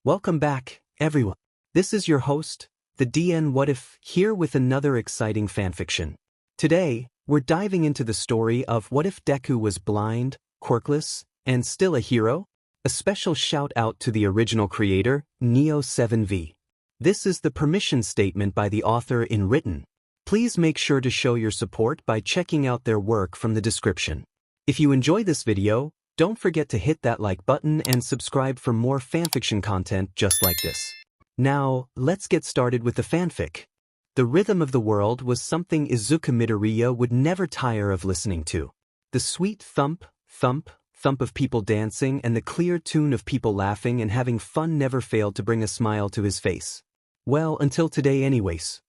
Welcome back, everyone. This is your host, the DN WhatIf, here with another exciting fanfiction. Today, we're diving into the story of what if Deku was blind, quirkless, and still a hero? A special shout out to the original creator, Neo7v. This is the permission statement by the author in written. Please make sure to show your support by checking out their work from the description. If you enjoy this video, don't forget to hit that like button and subscribe for more fanfiction content just like this. Now, let's get started with the fanfic. The rhythm of the world was something Izuku Midoriya would never tire of listening to. The sweet thump, thump, thump of people dancing and the clear tune of people laughing and having fun never failed to bring a smile to his face. Well, until today anyways.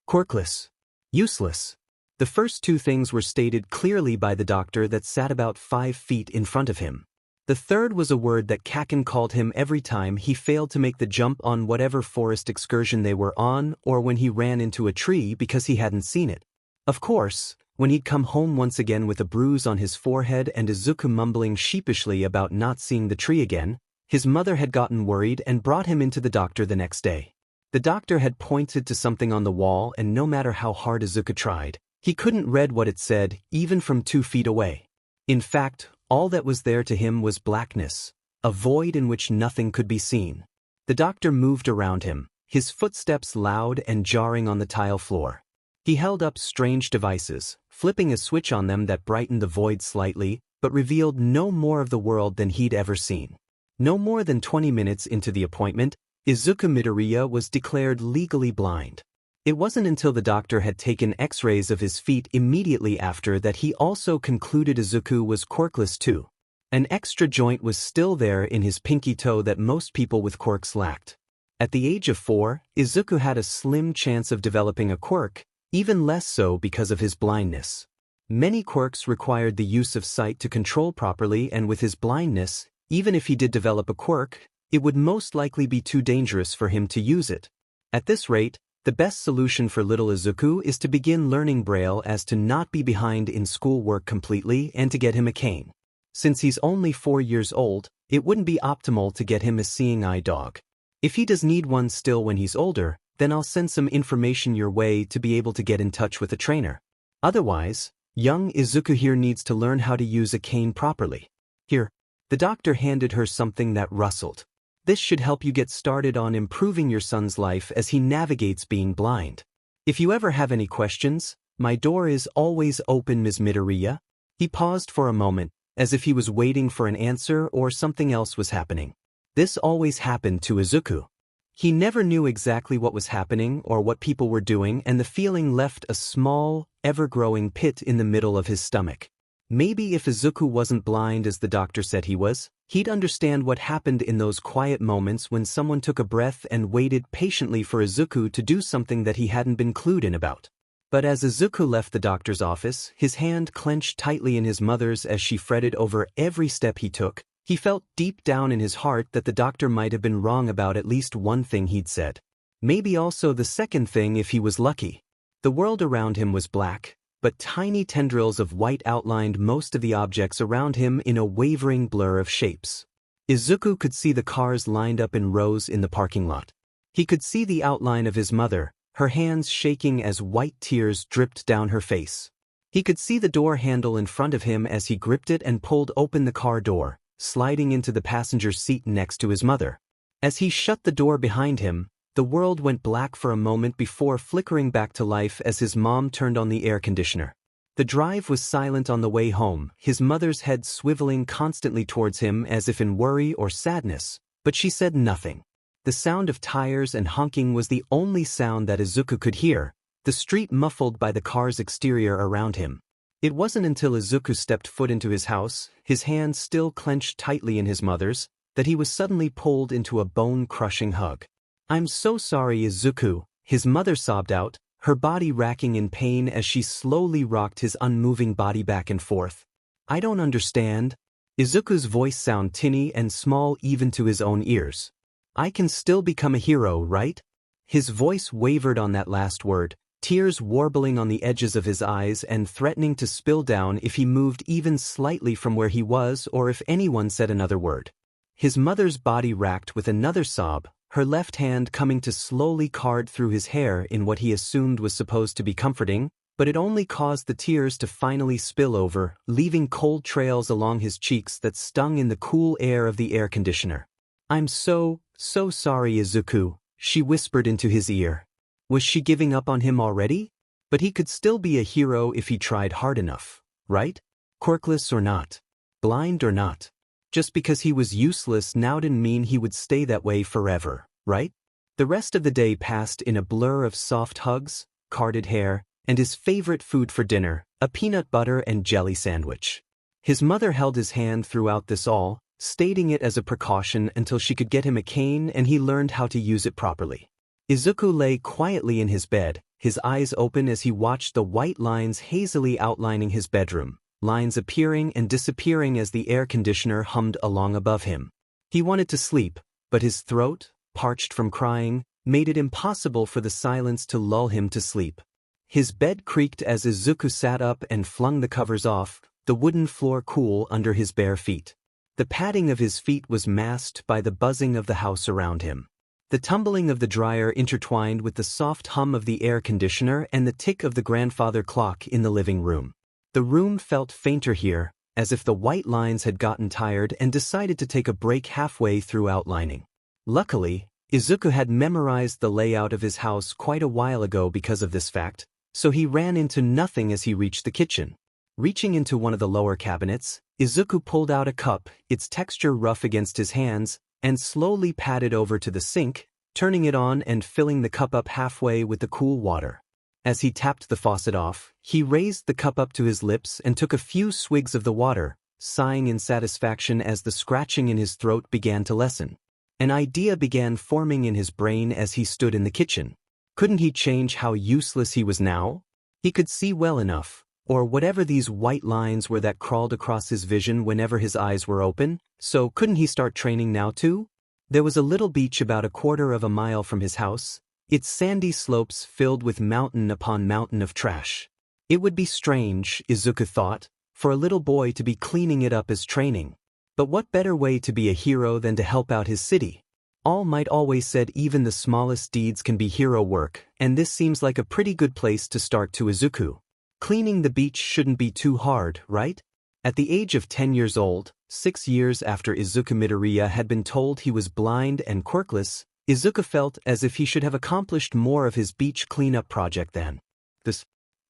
Quirkless. Useless. The first two things were stated clearly by the doctor that sat about 5 feet in front of him. The third was a word that Kaken called him every time he failed to make the jump on whatever forest excursion they were on or when he ran into a tree because he hadn't seen it. Of course, when he'd come home once again with a bruise on his forehead and Izuku mumbling sheepishly about not seeing the tree again, his mother had gotten worried and brought him into the doctor the next day. The doctor had pointed to something on the wall and no matter how hard Izuku tried, he couldn't read what it said, even from 2 feet away. In fact, all that was there to him was blackness, a void in which nothing could be seen. The doctor moved around him, his footsteps loud and jarring on the tile floor. He held up strange devices, flipping a switch on them that brightened the void slightly, but revealed no more of the world than he'd ever seen. No more than 20 minutes into the appointment, Izuku Midoriya was declared legally blind. It wasn't until the doctor had taken x-rays of his feet immediately after that he also concluded Izuku was quirkless too. An extra joint was still there in his pinky toe that most people with quirks lacked. At the age of 4, Izuku had a slim chance of developing a quirk, even less so because of his blindness. Many quirks required the use of sight to control properly, and with his blindness, even if he did develop a quirk, it would most likely be too dangerous for him to use it. At this rate, the best solution for little Izuku is to begin learning Braille as to not be behind in schoolwork completely and to get him a cane. Since he's only 4 years old, it wouldn't be optimal to get him a seeing eye dog. If he does need one still when he's older, then I'll send some information your way to be able to get in touch with a trainer. Otherwise, young Izuku here needs to learn how to use a cane properly. Here, the doctor handed her something that rustled. This should help you get started on improving your son's life as he navigates being blind. If you ever have any questions, my door is always open, Ms. Midoriya. He paused for a moment, as if he was waiting for an answer or something else was happening. This always happened to Izuku. He never knew exactly what was happening or what people were doing, and the feeling left a small, ever-growing pit in the middle of his stomach. Maybe if Izuku wasn't blind as the doctor said he was, he'd understand what happened in those quiet moments when someone took a breath and waited patiently for Izuku to do something that he hadn't been clued in about. But as Izuku left the doctor's office, his hand clenched tightly in his mother's as she fretted over every step he took, he felt deep down in his heart that the doctor might have been wrong about at least one thing he'd said. Maybe also the second thing if he was lucky. The world around him was black, but tiny tendrils of white outlined most of the objects around him in a wavering blur of shapes. Izuku could see the cars lined up in rows in the parking lot. He could see the outline of his mother, her hands shaking as white tears dripped down her face. He could see the door handle in front of him as he gripped it and pulled open the car door, sliding into the passenger seat next to his mother. As he shut the door behind him, the world went black for a moment before flickering back to life as his mom turned on the air conditioner. The drive was silent on the way home, his mother's head swiveling constantly towards him as if in worry or sadness, but she said nothing. The sound of tires and honking was the only sound that Izuku could hear, the street muffled by the car's exterior around him. It wasn't until Izuku stepped foot into his house, his hand still clenched tightly in his mother's, that he was suddenly pulled into a bone-crushing hug. "I'm so sorry, Izuku," his mother sobbed out, her body racking in pain as she slowly rocked his unmoving body back and forth. "I don't understand." Izuku's voice sounded tinny and small even to his own ears. "I can still become a hero, right?" His voice wavered on that last word, tears warbling on the edges of his eyes and threatening to spill down if he moved even slightly from where he was or if anyone said another word. His mother's body racked with another sob, her left hand coming to slowly card through his hair in what he assumed was supposed to be comforting, but it only caused the tears to finally spill over, leaving cold trails along his cheeks that stung in the cool air of the air conditioner. "I'm so sorry, Izuku," she whispered into his ear. Was she giving up on him already? But he could still be a hero if he tried hard enough, right? Quirkless or not. Blind or not. Just because he was useless now didn't mean he would stay that way forever, right? The rest of the day passed in a blur of soft hugs, carded hair, and his favorite food for dinner, a peanut butter and jelly sandwich. His mother held his hand throughout this all, stating it as a precaution until she could get him a cane and he learned how to use it properly. Izuku lay quietly in his bed, his eyes open as he watched the white lines hazily outlining his bedroom, lines appearing and disappearing as the air conditioner hummed along above him. He wanted to sleep, but his throat, parched from crying, made it impossible for the silence to lull him to sleep. His bed creaked as Izuku sat up and flung the covers off, the wooden floor cool under his bare feet. The padding of his feet was masked by the buzzing of the house around him. The tumbling of the dryer intertwined with the soft hum of the air conditioner and the tick of the grandfather clock in the living room. The room felt fainter here, as if the white lines had gotten tired and decided to take a break halfway through outlining. Luckily, Izuku had memorized the layout of his house quite a while ago because of this fact, so he ran into nothing as he reached the kitchen. Reaching into one of the lower cabinets, Izuku pulled out a cup, its texture rough against his hands, and slowly padded over to the sink, turning it on and filling the cup up halfway with the cool water. As he tapped the faucet off, he raised the cup up to his lips and took a few swigs of the water, sighing in satisfaction as the scratching in his throat began to lessen. An idea began forming in his brain as he stood in the kitchen. Couldn't he change how useless he was now? He could see well enough, or whatever these white lines were that crawled across his vision whenever his eyes were open, so couldn't he start training now too? There was a little beach about 1/4 of a mile from his house, its sandy slopes filled with mountain upon mountain of trash. It would be strange, Izuku thought, for a little boy to be cleaning it up as training. But what better way to be a hero than to help out his city? All Might always said even the smallest deeds can be hero work, and this seems like a pretty good place to start to Izuku. Cleaning the beach shouldn't be too hard, right? At the age of 10 years old, 6 years after Izuku Midoriya had been told he was blind and quirkless, Izuku felt as if he should have accomplished more of his beach cleanup project than this.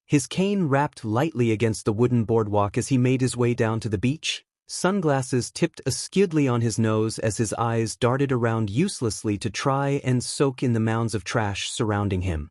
His cane rapped lightly against the wooden boardwalk as he made his way down to the beach, sunglasses tipped askewly on his nose as his eyes darted around uselessly to try and soak in the mounds of trash surrounding him.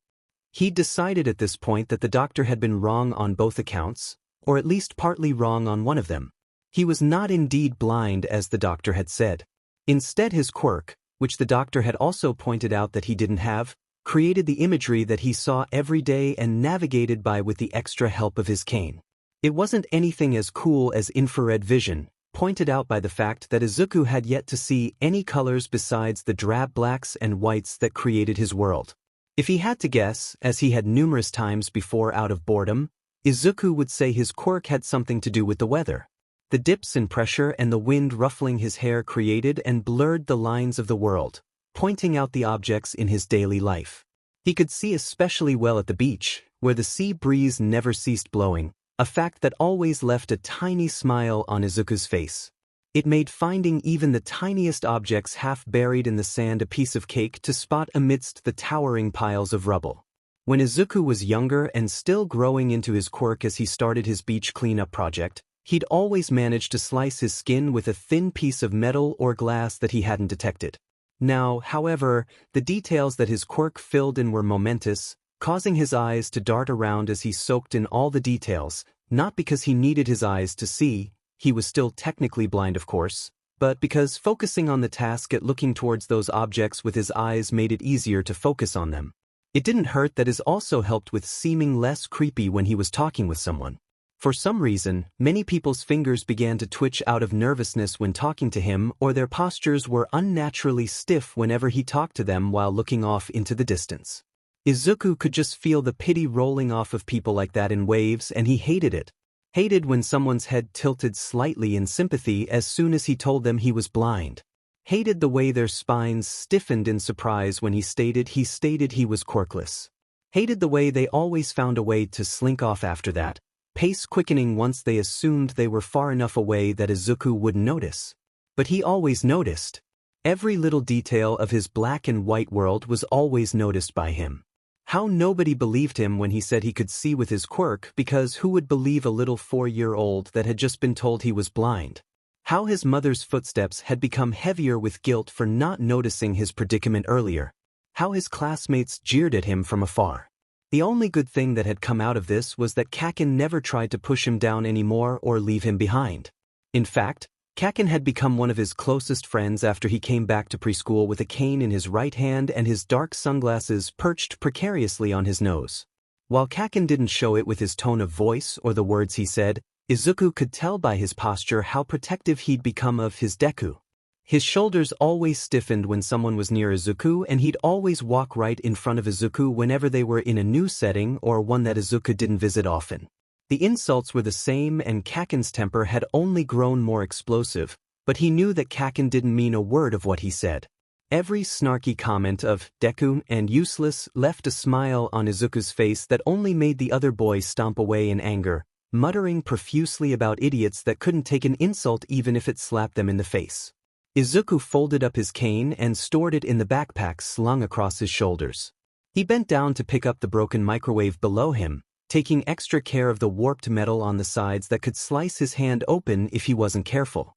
He decided at this point that the doctor had been wrong on both accounts, or at least partly wrong on one of them. He was not indeed blind as the doctor had said. Instead, his quirk, which the doctor had also pointed out that he didn't have, created the imagery that he saw every day and navigated by with the extra help of his cane. It wasn't anything as cool as infrared vision, pointed out by the fact that Izuku had yet to see any colors besides the drab blacks and whites that created his world. If he had to guess, as he had numerous times before out of boredom, Izuku would say his quirk had something to do with the weather. The dips in pressure and the wind ruffling his hair created and blurred the lines of the world, pointing out the objects in his daily life. He could see especially well at the beach, where the sea breeze never ceased blowing, a fact that always left a tiny smile on Izuku's face. It made finding even the tiniest objects half buried in the sand a piece of cake to spot amidst the towering piles of rubble. When Izuku was younger and still growing into his quirk as he started his beach cleanup project, he'd always managed to slice his skin with a thin piece of metal or glass that he hadn't detected. Now, however, the details that his quirk filled in were momentous, causing his eyes to dart around as he soaked in all the details, not because he needed his eyes to see, he was still technically blind of course, but because focusing on the task at looking towards those objects with his eyes made it easier to focus on them. It didn't hurt that it also helped with seeming less creepy when he was talking with someone. For some reason, many people's fingers began to twitch out of nervousness when talking to him, or their postures were unnaturally stiff whenever he talked to them while looking off into the distance. Izuku could just feel the pity rolling off of people like that in waves, and he hated it. Hated when someone's head tilted slightly in sympathy as soon as he told them he was blind. Hated the way their spines stiffened in surprise when he stated he was quirkless. Hated the way they always found a way to slink off after that, pace quickening once they assumed they were far enough away that Izuku wouldn't notice. But he always noticed. Every little detail of his black and white world was always noticed by him. How nobody believed him when he said he could see with his quirk, because who would believe a little 4-year-old that had just been told he was blind? How his mother's footsteps had become heavier with guilt for not noticing his predicament earlier. How his classmates jeered at him from afar. The only good thing that had come out of this was that Kakin never tried to push him down anymore or leave him behind. In fact, Kakin had become one of his closest friends after he came back to preschool with a cane in his right hand and his dark sunglasses perched precariously on his nose. While Kakin didn't show it with his tone of voice or the words he said, Izuku could tell by his posture how protective he'd become of his Deku. His shoulders always stiffened when someone was near Izuku, and he'd always walk right in front of Izuku whenever they were in a new setting or one that Izuku didn't visit often. The insults were the same, and Kakin's temper had only grown more explosive, but he knew that Kakin didn't mean a word of what he said. Every snarky comment of Deku and useless left a smile on Izuku's face that only made the other boys stomp away in anger, muttering profusely about idiots that couldn't take an insult even if it slapped them in the face. Izuku folded up his cane and stored it in the backpack slung across his shoulders. He bent down to pick up the broken microwave below him, taking extra care of the warped metal on the sides that could slice his hand open if he wasn't careful.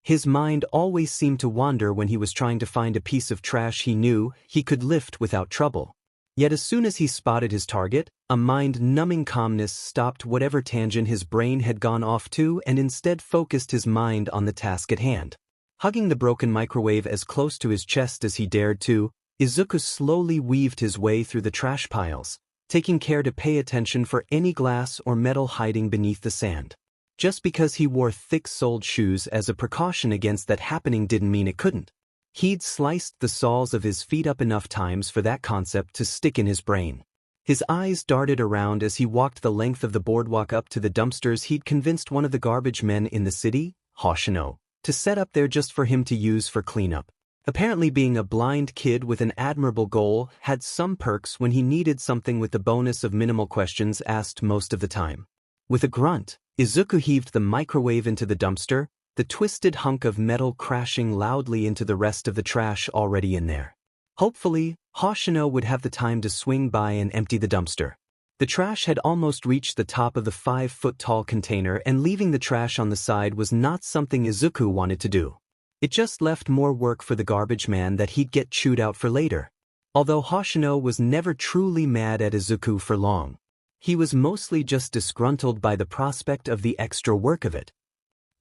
His mind always seemed to wander when he was trying to find a piece of trash he knew he could lift without trouble. Yet as soon as he spotted his target, a mind-numbing calmness stopped whatever tangent his brain had gone off to and instead focused his mind on the task at hand. Hugging the broken microwave as close to his chest as he dared to, Izuku slowly weaved his way through the trash piles, taking care to pay attention for any glass or metal hiding beneath the sand. Just because he wore thick-soled shoes as a precaution against that happening didn't mean it couldn't. He'd sliced the soles of his feet up enough times for that concept to stick in his brain. His eyes darted around as he walked the length of the boardwalk up to the dumpsters he'd convinced one of the garbage men in the city, Hoshino, to set up there just for him to use for cleanup. Apparently being a blind kid with an admirable goal had some perks when he needed something with the bonus of minimal questions asked most of the time. With a grunt, Izuku heaved the microwave into the dumpster, the twisted hunk of metal crashing loudly into the rest of the trash already in there. Hopefully, Hoshino would have the time to swing by and empty the dumpster. The trash had almost reached the top of the 5-foot-tall container, and leaving the trash on the side was not something Izuku wanted to do. It just left more work for the garbage man that he'd get chewed out for later. Although Hoshino was never truly mad at Izuku for long. He was mostly just disgruntled by the prospect of the extra work of it.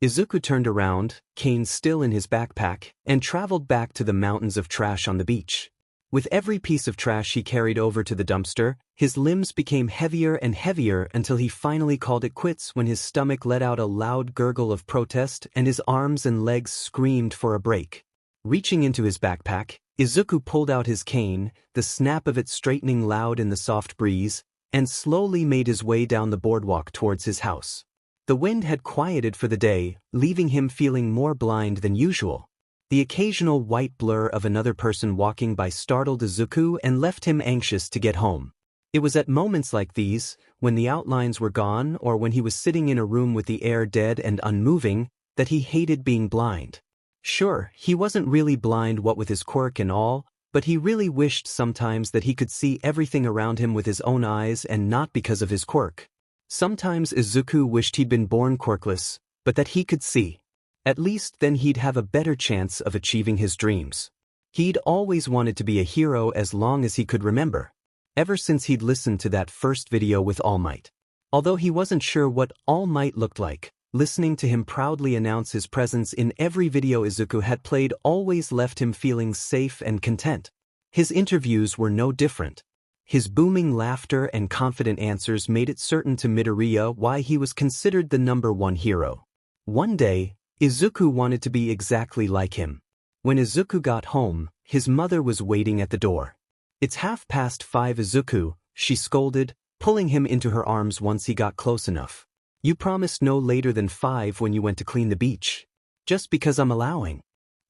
Izuku turned around, cane still in his backpack, and traveled back to the mountains of trash on the beach. With every piece of trash he carried over to the dumpster, his limbs became heavier and heavier until he finally called it quits when his stomach let out a loud gurgle of protest and his arms and legs screamed for a break. Reaching into his backpack, Izuku pulled out his cane, the snap of it straightening loud in the soft breeze, and slowly made his way down the boardwalk towards his house. The wind had quieted for the day, leaving him feeling more blind than usual. The occasional white blur of another person walking by startled Izuku and left him anxious to get home. It was at moments like these, when the outlines were gone or when he was sitting in a room with the air dead and unmoving, that he hated being blind. Sure, he wasn't really blind what with his quirk and all, but he really wished sometimes that he could see everything around him with his own eyes and not because of his quirk. Sometimes Izuku wished he'd been born quirkless, but that he could see. At least then he'd have a better chance of achieving his dreams. He'd always wanted to be a hero as long as he could remember. Ever since he'd listened to that first video with All Might. Although he wasn't sure what All Might looked like, listening to him proudly announce his presence in every video Izuku had played always left him feeling safe and content. His interviews were no different. His booming laughter and confident answers made it certain to Midoriya why he was considered the #1 hero. One day, Izuku wanted to be exactly like him. When Izuku got home, his mother was waiting at the door. "It's 5:30, Izuku," she scolded, pulling him into her arms once he got close enough. "You promised no later than 5 when you went to clean the beach." "Just because I'm allowing."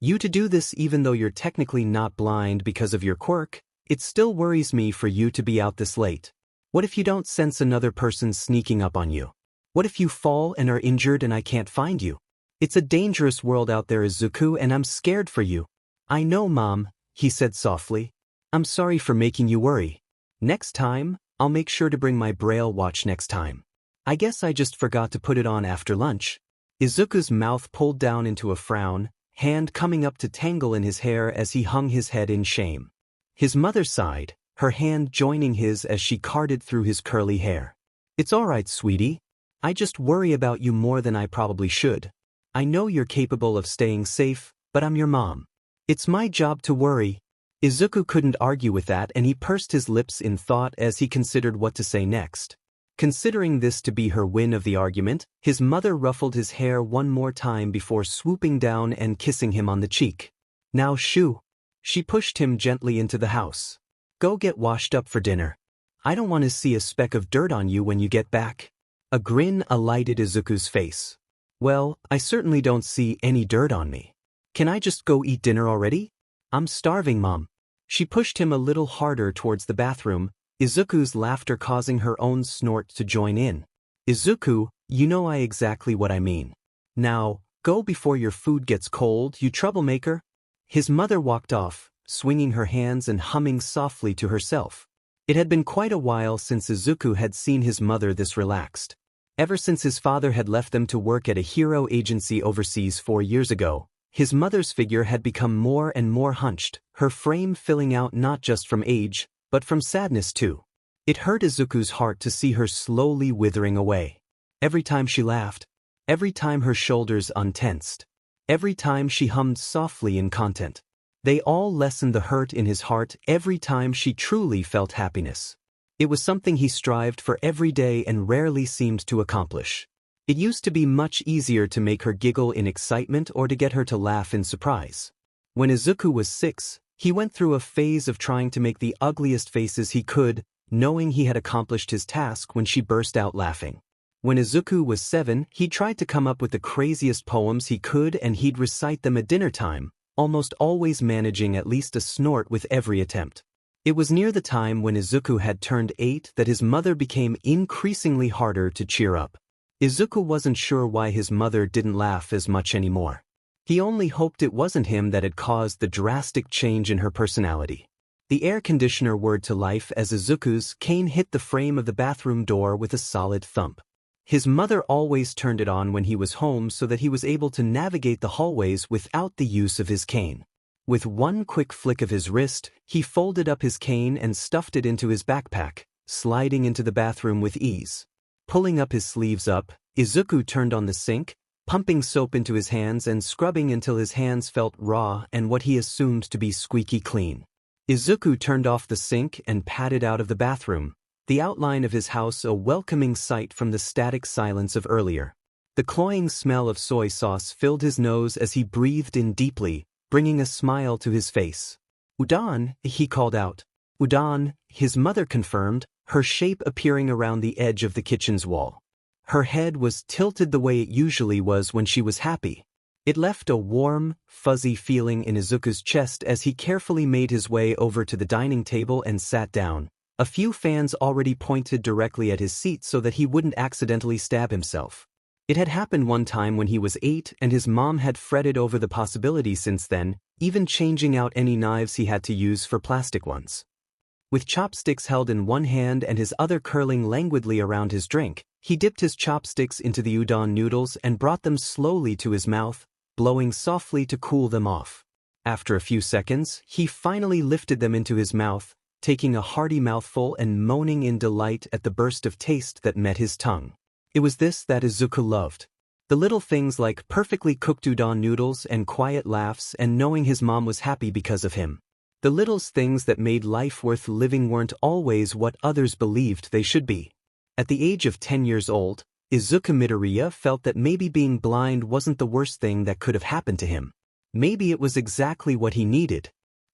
You to do this even though you're technically not blind because of your quirk, it still worries me for you to be out this late. What if you don't sense another person sneaking up on you? What if you fall and are injured and I can't find you? It's a dangerous world out there, Izuku, and I'm scared for you. I know, Mom, he said softly. I'm sorry for making you worry. Next time, I'll make sure to bring my braille watch next time. I guess I just forgot to put it on after lunch. Izuku's mouth pulled down into a frown, hand coming up to tangle in his hair as he hung his head in shame. His mother sighed, her hand joining his as she carded through his curly hair. It's all right, sweetie. I just worry about you more than I probably should. I know you're capable of staying safe, but I'm your mom. It's my job to worry. Izuku couldn't argue with that, and he pursed his lips in thought as he considered what to say next. Considering this to be her win of the argument, his mother ruffled his hair one more time before swooping down and kissing him on the cheek. Now shoo. She pushed him gently into the house. Go get washed up for dinner. I don't want to see a speck of dirt on you when you get back. A grin alighted Izuku's face. Well, I certainly don't see any dirt on me. Can I just go eat dinner already? I'm starving, Mom. She pushed him a little harder towards the bathroom, Izuku's laughter causing her own snort to join in. Izuku, you know exactly what I mean. Now, go before your food gets cold, you troublemaker. His mother walked off, swinging her hands and humming softly to herself. It had been quite a while since Izuku had seen his mother this relaxed. Ever since his father had left them to work at a hero agency overseas 4 years ago, his mother's figure had become more and more hunched, her frame filling out not just from age, but from sadness too. It hurt Izuku's heart to see her slowly withering away. Every time she laughed, every time her shoulders untensed, every time she hummed softly in content, they all lessened the hurt in his heart every time she truly felt happiness. It was something he strived for every day and rarely seemed to accomplish. It used to be much easier to make her giggle in excitement or to get her to laugh in surprise. When Izuku was 6, he went through a phase of trying to make the ugliest faces he could, knowing he had accomplished his task when she burst out laughing. When Izuku was 7, he tried to come up with the craziest poems he could and he'd recite them at dinner time, almost always managing at least a snort with every attempt. It was near the time when Izuku had turned 8 that his mother became increasingly harder to cheer up. Izuku wasn't sure why his mother didn't laugh as much anymore. He only hoped it wasn't him that had caused the drastic change in her personality. The air conditioner whirred to life as Izuku's cane hit the frame of the bathroom door with a solid thump. His mother always turned it on when he was home so that he was able to navigate the hallways without the use of his cane. With one quick flick of his wrist, he folded up his cane and stuffed it into his backpack, sliding into the bathroom with ease. Pulling up his sleeves up, Izuku turned on the sink, pumping soap into his hands and scrubbing until his hands felt raw and what he assumed to be squeaky clean. Izuku turned off the sink and padded out of the bathroom, the outline of his house a welcoming sight from the static silence of earlier. The cloying smell of soy sauce filled his nose as he breathed in deeply, bringing a smile to his face. Udon, he called out. Udon, his mother confirmed, her shape appearing around the edge of the kitchen's wall. Her head was tilted the way it usually was when she was happy. It left a warm, fuzzy feeling in Izuku's chest as he carefully made his way over to the dining table and sat down. A few fans already pointed directly at his seat so that he wouldn't accidentally stab himself. It had happened one time when he was 8 and his mom had fretted over the possibility since then, even changing out any knives he had to use for plastic ones. With chopsticks held in one hand and his other curling languidly around his drink, he dipped his chopsticks into the udon noodles and brought them slowly to his mouth, blowing softly to cool them off. After a few seconds, he finally lifted them into his mouth, taking a hearty mouthful and moaning in delight at the burst of taste that met his tongue. It was this that Izuku loved. The little things like perfectly cooked udon noodles and quiet laughs and knowing his mom was happy because of him. The little things that made life worth living weren't always what others believed they should be. At the age of 10 years old, Izuku Midoriya felt that maybe being blind wasn't the worst thing that could have happened to him. Maybe it was exactly what he needed.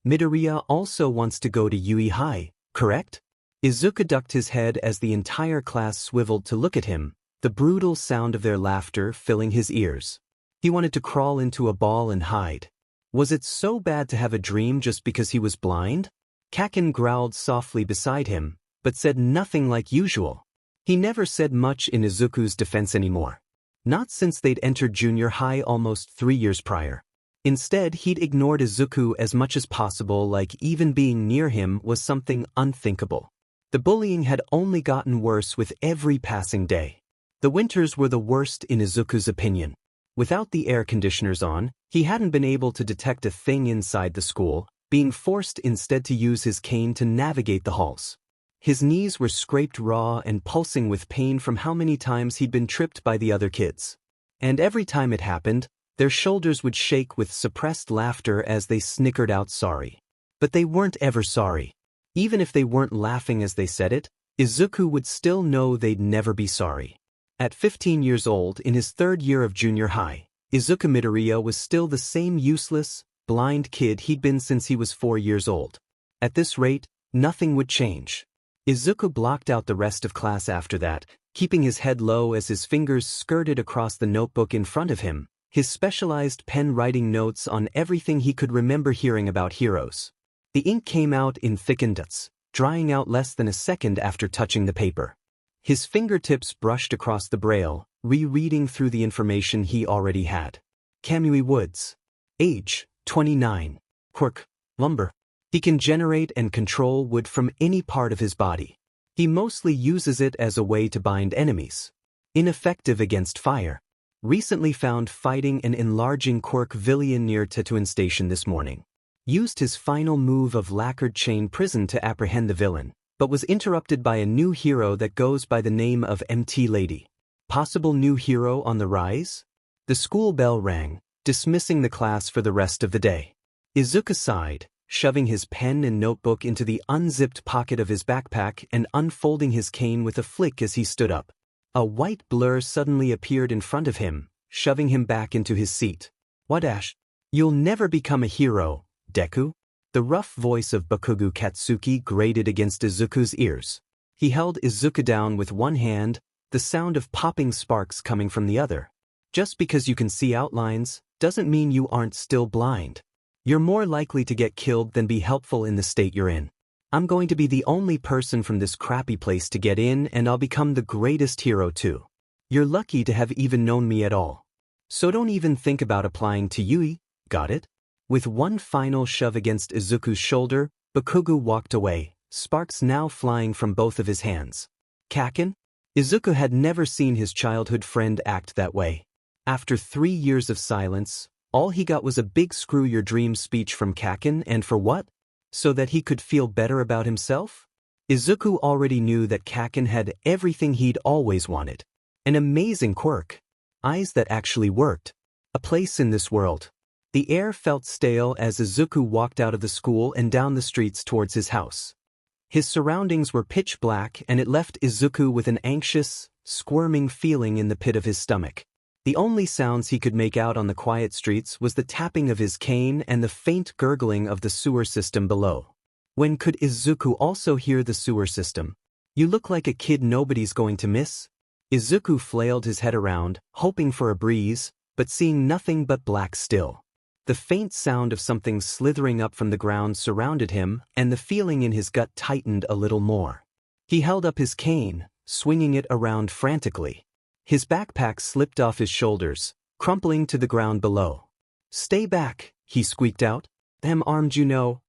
Midoriya also wants to go to Yui High, correct? Izuku ducked his head as the entire class swiveled to look at him, the brutal sound of their laughter filling his ears. He wanted to crawl into a ball and hide. Was it so bad to have a dream just because he was blind? Kaken growled softly beside him, but said nothing like usual. He never said much in Izuku's defense anymore. Not since they'd entered junior high almost 3 years prior. Instead, he'd ignored Izuku as much as possible, like even being near him was something unthinkable. The bullying had only gotten worse with every passing day. The winters were the worst in Izuku's opinion. Without the air conditioners on, he hadn't been able to detect a thing inside the school, being forced instead to use his cane to navigate the halls. His knees were scraped raw and pulsing with pain from how many times he'd been tripped by the other kids. And every time it happened, their shoulders would shake with suppressed laughter as they snickered out sorry. But they weren't ever sorry. Even if they weren't laughing as they said it, Izuku would still know they'd never be sorry. At 15 years old, in his 3rd year of junior high, Izuku Midoriya was still the same useless, blind kid he'd been since he was 4 years old. At this rate, nothing would change. Izuku blocked out the rest of class after that, keeping his head low as his fingers skirted across the notebook in front of him, his specialized pen writing notes on everything he could remember hearing about heroes. The ink came out in thickened dots, drying out less than a second after touching the paper. His fingertips brushed across the braille, rereading through the information he already had. Kamui Woods. Age, 29. Quirk, lumber. He can generate and control wood from any part of his body. He mostly uses it as a way to bind enemies. Ineffective against fire. Recently found fighting an enlarging Quirk villain near Tetouan Station this morning. Used his final move of lacquered chain prison to apprehend the villain, but was interrupted by a new hero that goes by the name of MT Lady. Possible new hero on the rise? The school bell rang, dismissing the class for the rest of the day. Izuku sighed, shoving his pen and notebook into the unzipped pocket of his backpack and unfolding his cane with a flick as he stood up. A white blur suddenly appeared in front of him, shoving him back into his seat. "WhatIf? You'll never become a hero, Deku?" The rough voice of Bakugo Katsuki grated against Izuku's ears. He held Izuku down with one hand, the sound of popping sparks coming from the other. "Just because you can see outlines, doesn't mean you aren't still blind. You're more likely to get killed than be helpful in the state you're in. I'm going to be the only person from this crappy place to get in, and I'll become the greatest hero too. You're lucky to have even known me at all. So don't even think about applying to Yui, got it?" With one final shove against Izuku's shoulder, Bakugo walked away, sparks now flying from both of his hands. Kaken? Izuku had never seen his childhood friend act that way. After 3 years of silence, all he got was a big screw your dreams speech from Kaken, and for what? So that he could feel better about himself? Izuku already knew that Kaken had everything he'd always wanted. An amazing quirk. Eyes that actually worked. A place in this world. The air felt stale as Izuku walked out of the school and down the streets towards his house. His surroundings were pitch black, and it left Izuku with an anxious, squirming feeling in the pit of his stomach. The only sounds he could make out on the quiet streets was the tapping of his cane and the faint gurgling of the sewer system below. When could Izuku also hear the sewer system? "You look like a kid nobody's going to miss." Izuku flailed his head around, hoping for a breeze, but seeing nothing but black still. The faint sound of something slithering up from the ground surrounded him, and the feeling in his gut tightened a little more. He held up his cane, swinging it around frantically. His backpack slipped off his shoulders, crumpling to the ground below. "Stay back," he squeaked out. "Them armed, you know."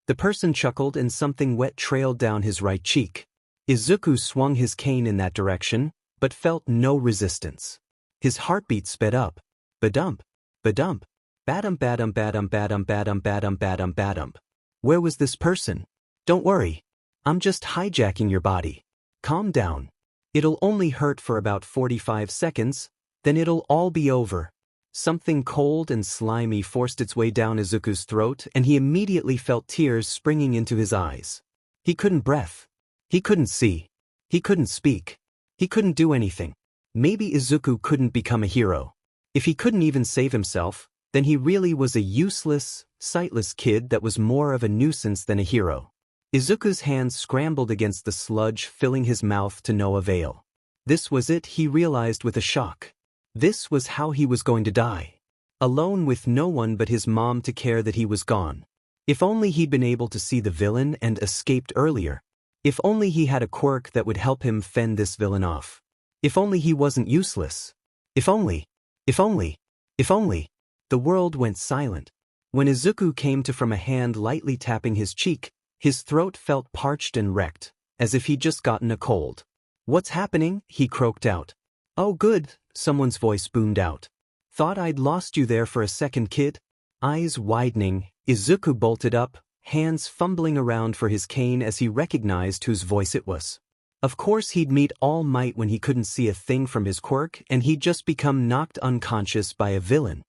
The person chuckled and something wet trailed down his right cheek. Izuku swung his cane in that direction, but felt no resistance. His heartbeat sped up. Badump, badump, badump, badump, badump, badump, badump, badump, badump, badump. Where was this person? "Don't worry. I'm just hijacking your body. Calm down. It'll only hurt for about 45 seconds, then it'll all be over." Something cold and slimy forced its way down Izuku's throat, and he immediately felt tears springing into his eyes. He couldn't breathe. He couldn't see. He couldn't speak. He couldn't do anything. Maybe Izuku couldn't become a hero. If he couldn't even save himself, then he really was a useless, sightless kid that was more of a nuisance than a hero. Izuku's hands scrambled against the sludge, filling his mouth to no avail. This was it, he realized with a shock. This was how he was going to die. alone with no one but his mom to care that he was gone. If only he'd been able to see the villain and escaped earlier. If only he had a quirk that would help him fend this villain off. If only he wasn't useless. If only. If only. If only. The world went silent. When Izuku came to from a hand lightly tapping his cheek, his throat felt parched and wrecked, as if he'd just gotten a cold. "What's happening?" he croaked out. "Oh good," someone's voice boomed out. "Thought I'd lost you there for a second, kid." Eyes widening, Izuku bolted up, hands fumbling around for his cane as he recognized whose voice it was. Of course he'd meet All Might when he couldn't see a thing from his quirk, and he'd just become knocked unconscious by a villain.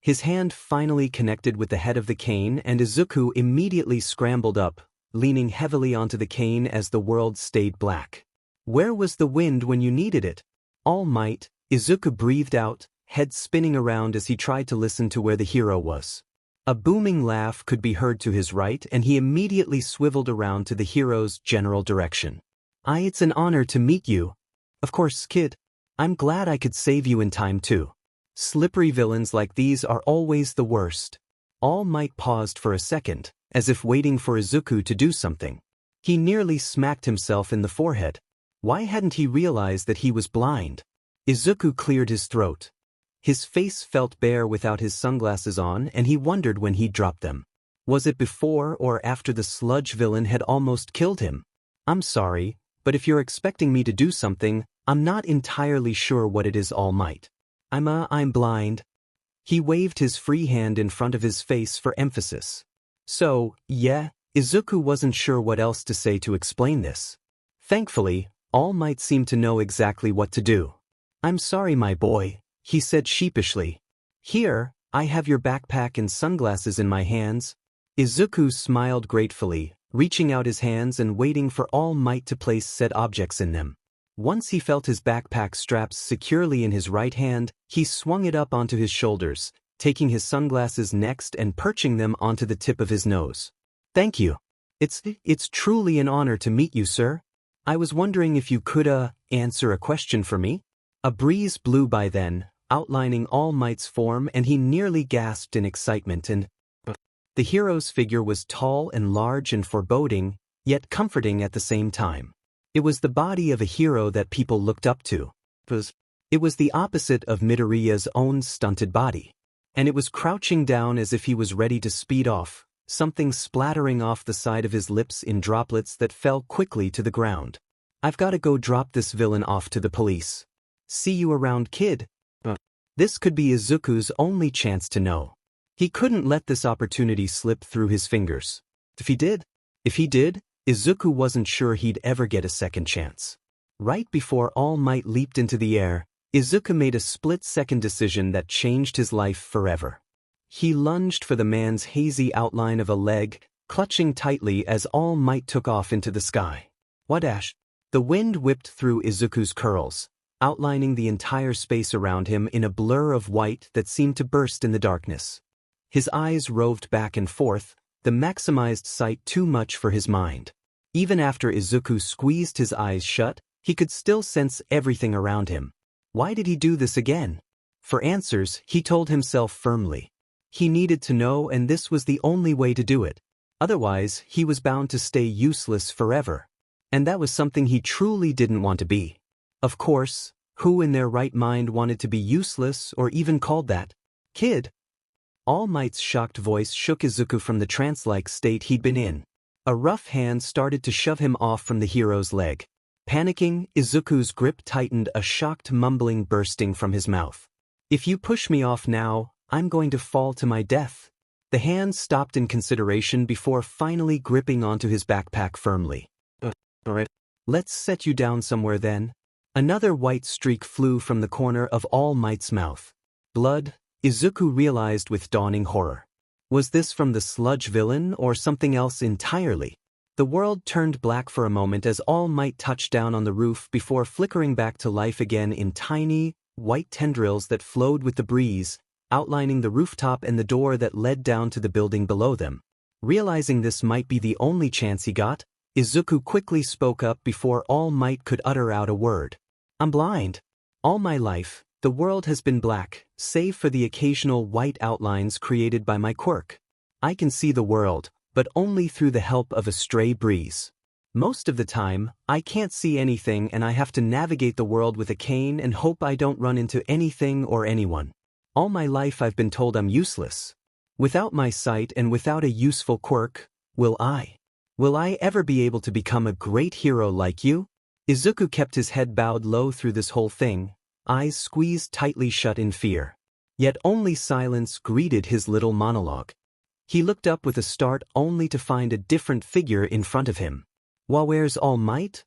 His hand finally connected with the head of the cane, and Izuku immediately scrambled up, leaning heavily onto the cane as the world stayed black. "Where was the wind when you needed it?" "All Might," Izuku breathed out, head spinning around as he tried to listen to where the hero was. A booming laugh could be heard to his right, and he immediately swiveled around to the hero's general direction. It's an honor to meet you." "Of course, kid. I'm glad I could save you in time too. Slippery villains like these are always the worst." All Might paused for a second, as if waiting for Izuku to do something. He nearly smacked himself in the forehead. Why hadn't he realized that he was blind? Izuku cleared his throat. His face felt bare without his sunglasses on, and he wondered when he'd dropped them. Was it before or after the Sludge villain had almost killed him? "I'm sorry, but if you're expecting me to do something, I'm not entirely sure what it is, All Might. I'm blind." He waved his free hand in front of his face for emphasis. "So, yeah," Izuku wasn't sure what else to say to explain this. Thankfully, All Might seemed to know exactly what to do. "I'm sorry, my boy," he said sheepishly. "Here, I have your backpack and sunglasses in my hands." Izuku smiled gratefully, reaching out his hands and waiting for All Might to place said objects in them. Once he felt his backpack straps securely in his right hand, he swung it up onto his shoulders, taking his sunglasses next and perching them onto the tip of his nose. "Thank you. It's truly an honor to meet you, sir. I was wondering if you could, answer a question for me?" A breeze blew by then, outlining All Might's form, and he nearly gasped in excitement. And the hero's figure was tall and large and foreboding, yet comforting at the same time. It was the body of a hero that people looked up to. It was the opposite of Midoriya's own stunted body. And it was crouching down as if he was ready to speed off, something splattering off the side of his lips in droplets that fell quickly to the ground. "I've got to go drop this villain off to the police. See you around, kid." This could be Izuku's only chance to know. He couldn't let this opportunity slip through his fingers. If he did, Izuku wasn't sure he'd ever get a second chance. Right before All Might leaped into the air, Izuku made a split-second decision that changed his life forever. He lunged for the man's hazy outline of a leg, clutching tightly as All Might took off into the sky. "WhatIf?" The wind whipped through Izuku's curls, outlining the entire space around him in a blur of white that seemed to burst in the darkness. His eyes roved back and forth, the maximized sight too much for his mind. Even after Izuku squeezed his eyes shut, he could still sense everything around him. Why did he do this again? For answers, he told himself firmly. He needed to know, and this was the only way to do it. Otherwise, he was bound to stay useless forever. And that was something he truly didn't want to be. Of course, who in their right mind wanted to be useless or even called that? "Kid." All Might's shocked voice shook Izuku from the trance-like state he'd been in. A rough hand started to shove him off from the hero's leg. Panicking, Izuku's grip tightened, a shocked mumbling bursting from his mouth. "If you push me off now, I'm going to fall to my death." The hand stopped in consideration before finally gripping onto his backpack firmly. "Alright. Let's set you down somewhere then." Another white streak flew from the corner of All Might's mouth. Blood, Izuku realized with dawning horror. Was this from the Sludge villain or something else entirely? The world turned black for a moment as All Might touched down on the roof before flickering back to life again in tiny, white tendrils that flowed with the breeze, outlining the rooftop and the door that led down to the building below them. Realizing this might be the only chance he got, Izuku quickly spoke up before All Might could utter out a word. "I'm blind. All my life, The world has been black, save for the occasional white outlines created by my quirk. I can see the world, but only through the help of a stray breeze. Most of the time, I can't see anything and I have to navigate the world with a cane and hope I don't run into anything or anyone. All my life I've been told I'm useless. Without my sight and without a useful quirk, will I ever be able to become a great hero like you? Izuku kept his head bowed low through this whole thing, eyes squeezed tightly shut in fear. Yet only silence greeted his little monologue. He looked up with a start only to find a different figure in front of him. Where's All Might?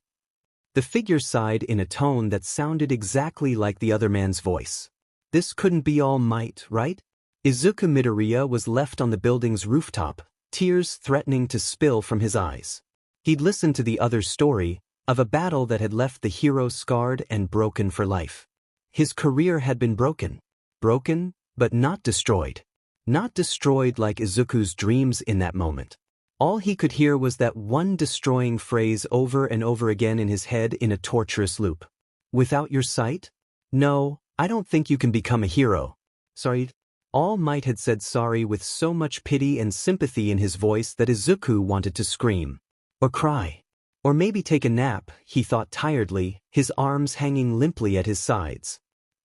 The figure sighed in a tone that sounded exactly like the other man's voice. This couldn't be All Might, right? Izuku Midoriya was left on the building's rooftop, tears threatening to spill from his eyes. He'd listened to the other's story, of a battle that had left the hero scarred and broken for life. His career had been broken, but not destroyed. Not destroyed like Izuku's dreams in that moment. All he could hear was that one destroying phrase over and over again in his head in a torturous loop. Without your sight? No, I don't think you can become a hero. Sorry. All Might had said sorry with so much pity and sympathy in his voice that Izuku wanted to scream. Or cry. Or maybe take a nap, he thought tiredly, his arms hanging limply at his sides.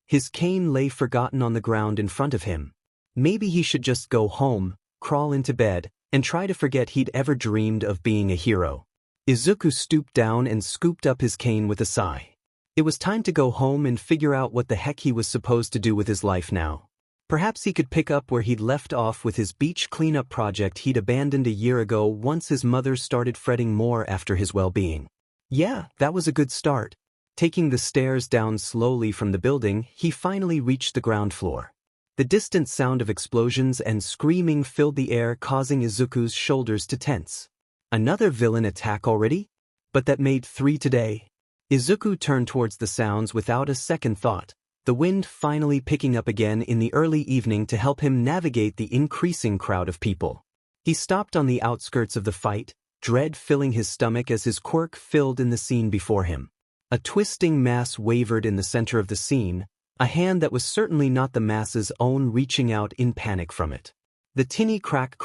His cane lay forgotten on the ground in front of him. Maybe he should just go home, crawl into bed, and try to forget he'd ever dreamed of being a hero. Izuku stooped down and scooped up his cane with a sigh. It was time to go home and figure out what the heck he was supposed to do with his life now. Perhaps he could pick up where he'd left off with his beach cleanup project he'd abandoned a year ago once his mother started fretting more after his well-being. Yeah, that was a good start. Taking the stairs down slowly from the building, he finally reached the ground floor. The distant sound of explosions and screaming filled the air, causing Izuku's shoulders to tense. Another villain attack already? But that made 3 today. Izuku turned towards the sounds without a second thought, the wind finally picking up again in the early evening to help him navigate the increasing crowd of people. He stopped on the outskirts of the fight, dread filling his stomach as his quirk filled in the scene before him. A twisting mass wavered in the center of the scene, a hand that was certainly not the mass's own reaching out in panic from it. The tinny crack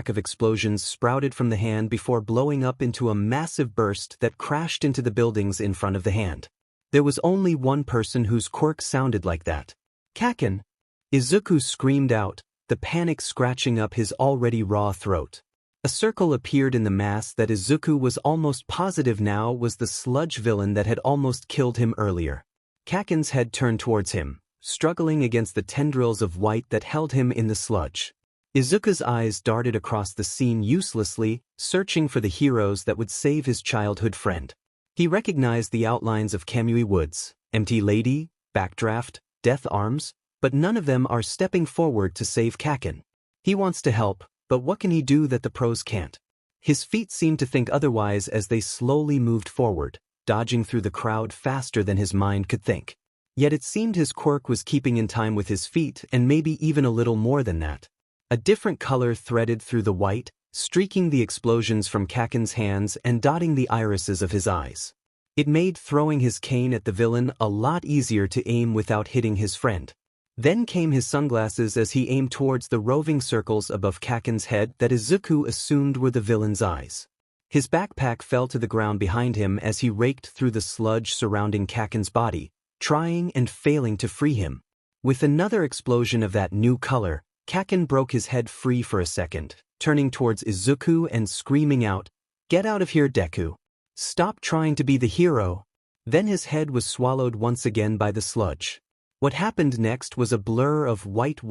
of explosions sprouted from the hand before blowing up into a massive burst that crashed into the buildings in front of the hand. There was only one person whose quirk sounded like that. Kaken! Izuku screamed out, the panic scratching up his already raw throat. A circle appeared in the mass that Izuku was almost positive now was the sludge villain that had almost killed him earlier. Kaken's head turned towards him, struggling against the tendrils of white that held him in the sludge. Izuku's eyes darted across the scene uselessly, searching for the heroes that would save his childhood friend. He recognized the outlines of Kamui Woods, Empty Lady, Backdraft, Death Arms, but none of them are stepping forward to save Kaken. He wants to help, but what can he do that the pros can't? His feet seemed to think otherwise as they slowly moved forward, dodging through the crowd faster than his mind could think. Yet it seemed his quirk was keeping in time with his feet and maybe even a little more than that. A different color threaded through the white, streaking the explosions from Kaken's hands and dotting the irises of his eyes. It made throwing his cane at the villain a lot easier to aim without hitting his friend. Then came his sunglasses as he aimed towards the roving circles above Kaken's head that Izuku assumed were the villain's eyes. His backpack fell to the ground behind him as he raked through the sludge surrounding Kaken's body, trying and failing to free him. With another explosion of that new color, Kaken broke his head free for a second, turning towards Izuku and screaming out, "Get out of here, Deku! Stop trying to be the hero!" Then his head was swallowed once again by the sludge. What happened next was a blur of white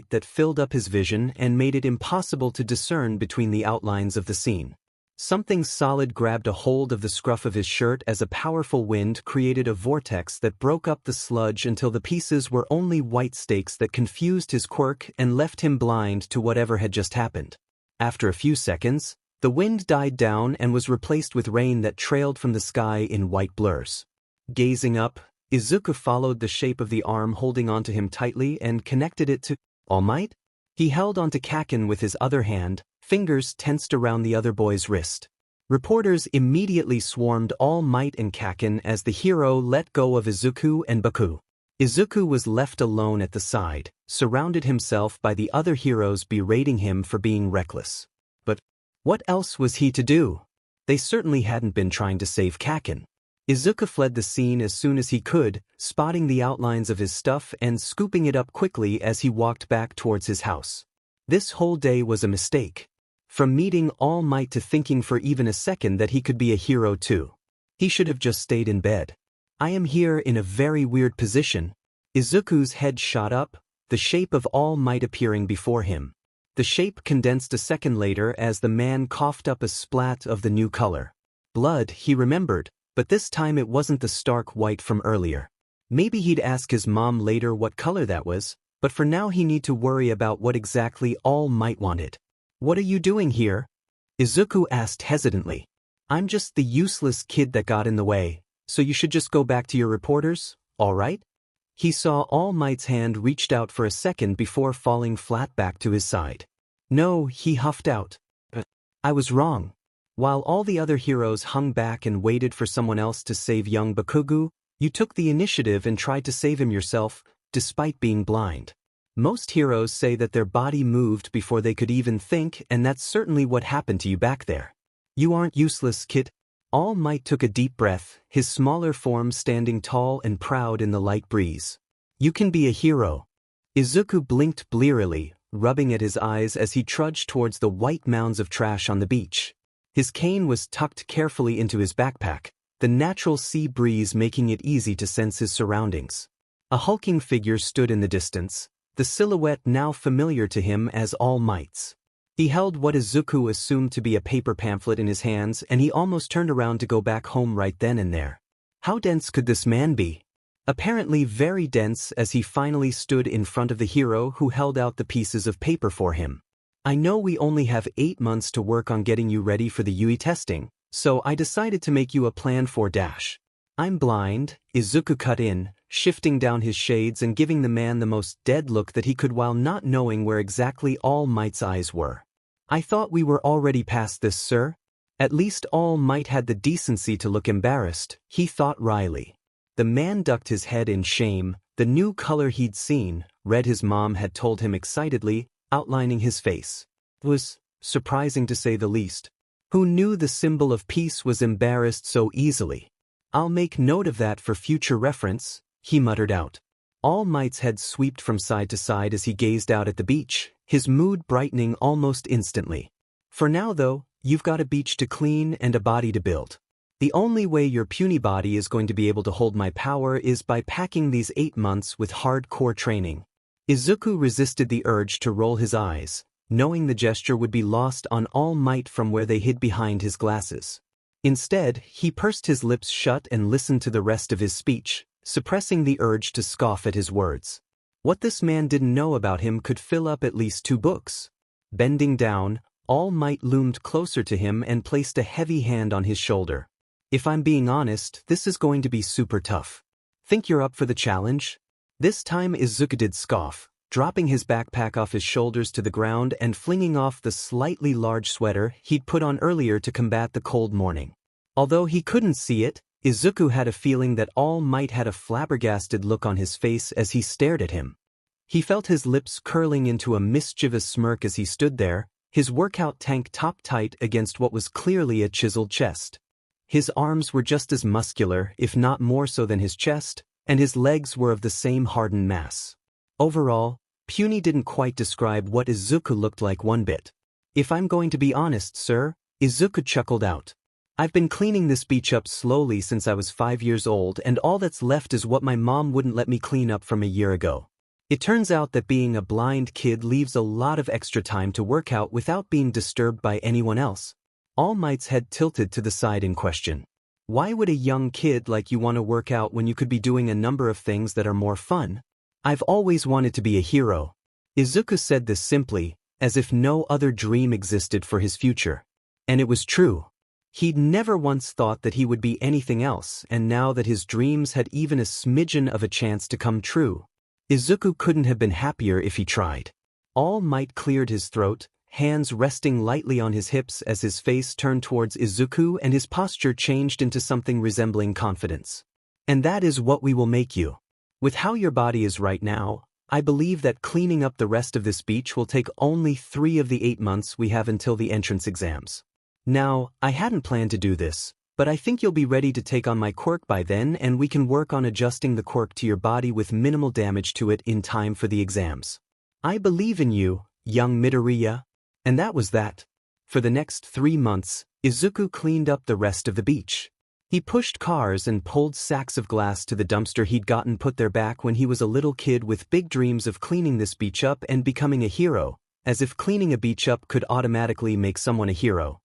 that filled up his vision and made it impossible to discern between the outlines of the scene. Something solid grabbed a hold of the scruff of his shirt as a powerful wind created a vortex that broke up the sludge until the pieces were only white stakes that confused his quirk and left him blind to whatever had just happened. After a few seconds, the wind died down and was replaced with rain that trailed from the sky in white blurs. Gazing up, Izuku followed the shape of the arm holding onto him tightly and connected it to All Might. He held onto Kaken with his other hand, fingers tensed around the other boy's wrist. Reporters immediately swarmed All Might and Kaken as the hero let go of Izuku and Bakugo. Izuku was left alone at the side, surrounded himself by the other heroes berating him for being reckless. But what else was he to do? They certainly hadn't been trying to save Kaken. Izuku fled the scene as soon as he could, spotting the outlines of his stuff and scooping it up quickly as he walked back towards his house. This whole day was a mistake. From meeting All Might to thinking for even a second that he could be a hero too. He should have just stayed in bed. I am here in a very weird position. Izuku's head shot up, the shape of All Might appearing before him. The shape condensed a second later as the man coughed up a splat of the new color. Blood, he remembered, but this time it wasn't the stark white from earlier. Maybe he'd ask his mom later what color that was, but for now he need to worry about what exactly All Might wanted. What are you doing here? Izuku asked hesitantly. I'm just the useless kid that got in the way, so you should just go back to your reporters, all right? He saw All Might's hand reached out for a second before falling flat back to his side. No, he huffed out. But I was wrong. While all the other heroes hung back and waited for someone else to save young Bakugo, you took the initiative and tried to save him yourself, despite being blind. Most heroes say that their body moved before they could even think, and that's certainly what happened to you back there. You aren't useless, kid. All Might took a deep breath, his smaller form standing tall and proud in the light breeze. You can be a hero. Izuku blinked blearily, rubbing at his eyes as he trudged towards the white mounds of trash on the beach. His cane was tucked carefully into his backpack, the natural sea breeze making it easy to sense his surroundings. A hulking figure stood in the distance, the silhouette now familiar to him as All Might's. He held what Izuku assumed to be a paper pamphlet in his hands, and he almost turned around to go back home right then and there. How dense could this man be? Apparently very dense, as he finally stood in front of the hero who held out the pieces of paper for him. I know we only have 8 months to work on getting you ready for the UE testing, so I decided to make you a plan for dash. I'm blind, Izuku cut in, shifting down his shades and giving the man the most dead look that he could while not knowing where exactly All Might's eyes were. I thought we were already past this, sir. At least All Might had the decency to look embarrassed, he thought wryly. The man ducked his head in shame, the new color he'd seen, red his mom had told him excitedly, outlining his face. Was surprising to say the least. Who knew the symbol of peace was embarrassed so easily? I'll make note of that for future reference, he muttered out. All Might's head swept from side to side as he gazed out at the beach, his mood brightening almost instantly. For now though, you've got a beach to clean and a body to build. The only way your puny body is going to be able to hold my power is by packing these 8 months with hardcore training. Izuku resisted the urge to roll his eyes, knowing the gesture would be lost on All Might from where they hid behind his glasses. Instead, he pursed his lips shut and listened to the rest of his speech, suppressing the urge to scoff at his words. What this man didn't know about him could fill up at least 2 books. Bending down, All Might loomed closer to him and placed a heavy hand on his shoulder. If I'm being honest, this is going to be super tough. Think you're up for the challenge? This time Izuku did scoff, dropping his backpack off his shoulders to the ground and flinging off the slightly large sweater he'd put on earlier to combat the cold morning. Although he couldn't see it, Izuku had a feeling that All Might had a flabbergasted look on his face as he stared at him. He felt his lips curling into a mischievous smirk as he stood there, his workout tank top tight against what was clearly a chiseled chest. His arms were just as muscular, if not more so than his chest, and his legs were of the same hardened mass. Overall, puny didn't quite describe what Izuku looked like one bit. If I'm going to be honest, sir, Izuku chuckled out. I've been cleaning this beach up slowly since I was 5 years old, and all that's left is what my mom wouldn't let me clean up from a year ago. It turns out that being a blind kid leaves a lot of extra time to work out without being disturbed by anyone else. All Might's head tilted to the side in question. Why would a young kid like you want to work out when you could be doing a number of things that are more fun? I've always wanted to be a hero. Izuku said this simply, as if no other dream existed for his future. And it was true. He'd never once thought that he would be anything else, and now that his dreams had even a smidgen of a chance to come true, Izuku couldn't have been happier if he tried. All Might cleared his throat, hands resting lightly on his hips as his face turned towards Izuku and his posture changed into something resembling confidence. And that is what we will make you. With how your body is right now, I believe that cleaning up the rest of this beach will take only 3 of the 8 months we have until the entrance exams. Now, I hadn't planned to do this, but I think you'll be ready to take on my quirk by then and we can work on adjusting the quirk to your body with minimal damage to it in time for the exams. I believe in you, young Midoriya. And that was that. For the next 3 months, Izuku cleaned up the rest of the beach. He pushed cars and pulled sacks of glass to the dumpster he'd gotten put there back when he was a little kid with big dreams of cleaning this beach up and becoming a hero, as if cleaning a beach up could automatically make someone a hero.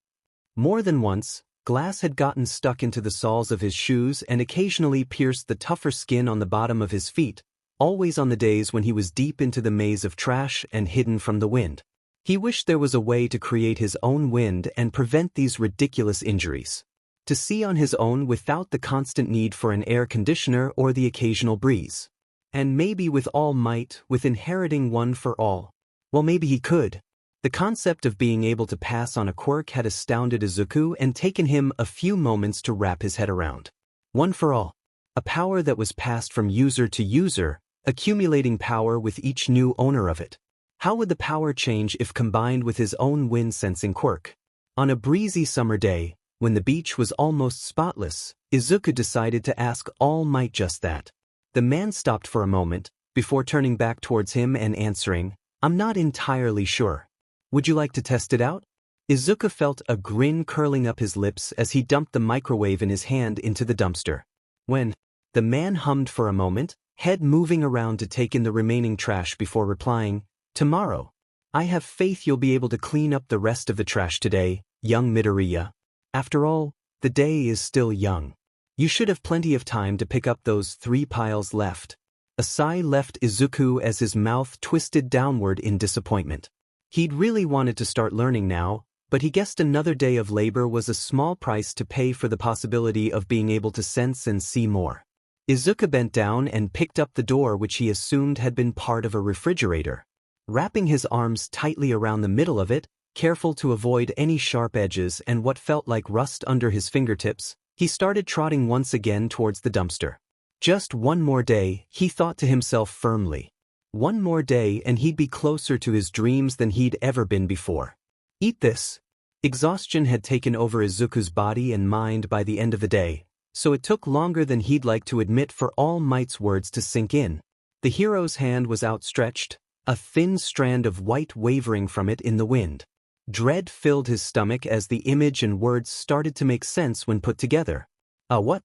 More than once, glass had gotten stuck into the soles of his shoes and occasionally pierced the tougher skin on the bottom of his feet, always on the days when he was deep into the maze of trash and hidden from the wind. He wished there was a way to create his own wind and prevent these ridiculous injuries. To see on his own without the constant need for an air conditioner or the occasional breeze. And maybe with all might, with inheriting one for all. Well, maybe he could. The concept of being able to pass on a quirk had astounded Izuku and taken him a few moments to wrap his head around. One for all. A power that was passed from user to user, accumulating power with each new owner of it. How would the power change if combined with his own wind-sensing quirk? On a breezy summer day, when the beach was almost spotless, Izuku decided to ask All Might just that. The man stopped for a moment, before turning back towards him and answering, "I'm not entirely sure. Would you like to test it out?" Izuku felt a grin curling up his lips as he dumped the microwave in his hand into the dumpster. When the man hummed for a moment, head moving around to take in the remaining trash before replying, "Tomorrow. I have faith you'll be able to clean up the rest of the trash today, young Midoriya. After all, the day is still young. You should have plenty of time to pick up those 3 piles left." A sigh left Izuku as his mouth twisted downward in disappointment. He'd really wanted to start learning now, but he guessed another day of labor was a small price to pay for the possibility of being able to sense and see more. Izuku bent down and picked up the door which he assumed had been part of a refrigerator. Wrapping his arms tightly around the middle of it, careful to avoid any sharp edges and what felt like rust under his fingertips, he started trotting once again towards the dumpster. Just one more day, he thought to himself firmly. One more day and he'd be closer to his dreams than he'd ever been before. Eat this. Exhaustion had taken over Izuku's body and mind by the end of the day, so it took longer than he'd like to admit for All Might's words to sink in. The hero's hand was outstretched, a thin strand of white wavering from it in the wind. Dread filled his stomach as the image and words started to make sense when put together. What?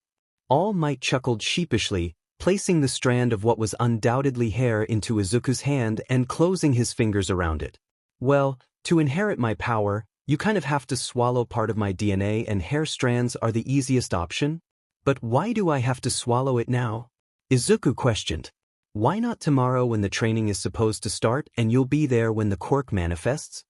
All Might chuckled sheepishly, placing the strand of what was undoubtedly hair into Izuku's hand and closing his fingers around it. Well, to inherit my power, you kind of have to swallow part of my DNA and hair strands are the easiest option? But why do I have to swallow it now? Izuku questioned. Why not tomorrow when the training is supposed to start and you'll be there when the quirk manifests?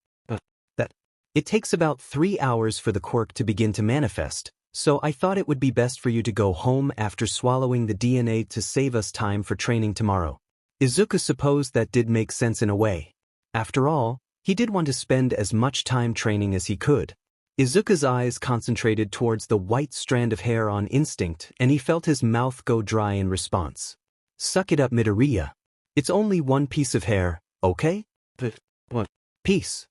It takes about 3 hours for the quirk to begin to manifest, so I thought it would be best for you to go home after swallowing the DNA to save us time for training tomorrow. Izuku supposed that did make sense in a way. After all, he did want to spend as much time training as he could. Izuku's eyes concentrated towards the white strand of hair on instinct and he felt his mouth go dry in response. Suck it up, Midoriya. It's only one piece of hair, okay? What? Piece.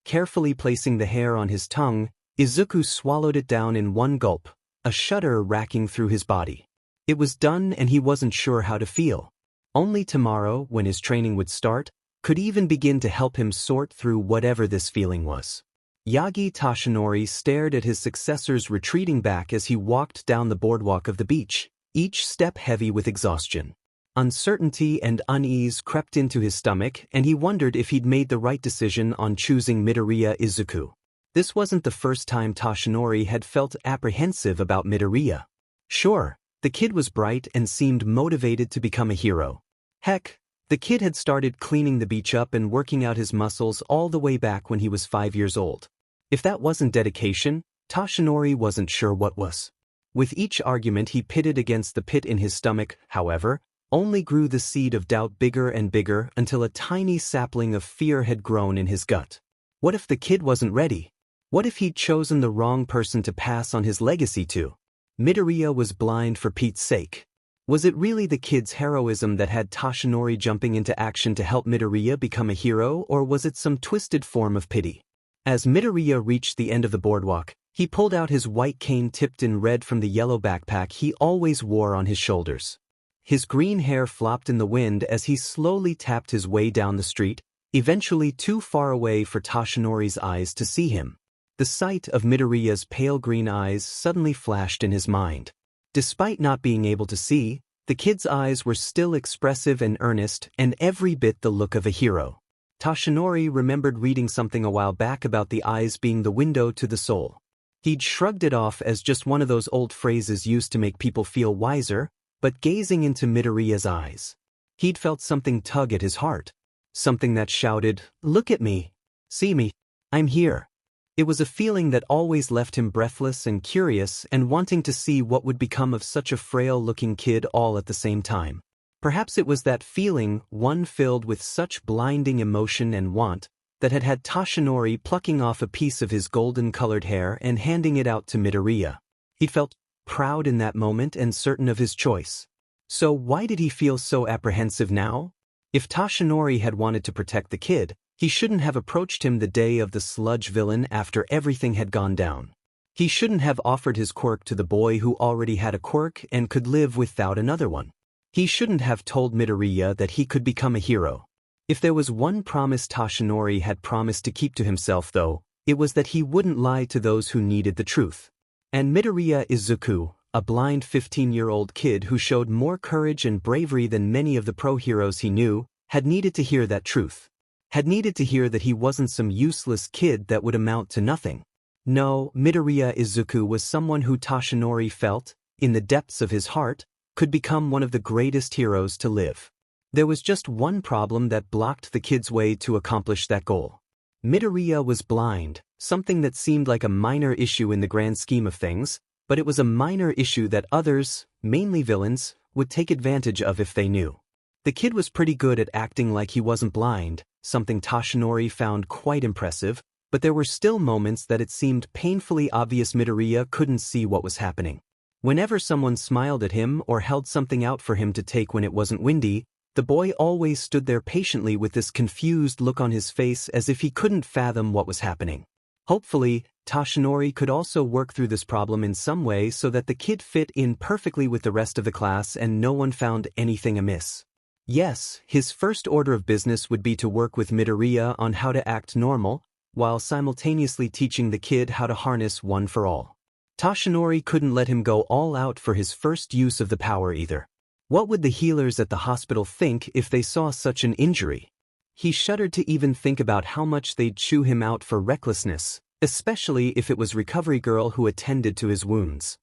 Carefully placing the hair on his tongue, Izuku swallowed it down in one gulp, a shudder racking through his body. It was done and he wasn't sure how to feel. Only tomorrow, when his training would start, could even begin to help him sort through whatever this feeling was. Yagi Toshinori stared at his successor's retreating back as he walked down the boardwalk of the beach, each step heavy with exhaustion. Uncertainty and unease crept into his stomach and he wondered if he'd made the right decision on choosing Midoriya Izuku. This wasn't the first time Toshinori had felt apprehensive about Midoriya. Sure, the kid was bright and seemed motivated to become a hero. Heck, the kid had started cleaning the beach up and working out his muscles all the way back when he was 5 years old. If that wasn't dedication, Toshinori wasn't sure what was. With each argument he pitted against the pit in his stomach, however, only grew the seed of doubt bigger and bigger until a tiny sapling of fear had grown in his gut. What if the kid wasn't ready? What if he'd chosen the wrong person to pass on his legacy to? Midoriya was blind for Pete's sake. Was it really the kid's heroism that had Toshinori jumping into action to help Midoriya become a hero, or was it some twisted form of pity? As Midoriya reached the end of the boardwalk, he pulled out his white cane tipped in red from the yellow backpack he always wore on his shoulders. His green hair flopped in the wind as he slowly tapped his way down the street, eventually too far away for Toshinori's eyes to see him. The sight of Midoriya's pale green eyes suddenly flashed in his mind. Despite not being able to see, the kid's eyes were still expressive and earnest and every bit the look of a hero. Toshinori remembered reading something a while back about the eyes being the window to the soul. He'd shrugged it off as just one of those old phrases used to make people feel wiser, but gazing into Midoriya's eyes, he'd felt something tug at his heart. Something that shouted, "Look at me. See me. I'm here." It was a feeling that always left him breathless and curious and wanting to see what would become of such a frail-looking kid all at the same time. Perhaps it was that feeling, one filled with such blinding emotion and want, that had had Toshinori plucking off a piece of his golden-colored hair and handing it out to Midoriya. He felt proud in that moment and certain of his choice. So why did he feel so apprehensive now? If Toshinori had wanted to protect the kid, he shouldn't have approached him the day of the Sludge villain after everything had gone down. He shouldn't have offered his quirk to the boy who already had a quirk and could live without another one. He shouldn't have told Midoriya that he could become a hero. If there was one promise Toshinori had promised to keep to himself though, it was that he wouldn't lie to those who needed the truth. And Midoriya Izuku, a blind 15-year-old kid who showed more courage and bravery than many of the pro-heroes he knew, had needed to hear that truth. Had needed to hear that he wasn't some useless kid that would amount to nothing. No, Midoriya Izuku was someone who Toshinori felt, in the depths of his heart, could become one of the greatest heroes to live. There was just one problem that blocked the kid's way to accomplish that goal. Midoriya was blind, something that seemed like a minor issue in the grand scheme of things, but it was a minor issue that others, mainly villains, would take advantage of if they knew. The kid was pretty good at acting like he wasn't blind, something Toshinori found quite impressive, but there were still moments that it seemed painfully obvious Midoriya couldn't see what was happening. Whenever someone smiled at him or held something out for him to take when it wasn't windy, the boy always stood there patiently with this confused look on his face as if he couldn't fathom what was happening. Hopefully, Toshinori could also work through this problem in some way so that the kid fit in perfectly with the rest of the class and no one found anything amiss. Yes, his first order of business would be to work with Midoriya on how to act normal, while simultaneously teaching the kid how to harness one for all. Toshinori couldn't let him go all out for his first use of the power either. What would the healers at the hospital think if they saw such an injury? He shuddered to even think about how much they'd chew him out for recklessness, especially if it was Recovery Girl who attended to his wounds.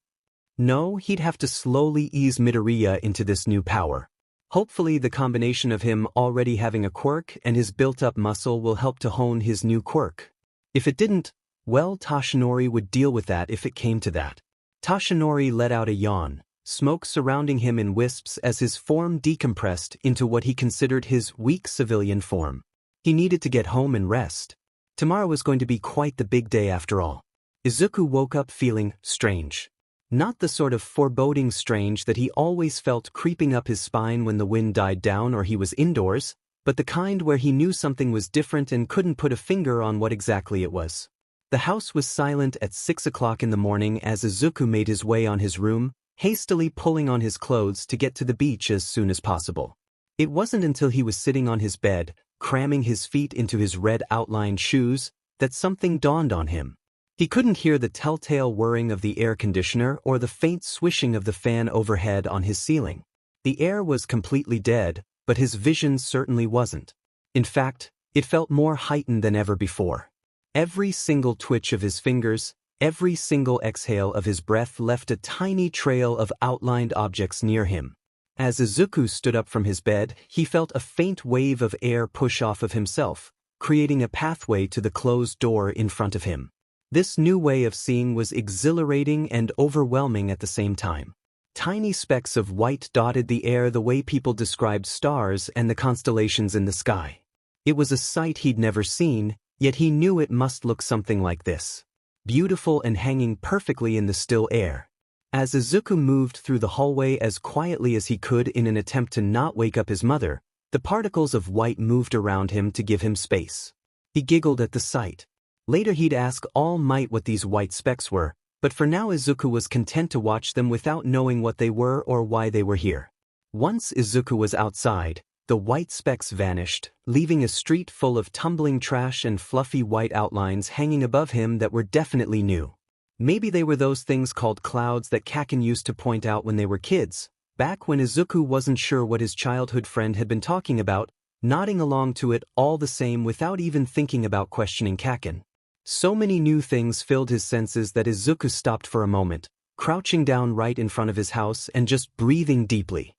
No, he'd have to slowly ease Midoriya into this new power. Hopefully the combination of him already having a quirk and his built-up muscle will help to hone his new quirk. If it didn't, well, Toshinori would deal with that if it came to that. Toshinori let out a yawn, smoke surrounding him in wisps as his form decompressed into what he considered his weak civilian form. He needed to get home and rest. Tomorrow was going to be quite the big day after all. Izuku woke up feeling strange. Not the sort of foreboding strange that he always felt creeping up his spine when the wind died down or he was indoors, but the kind where he knew something was different and couldn't put a finger on what exactly it was. The house was silent at 6 o'clock in the morning as Izuku made his way on his room, hastily pulling on his clothes to get to the beach as soon as possible. It wasn't until he was sitting on his bed, cramming his feet into his red outlined shoes, that something dawned on him. He couldn't hear the telltale whirring of the air conditioner or the faint swishing of the fan overhead on his ceiling. The air was completely dead, but his vision certainly wasn't. In fact, it felt more heightened than ever before. Every single twitch of his fingers, every single exhale of his breath left a tiny trail of outlined objects near him. As Izuku stood up from his bed, he felt a faint wave of air push off of himself, creating a pathway to the closed door in front of him. This new way of seeing was exhilarating and overwhelming at the same time. Tiny specks of white dotted the air the way people described stars and the constellations in the sky. It was a sight he'd never seen, yet he knew it must look something like this. Beautiful and hanging perfectly in the still air. As Izuku moved through the hallway as quietly as he could in an attempt to not wake up his mother, the particles of white moved around him to give him space. He giggled at the sight. Later he'd ask All Might what these white specks were, but for now Izuku was content to watch them without knowing what they were or why they were here. Once Izuku was outside, the white specks vanished, leaving a street full of tumbling trash and fluffy white outlines hanging above him that were definitely new. Maybe they were those things called clouds that Kaken used to point out when they were kids, back when Izuku wasn't sure what his childhood friend had been talking about, nodding along to it all the same without even thinking about questioning Kaken. So many new things filled his senses that Izuku stopped for a moment, crouching down right in front of his house and just breathing deeply.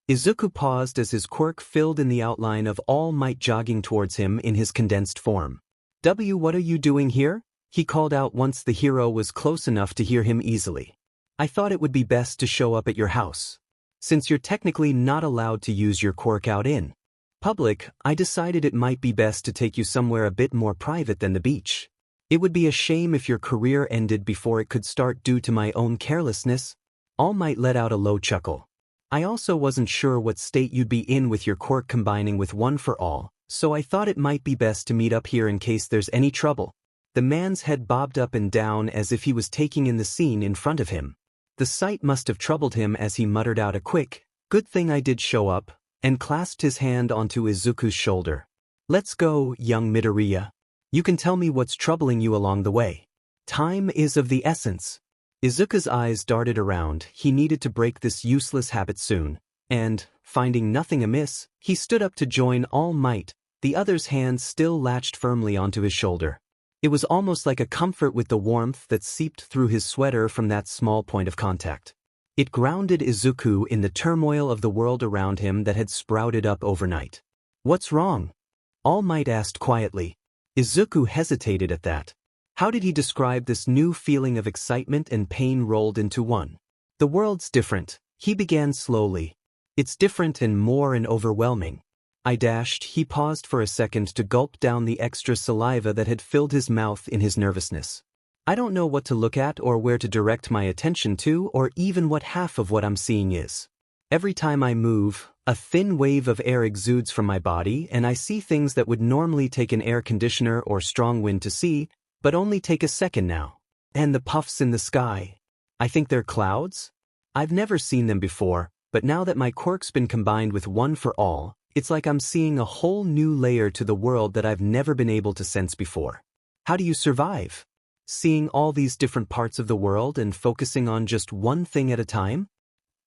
Izuku paused as his quirk filled in the outline of All Might jogging towards him in his condensed form. What are you doing here? He called out once the hero was close enough to hear him easily. I thought it would be best to show up at your house. Since you're technically not allowed to use your quirk out in public, I decided it might be best to take you somewhere a bit more private than the beach. It would be a shame if your career ended before it could start due to my own carelessness. All Might let out a low chuckle. I also wasn't sure what state you'd be in with your quirk combining with One for All, so I thought it might be best to meet up here in case there's any trouble. The man's head bobbed up and down as if he was taking in the scene in front of him. The sight must have troubled him as he muttered out a quick, "Good thing I did show up," and clasped his hand onto Izuku's shoulder. "Let's go, young Midoriya. You can tell me what's troubling you along the way. Time is of the essence." Izuku's eyes darted around. He needed to break this useless habit soon, and, finding nothing amiss, he stood up to join All Might, the other's hand still latched firmly onto his shoulder. It was almost like a comfort with the warmth that seeped through his sweater from that small point of contact. It grounded Izuku in the turmoil of the world around him that had sprouted up overnight. "What's wrong?" All Might asked quietly. Izuku hesitated at that. How did he describe this new feeling of excitement and pain rolled into one? "The world's different," he began slowly. "It's different and more and overwhelming." He paused for a second to gulp down the extra saliva that had filled his mouth in his nervousness. "I don't know what to look at or where to direct my attention to or even what half of what I'm seeing is. Every time I move, a thin wave of air exudes from my body and I see things that would normally take an air conditioner or strong wind to see, but only take a second now. And the puffs in the sky. I think they're clouds? I've never seen them before, but now that my quirk's been combined with One for All, it's like I'm seeing a whole new layer to the world that I've never been able to sense before. How do you survive? Seeing all these different parts of the world and focusing on just one thing at a time?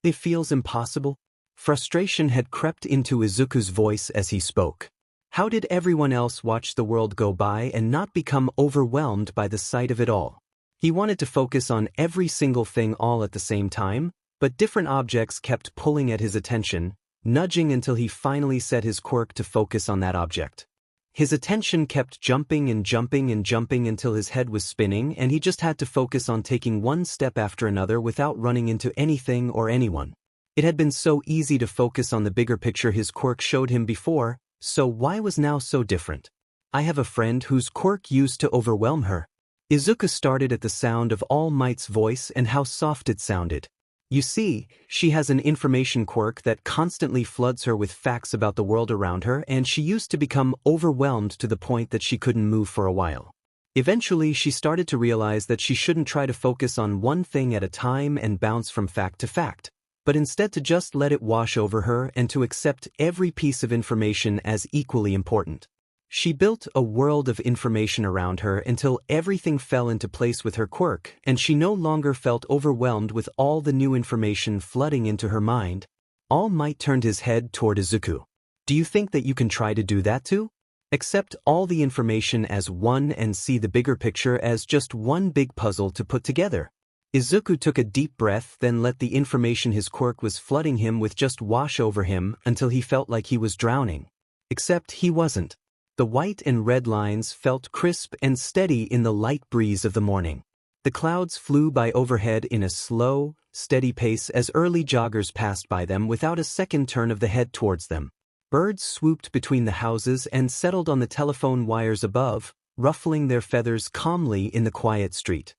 It feels impossible." Frustration had crept into Izuku's voice as he spoke. How did everyone else watch the world go by and not become overwhelmed by the sight of it all? He wanted to focus on every single thing all at the same time, but different objects kept pulling at his attention, nudging until he finally set his quirk to focus on that object. His attention kept jumping and jumping and jumping until his head was spinning and he just had to focus on taking one step after another without running into anything or anyone. It had been so easy to focus on the bigger picture his quirk showed him before, so why was now so different? "I have a friend whose quirk used to overwhelm her." Izuku started at the sound of All Might's voice and how soft it sounded. "You see, she has an information quirk that constantly floods her with facts about the world around her and she used to become overwhelmed to the point that she couldn't move for a while. Eventually she started to realize that she shouldn't try to focus on one thing at a time and bounce from fact to fact, but instead to just let it wash over her and to accept every piece of information as equally important. She built a world of information around her until everything fell into place with her quirk and she no longer felt overwhelmed with all the new information flooding into her mind." All Might turned his head toward Izuku. "Do you think that you can try to do that too? Accept all the information as one and see the bigger picture as just one big puzzle to put together?" Izuku took a deep breath, then let the information his quirk was flooding him with just wash over him until he felt like he was drowning. Except he wasn't. The white and red lines felt crisp and steady in the light breeze of the morning. The clouds flew by overhead in a slow, steady pace as early joggers passed by them without a second turn of the head towards them. Birds swooped between the houses and settled on the telephone wires above, ruffling their feathers calmly in the quiet street.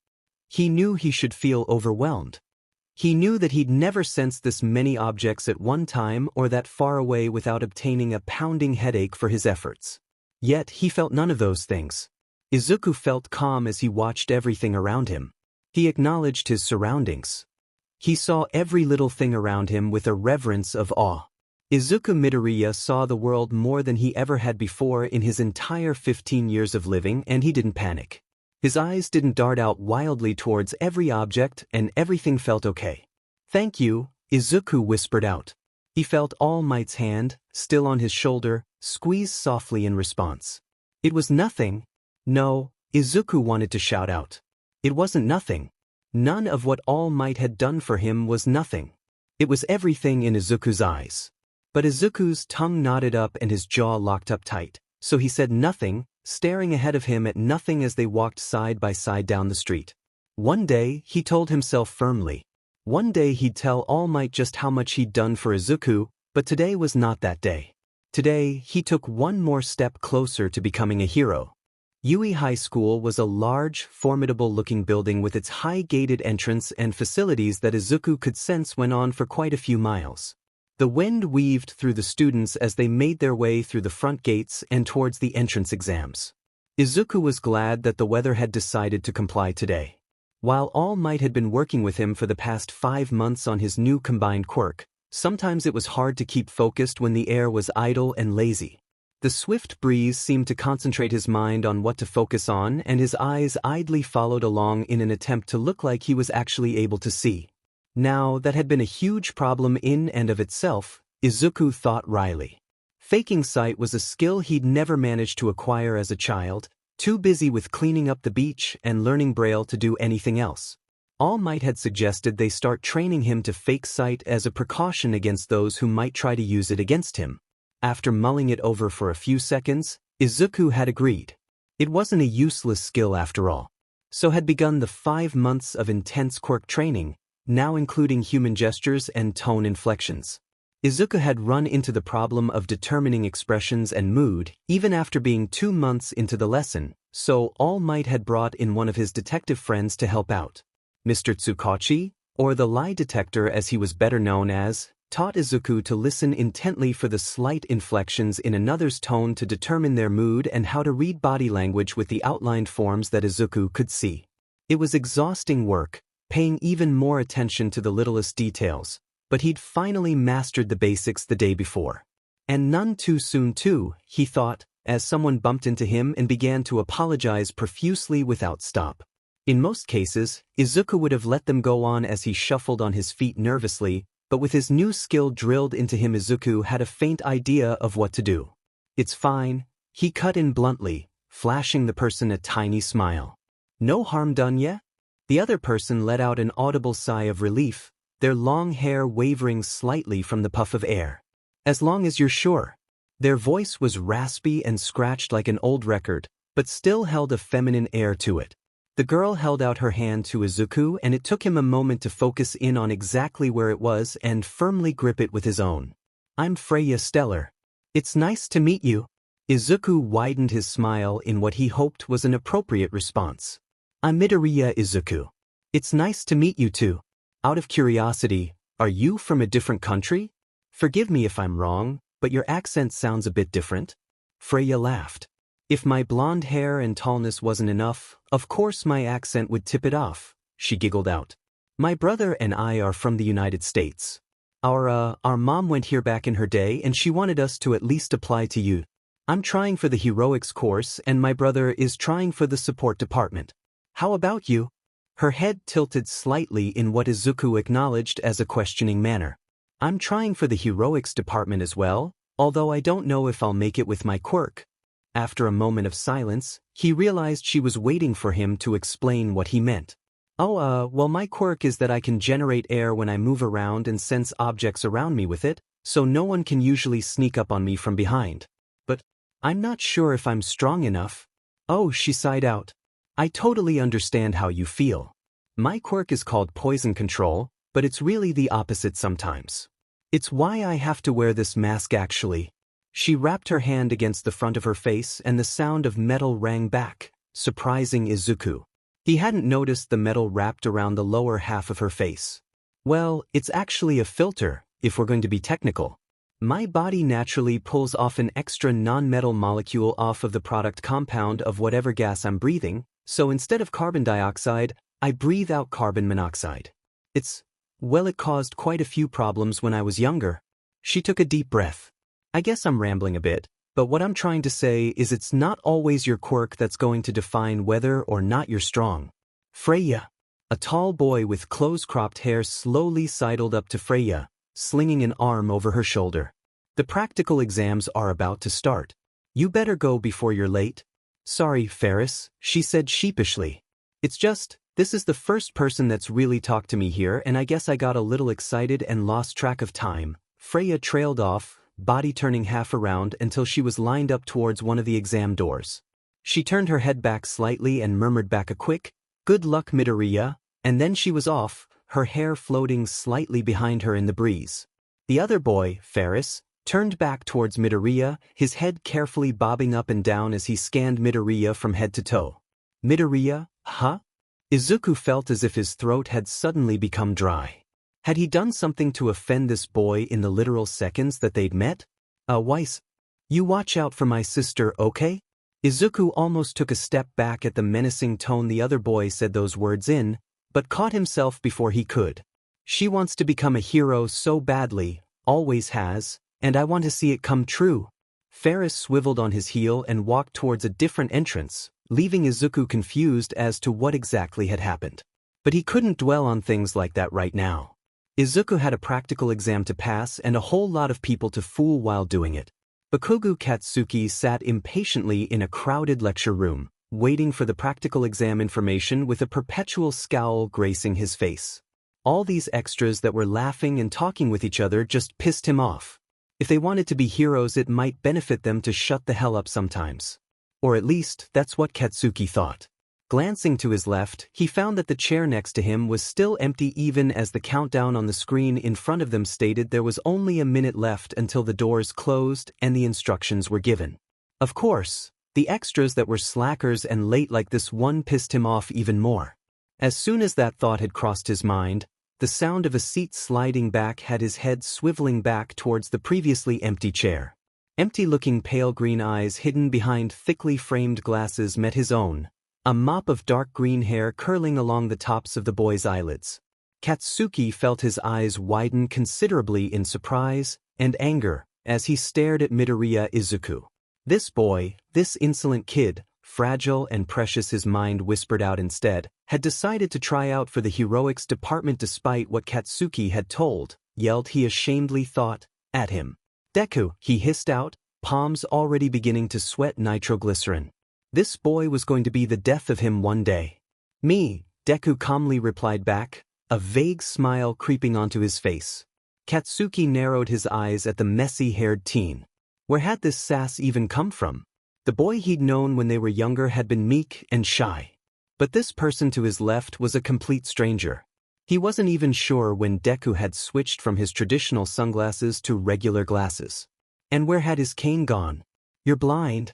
He knew he should feel overwhelmed. He knew that he'd never sensed this many objects at one time or that far away without obtaining a pounding headache for his efforts. Yet he felt none of those things. Izuku felt calm as he watched everything around him. He acknowledged his surroundings. He saw every little thing around him with a reverence of awe. Izuku Midoriya saw the world more than he ever had before in his entire 15 years of living, and he didn't panic. His eyes didn't dart out wildly towards every object, and everything felt okay. "Thank you," Izuku whispered out. He felt All Might's hand, still on his shoulder, squeeze softly in response. It was nothing. No, Izuku wanted to shout out. It wasn't nothing. None of what All Might had done for him was nothing. It was everything in Izuku's eyes. But Izuku's tongue knotted up and his jaw locked up tight, so he said nothing, staring ahead of him at nothing as they walked side by side down the street. One day, he told himself firmly. One day he'd tell All Might just how much he'd done for Izuku, but today was not that day. Today, he took one more step closer to becoming a hero. Yui High School was a large, formidable-looking building with its high gated entrance and facilities that Izuku could sense went on for quite a few miles. The wind weaved through the students as they made their way through the front gates and towards the entrance exams. Izuku was glad that the weather had decided to comply today. While All Might had been working with him for the past 5 months on his new combined quirk, sometimes it was hard to keep focused when the air was idle and lazy. The swift breeze seemed to concentrate his mind on what to focus on, and his eyes idly followed along in an attempt to look like he was actually able to see. Now, that had been a huge problem in and of itself, Izuku thought wryly. Faking sight was a skill he'd never managed to acquire as a child, too busy with cleaning up the beach and learning Braille to do anything else. All Might had suggested they start training him to fake sight as a precaution against those who might try to use it against him. After mulling it over for a few seconds, Izuku had agreed. It wasn't a useless skill after all. So had begun the 5 months of intense quirk training, now including human gestures and tone inflections. Izuku had run into the problem of determining expressions and mood even after being 2 months into the lesson, so All Might had brought in one of his detective friends to help out. Mr. Tsukachi, or the lie detector as he was better known as, taught Izuku to listen intently for the slight inflections in another's tone to determine their mood and how to read body language with the outlined forms that Izuku could see. It was exhausting work, paying even more attention to the littlest details, but he'd finally mastered the basics the day before. And none too soon too, he thought, as someone bumped into him and began to apologize profusely without stop. In most cases, Izuku would have let them go on as he shuffled on his feet nervously, but with his new skill drilled into him, Izuku had a faint idea of what to do. "It's fine," he cut in bluntly, flashing the person a tiny smile. "No harm done yet?" The other person let out an audible sigh of relief, their long hair wavering slightly from the puff of air. "As long as you're sure." Their voice was raspy and scratched like an old record, but still held a feminine air to it. The girl held out her hand to Izuku, and it took him a moment to focus in on exactly where it was and firmly grip it with his own. "I'm Freya Stellar. It's nice to meet you." Izuku widened his smile in what he hoped was an appropriate response. "I'm Midoriya Izuku. It's nice to meet you too. Out of curiosity, are you from a different country? Forgive me if I'm wrong, but your accent sounds a bit different." Freya laughed. "If my blonde hair and tallness wasn't enough, of course my accent would tip it off," she giggled out. "My brother and I are from the United States. Our mom went here back in her day and she wanted us to at least apply to you. I'm trying for the heroics course and my brother is trying for the support department. How about you?" Her head tilted slightly in what Izuku acknowledged as a questioning manner. "I'm trying for the heroics department as well, although I don't know if I'll make it with my quirk." After a moment of silence, he realized she was waiting for him to explain what he meant. "Oh, well, my quirk is that I can generate air when I move around and sense objects around me with it, so no one can usually sneak up on me from behind. But I'm not sure if I'm strong enough." "Oh," she sighed out. "I totally understand how you feel. My quirk is called poison control, but it's really the opposite sometimes. It's why I have to wear this mask actually." She wrapped her hand against the front of her face and the sound of metal rang back, surprising Izuku. He hadn't noticed the metal wrapped around the lower half of her face. Well, it's actually a filter, if we're going to be technical. My body naturally pulls off an extra non-metal molecule off of the product compound of whatever gas I'm breathing, so instead of carbon dioxide, I breathe out carbon monoxide. It caused quite a few problems when I was younger. She took a deep breath. I guess I'm rambling a bit, but what I'm trying to say is it's not always your quirk that's going to define whether or not you're strong. Freya. A tall boy with close-cropped hair slowly sidled up to Freya, slinging an arm over her shoulder. The practical exams are about to start. You better go before you're late. Sorry, Ferris, she said sheepishly. It's just, this is the first person that's really talked to me here and I guess I got a little excited and lost track of time. Freya trailed off, body turning half around until she was lined up towards one of the exam doors. She turned her head back slightly and murmured back a quick, "Good luck, Midoriya," and then she was off, her hair floating slightly behind her in the breeze. The other boy, Ferris, turned back towards Midoriya, his head carefully bobbing up and down as he scanned Midoriya from head to toe. Midoriya, huh? Izuku felt as if his throat had suddenly become dry. Had he done something to offend this boy in the literal seconds that they'd met? Weiss, you watch out for my sister, okay? Izuku almost took a step back at the menacing tone the other boy said those words in, but caught himself before he could. She wants to become a hero so badly, always has, and I want to see it come true. Ferris swiveled on his heel and walked towards a different entrance, leaving Izuku confused as to what exactly had happened. But he couldn't dwell on things like that right now. Izuku had a practical exam to pass and a whole lot of people to fool while doing it. Bakugo Katsuki sat impatiently in a crowded lecture room, waiting for the practical exam information with a perpetual scowl gracing his face. All these extras that were laughing and talking with each other just pissed him off. If they wanted to be heroes, it might benefit them to shut the hell up sometimes. Or at least, that's what Katsuki thought. Glancing to his left, he found that the chair next to him was still empty even as the countdown on the screen in front of them stated there was only a minute left until the doors closed and the instructions were given. Of course, the extras that were slackers and late like this one pissed him off even more. As soon as that thought had crossed his mind, the sound of a seat sliding back had his head swiveling back towards the previously empty chair. Empty-looking pale green eyes hidden behind thickly framed glasses met his own, a mop of dark green hair curling along the tops of the boy's eyelids. Katsuki felt his eyes widen considerably in surprise and anger as he stared at Midoriya Izuku. This boy, this insolent kid, fragile and precious his mind whispered out instead, had decided to try out for the heroics department despite what Katsuki had yelled he ashamedly thought, at him. Deku, he hissed out, palms already beginning to sweat nitroglycerin. This boy was going to be the death of him one day. Me, Deku calmly replied back, a vague smile creeping onto his face. Katsuki narrowed his eyes at the messy-haired teen. Where had this sass even come from? The boy he'd known when they were younger had been meek and shy. But this person to his left was a complete stranger. He wasn't even sure when Deku had switched from his traditional sunglasses to regular glasses. And where had his cane gone? You're blind.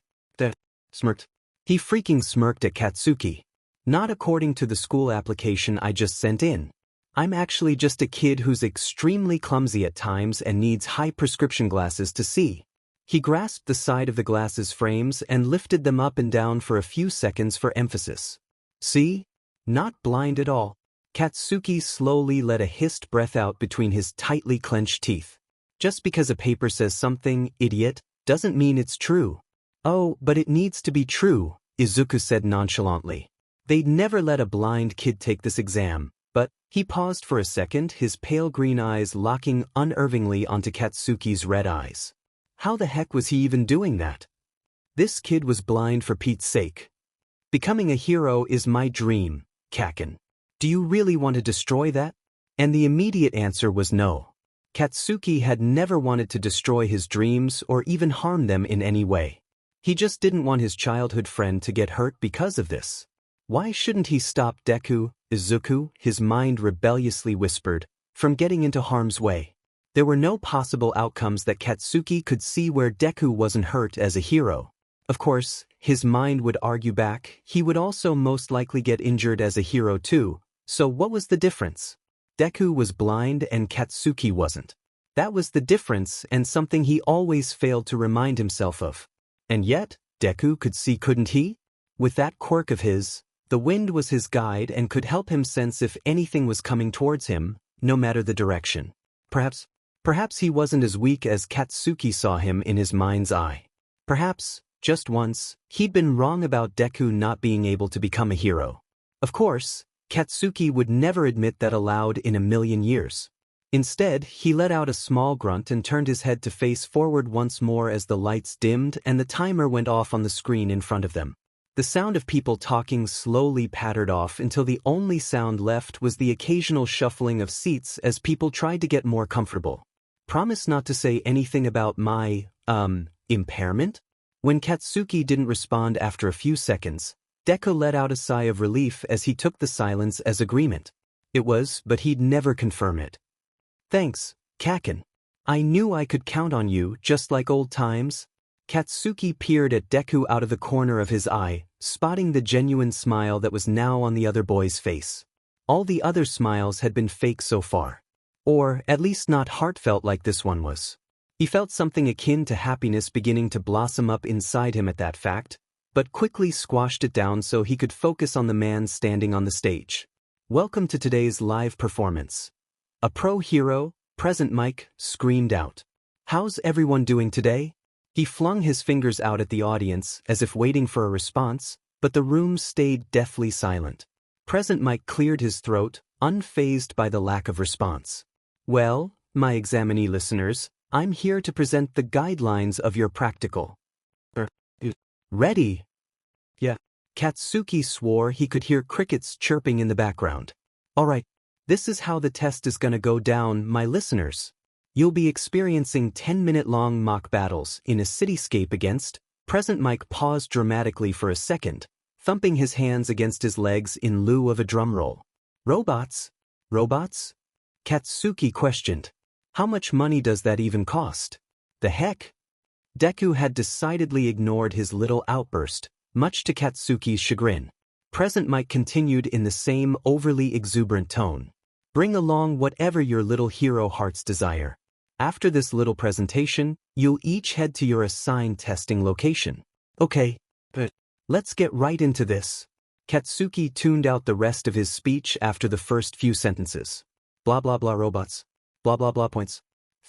Smirked. He freaking smirked at Katsuki. Not according to the school application I just sent in. I'm actually just a kid who's extremely clumsy at times and needs high prescription glasses to see. He grasped the side of the glasses frames and lifted them up and down for a few seconds for emphasis. See? Not blind at all. Katsuki slowly let a hissed breath out between his tightly clenched teeth. Just because a paper says something, idiot, doesn't mean it's true. Oh, but it needs to be true, Izuku said nonchalantly. They'd never let a blind kid take this exam, but, he paused for a second, his pale green eyes locking unnervingly onto Katsuki's red eyes. How the heck was he even doing that? This kid was blind for Pete's sake. Becoming a hero is my dream, Kaken. Do you really want to destroy that? And the immediate answer was no. Katsuki had never wanted to destroy his dreams or even harm them in any way. He just didn't want his childhood friend to get hurt because of this. Why shouldn't he stop Deku, Izuku, his mind rebelliously whispered, from getting into harm's way? There were no possible outcomes that Katsuki could see where Deku wasn't hurt as a hero. Of course, his mind would argue back, he would also most likely get injured as a hero too, so what was the difference? Deku was blind and Katsuki wasn't. That was the difference and something he always failed to remind himself of. And yet, Deku could see, couldn't he? With that quirk of his, the wind was his guide and could help him sense if anything was coming towards him, no matter the direction. Perhaps he wasn't as weak as Katsuki saw him in his mind's eye. Perhaps, just once, he'd been wrong about Deku not being able to become a hero. Of course, Katsuki would never admit that aloud in a million years. Instead, he let out a small grunt and turned his head to face forward once more as the lights dimmed and the timer went off on the screen in front of them. The sound of people talking slowly pattered off until the only sound left was the occasional shuffling of seats as people tried to get more comfortable. Promise not to say anything about my, impairment? When Katsuki didn't respond after a few seconds, Deku let out a sigh of relief as he took the silence as agreement. It was, but he'd never confirm it. Thanks, Kaken. I knew I could count on you, just like old times. Katsuki peered at Deku out of the corner of his eye, spotting the genuine smile that was now on the other boy's face. All the other smiles had been fake so far. Or, at least not heartfelt like this one was. He felt something akin to happiness beginning to blossom up inside him at that fact, but quickly squashed it down so he could focus on the man standing on the stage. Welcome to today's live performance. A pro hero, Present Mike, screamed out. How's everyone doing today? He flung his fingers out at the audience as if waiting for a response, but the room stayed deathly silent. Present Mike cleared his throat, unfazed by the lack of response. Well, my examinee listeners, I'm here to present the guidelines of your practical. Ready? Yeah. Katsuki swore he could hear crickets chirping in the background. All right. This is how the test is gonna go down, my listeners. You'll be experiencing 10-minute-long mock battles in a cityscape against. Present Mike paused dramatically for a second, thumping his hands against his legs in lieu of a drumroll. Robots? Robots? Katsuki questioned. How much money does that even cost? The heck? Deku had decidedly ignored his little outburst, much to Katsuki's chagrin. Present Mike continued in the same overly exuberant tone. Bring along whatever your little hero hearts desire. After this little presentation, you'll each head to your assigned testing location. Okay, but let's get right into this. Katsuki tuned out the rest of his speech after the first few sentences. Blah blah blah robots. Blah blah blah points.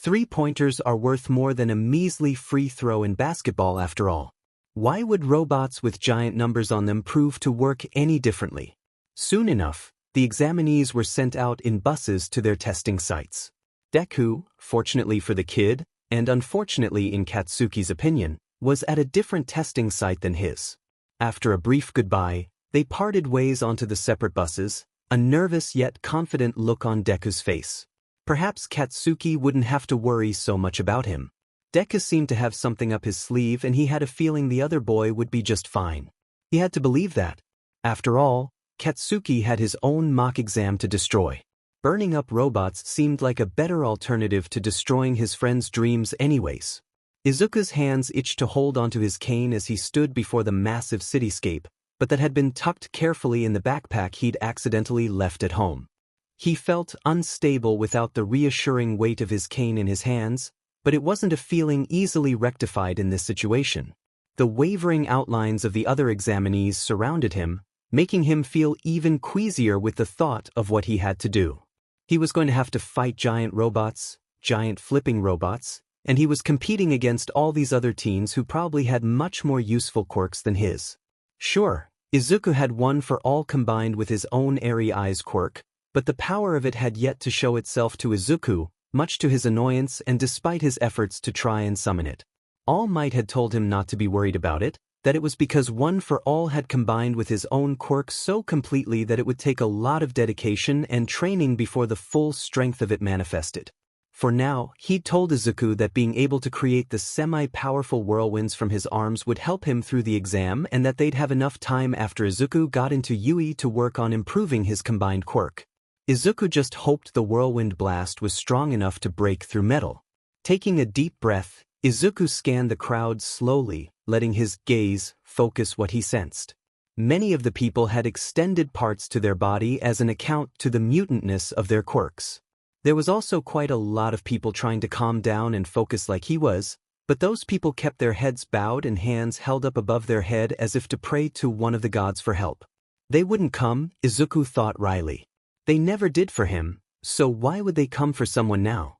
3-pointers are worth more than a measly free throw in basketball after all. Why would robots with giant numbers on them prove to work any differently? Soon enough, the examinees were sent out in buses to their testing sites. Deku, fortunately for the kid, and unfortunately in Katsuki's opinion, was at a different testing site than his. After a brief goodbye, they parted ways onto the separate buses, a nervous yet confident look on Deku's face. Perhaps Katsuki wouldn't have to worry so much about him. Deku seemed to have something up his sleeve and he had a feeling the other boy would be just fine. He had to believe that. After all, Katsuki had his own mock exam to destroy. Burning up robots seemed like a better alternative to destroying his friend's dreams anyways. Izuku's hands itched to hold onto his cane as he stood before the massive cityscape, but that had been tucked carefully in the backpack he'd accidentally left at home. He felt unstable without the reassuring weight of his cane in his hands, but it wasn't a feeling easily rectified in this situation. The wavering outlines of the other examinees surrounded him, making him feel even queasier with the thought of what he had to do. He was going to have to fight giant robots, giant flipping robots, and he was competing against all these other teens who probably had much more useful quirks than his. Sure, Izuku had one for all combined with his own airy eyes quirk, but the power of it had yet to show itself to Izuku, much to his annoyance and despite his efforts to try and summon it. All Might had told him not to be worried about it, that it was because One for All had combined with his own quirk so completely that it would take a lot of dedication and training before the full strength of it manifested. For now, he'd told Izuku that being able to create the semi-powerful whirlwinds from his arms would help him through the exam and that they'd have enough time after Izuku got into Yui to work on improving his combined quirk. Izuku just hoped the whirlwind blast was strong enough to break through metal. Taking a deep breath, Izuku scanned the crowd slowly, letting his gaze focus what he sensed. Many of the people had extended parts to their body as an account to the mutantness of their quirks. There was also quite a lot of people trying to calm down and focus like he was, but those people kept their heads bowed and hands held up above their head as if to pray to one of the gods for help. They wouldn't come, Izuku thought wryly. They never did for him, so why would they come for someone now?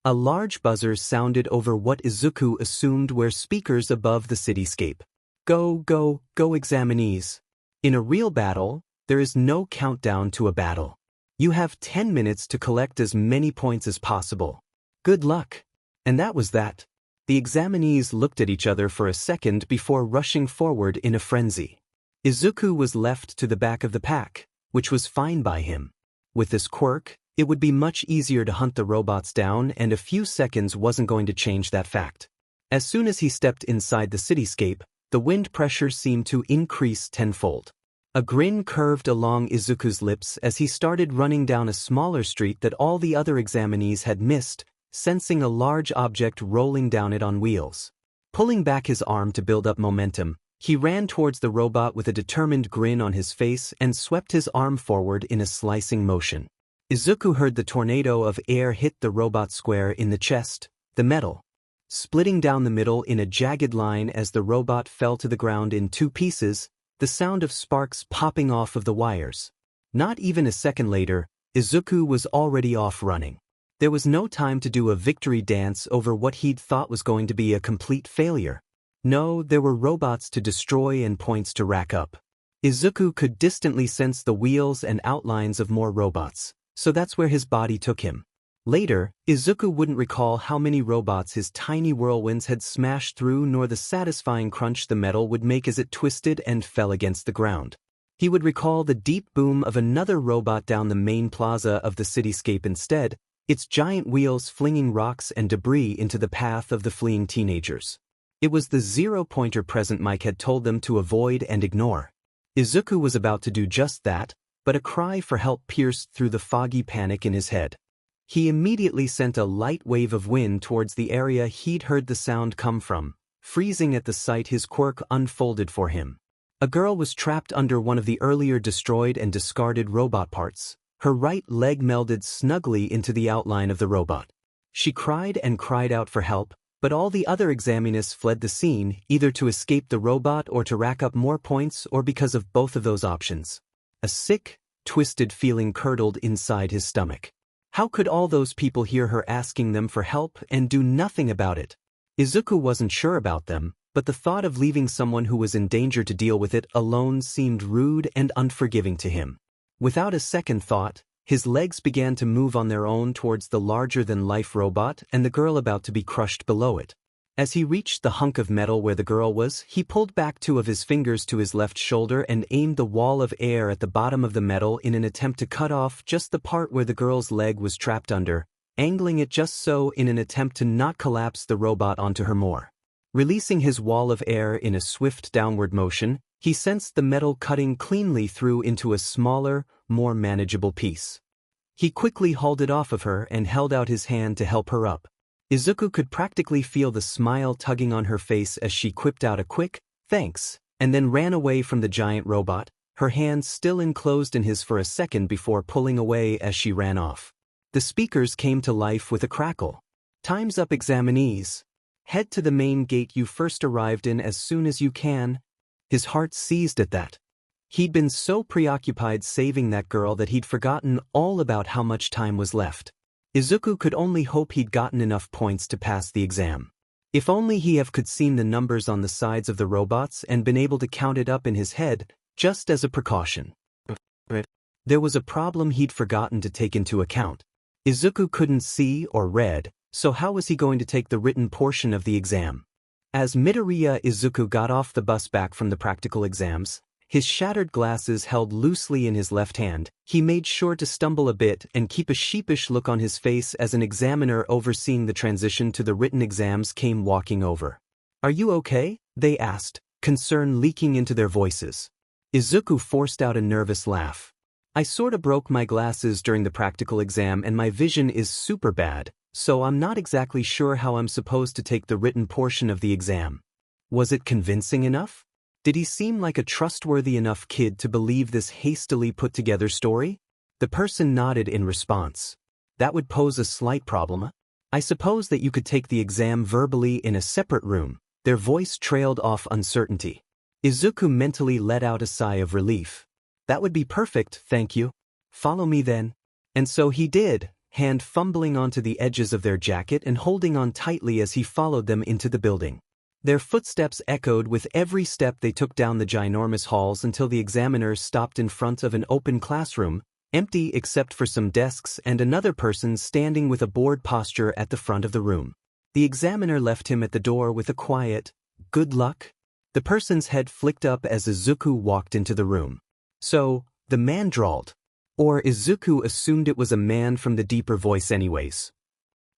A large buzzer sounded over what Izuku assumed were speakers above the cityscape. Go, go, go examinees. In a real battle, there is no countdown to a battle. You have 10 minutes to collect as many points as possible. Good luck. And that was that. The examinees looked at each other for a second before rushing forward in a frenzy. Izuku was left to the back of the pack, which was fine by him. With this quirk, it would be much easier to hunt the robots down, and a few seconds wasn't going to change that fact. As soon as he stepped inside the cityscape, the wind pressure seemed to increase tenfold. A grin curved along Izuku's lips as he started running down a smaller street that all the other examinees had missed, sensing a large object rolling down it on wheels. Pulling back his arm to build up momentum, he ran towards the robot with a determined grin on his face and swept his arm forward in a slicing motion. Izuku heard the tornado of air hit the robot square in the chest, the metal splitting down the middle in a jagged line as the robot fell to the ground in two pieces, the sound of sparks popping off of the wires. Not even a second later, Izuku was already off running. There was no time to do a victory dance over what he'd thought was going to be a complete failure. No, there were robots to destroy and points to rack up. Izuku could distantly sense the wheels and outlines of more robots, so that's where his body took him. Later, Izuku wouldn't recall how many robots his tiny whirlwinds had smashed through nor the satisfying crunch the metal would make as it twisted and fell against the ground. He would recall the deep boom of another robot down the main plaza of the cityscape instead, its giant wheels flinging rocks and debris into the path of the fleeing teenagers. It was the zero-pointer present Mike had told them to avoid and ignore. Izuku was about to do just that, but a cry for help pierced through the foggy panic in his head. He immediately sent a light wave of wind towards the area he'd heard the sound come from, freezing at the sight his quirk unfolded for him. A girl was trapped under one of the earlier destroyed and discarded robot parts. Her right leg melded snugly into the outline of the robot. She cried and cried out for help, but all the other examinists fled the scene, either to escape the robot or to rack up more points or because of both of those options. A sick, twisted feeling curdled inside his stomach. How could all those people hear her asking them for help and do nothing about it? Izuku wasn't sure about them, but the thought of leaving someone who was in danger to deal with it alone seemed rude and unforgiving to him. Without a second thought, his legs began to move on their own towards the larger-than-life robot and the girl about to be crushed below it. As he reached the hunk of metal where the girl was, he pulled back two of his fingers to his left shoulder and aimed the wall of air at the bottom of the metal in an attempt to cut off just the part where the girl's leg was trapped under, angling it just so in an attempt to not collapse the robot onto her more. Releasing his wall of air in a swift downward motion, he sensed the metal cutting cleanly through into a smaller, more manageable piece. He quickly hauled it off of her and held out his hand to help her up. Izuku could practically feel the smile tugging on her face as she quipped out a quick, "Thanks," and then ran away from the giant robot, her hand still enclosed in his for a second before pulling away as she ran off. The speakers came to life with a crackle. "Time's up examinees. Head to the main gate you first arrived in as soon as you can." His heart seized at that. He'd been so preoccupied saving that girl that he'd forgotten all about how much time was left. Izuku could only hope he'd gotten enough points to pass the exam. If only he could seen the numbers on the sides of the robots and been able to count it up in his head, just as a precaution. But there was a problem he'd forgotten to take into account. Izuku couldn't see or read, so how was he going to take the written portion of the exam? As Midoriya Izuku got off the bus back from the practical exams, his shattered glasses held loosely in his left hand, he made sure to stumble a bit and keep a sheepish look on his face as an examiner overseeing the transition to the written exams came walking over. "Are you okay?" they asked, concern leaking into their voices. Izuku forced out a nervous laugh. "I sorta broke my glasses during the practical exam and my vision is super bad, so I'm not exactly sure how I'm supposed to take the written portion of the exam." Was it convincing enough? Did he seem like a trustworthy enough kid to believe this hastily put-together story? The person nodded in response. That would pose a slight problem. I suppose that you could take the exam verbally in a separate room. Their voice trailed off uncertainty. Izuku mentally let out a sigh of relief. That would be perfect, thank you. Follow me then. And so he did, hand fumbling onto the edges of their jacket and holding on tightly as he followed them into the building. Their footsteps echoed with every step they took down the ginormous halls until the examiners stopped in front of an open classroom, empty except for some desks and another person standing with a bored posture at the front of the room. The examiner left him at the door with a quiet, "Good luck." The person's head flicked up as Izuku walked into the room. So, the man drawled. Or Izuku assumed it was a man from the deeper voice anyways.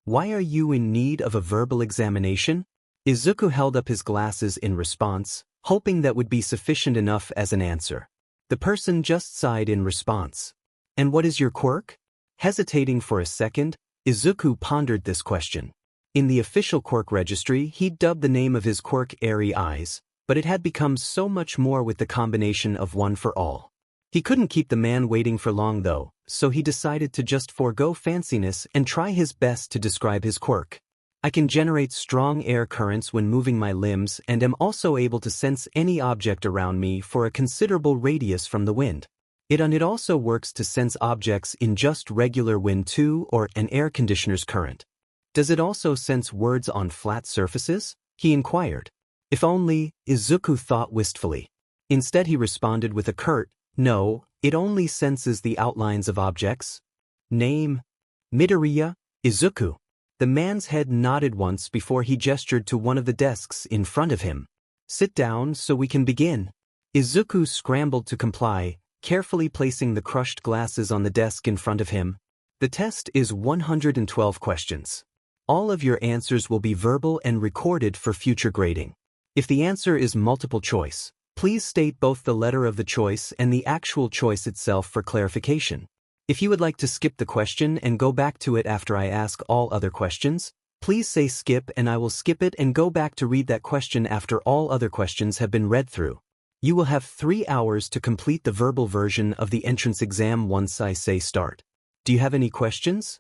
"Why are you in need of a verbal examination?" Izuku held up his glasses in response, hoping that would be sufficient enough as an answer. The person just sighed in response. "And what is your quirk?" Hesitating for a second, Izuku pondered this question. In the official quirk registry, he'd dubbed the name of his quirk Airy Eyes, but it had become so much more with the combination of one for all. He couldn't keep the man waiting for long though, so he decided to just forego fanciness and try his best to describe his quirk. "I can generate strong air currents when moving my limbs and am also able to sense any object around me for a considerable radius from the wind. It also works to sense objects in just regular wind too, or an air conditioner's current." "Does it also sense words on flat surfaces?" he inquired. If only, Izuku thought wistfully. Instead he responded with a curt, "No, it only senses the outlines of objects." "Name?" "Midoriya, Izuku." The man's head nodded once before he gestured to one of the desks in front of him. "Sit down so we can begin." Izuku scrambled to comply, carefully placing the crushed glasses on the desk in front of him. "The test is 112 questions. All of your answers will be verbal and recorded for future grading. If the answer is multiple choice, please state both the letter of the choice and the actual choice itself for clarification. If you would like to skip the question and go back to it after I ask all other questions, please say skip and I will skip it and go back to read that question after all other questions have been read through. You will have 3 hours to complete the verbal version of the entrance exam once I say start. Do you have any questions?"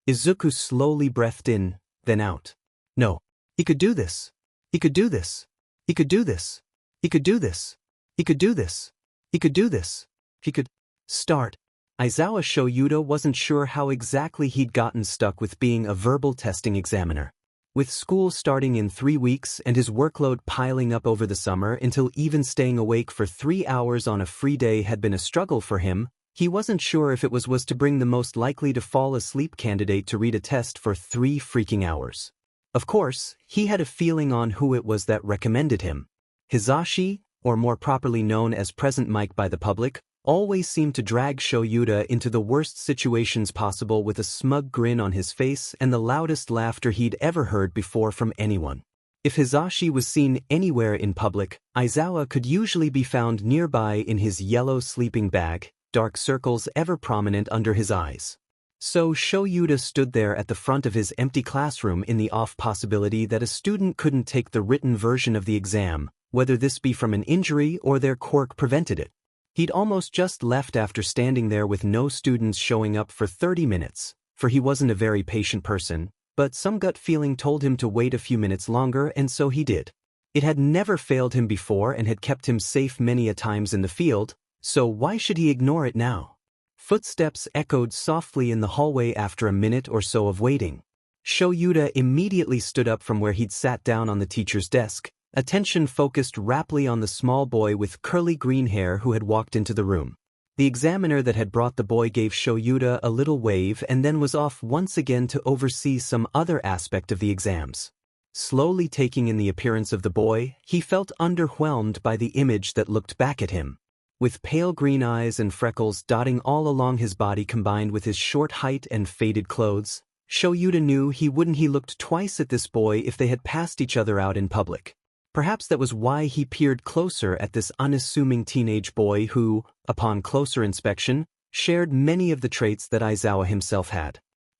Izuku slowly breathed in, then out. No. He could do this. He could do this. He could do this. He could do this. He could do this. He could do this. He could start. Aizawa Shoyuda wasn't sure how exactly he'd gotten stuck with being a verbal testing examiner. With school starting in 3 weeks and his workload piling up over the summer until even staying awake for 3 hours on a free day had been a struggle for him, he wasn't sure if it was to bring the most likely to fall asleep candidate to read a test for 3 freaking hours. Of course, he had a feeling on who it was that recommended him. Hizashi, or more properly known as Present Mic by the public, always seemed to drag Shoyuda into the worst situations possible with a smug grin on his face and the loudest laughter he'd ever heard before from anyone. If Hizashi was seen anywhere in public, Aizawa could usually be found nearby in his yellow sleeping bag, dark circles ever prominent under his eyes. So Shoyuda stood there at the front of his empty classroom in the off possibility that a student couldn't take the written version of the exam, whether this be from an injury or their quirk prevented it. He'd almost just left after standing there with no students showing up for 30 minutes, for he wasn't a very patient person, but some gut feeling told him to wait a few minutes longer and so he did. It had never failed him before and had kept him safe many a times in the field, so why should he ignore it now? Footsteps echoed softly in the hallway after a minute or so of waiting. Shoyuda immediately stood up from where he'd sat down on the teacher's desk, attention focused raptly on the small boy with curly green hair who had walked into the room. The examiner that had brought the boy gave Shoyuda a little wave and then was off once again to oversee some other aspect of the exams. Slowly taking in the appearance of the boy, he felt underwhelmed by the image that looked back at him. With pale green eyes and freckles dotting all along his body combined with his short height and faded clothes, Shoyuda knew he looked twice at this boy if they had passed each other out in public. Perhaps that was why he peered closer at this unassuming teenage boy who, upon closer inspection, shared many of the traits that Aizawa himself had.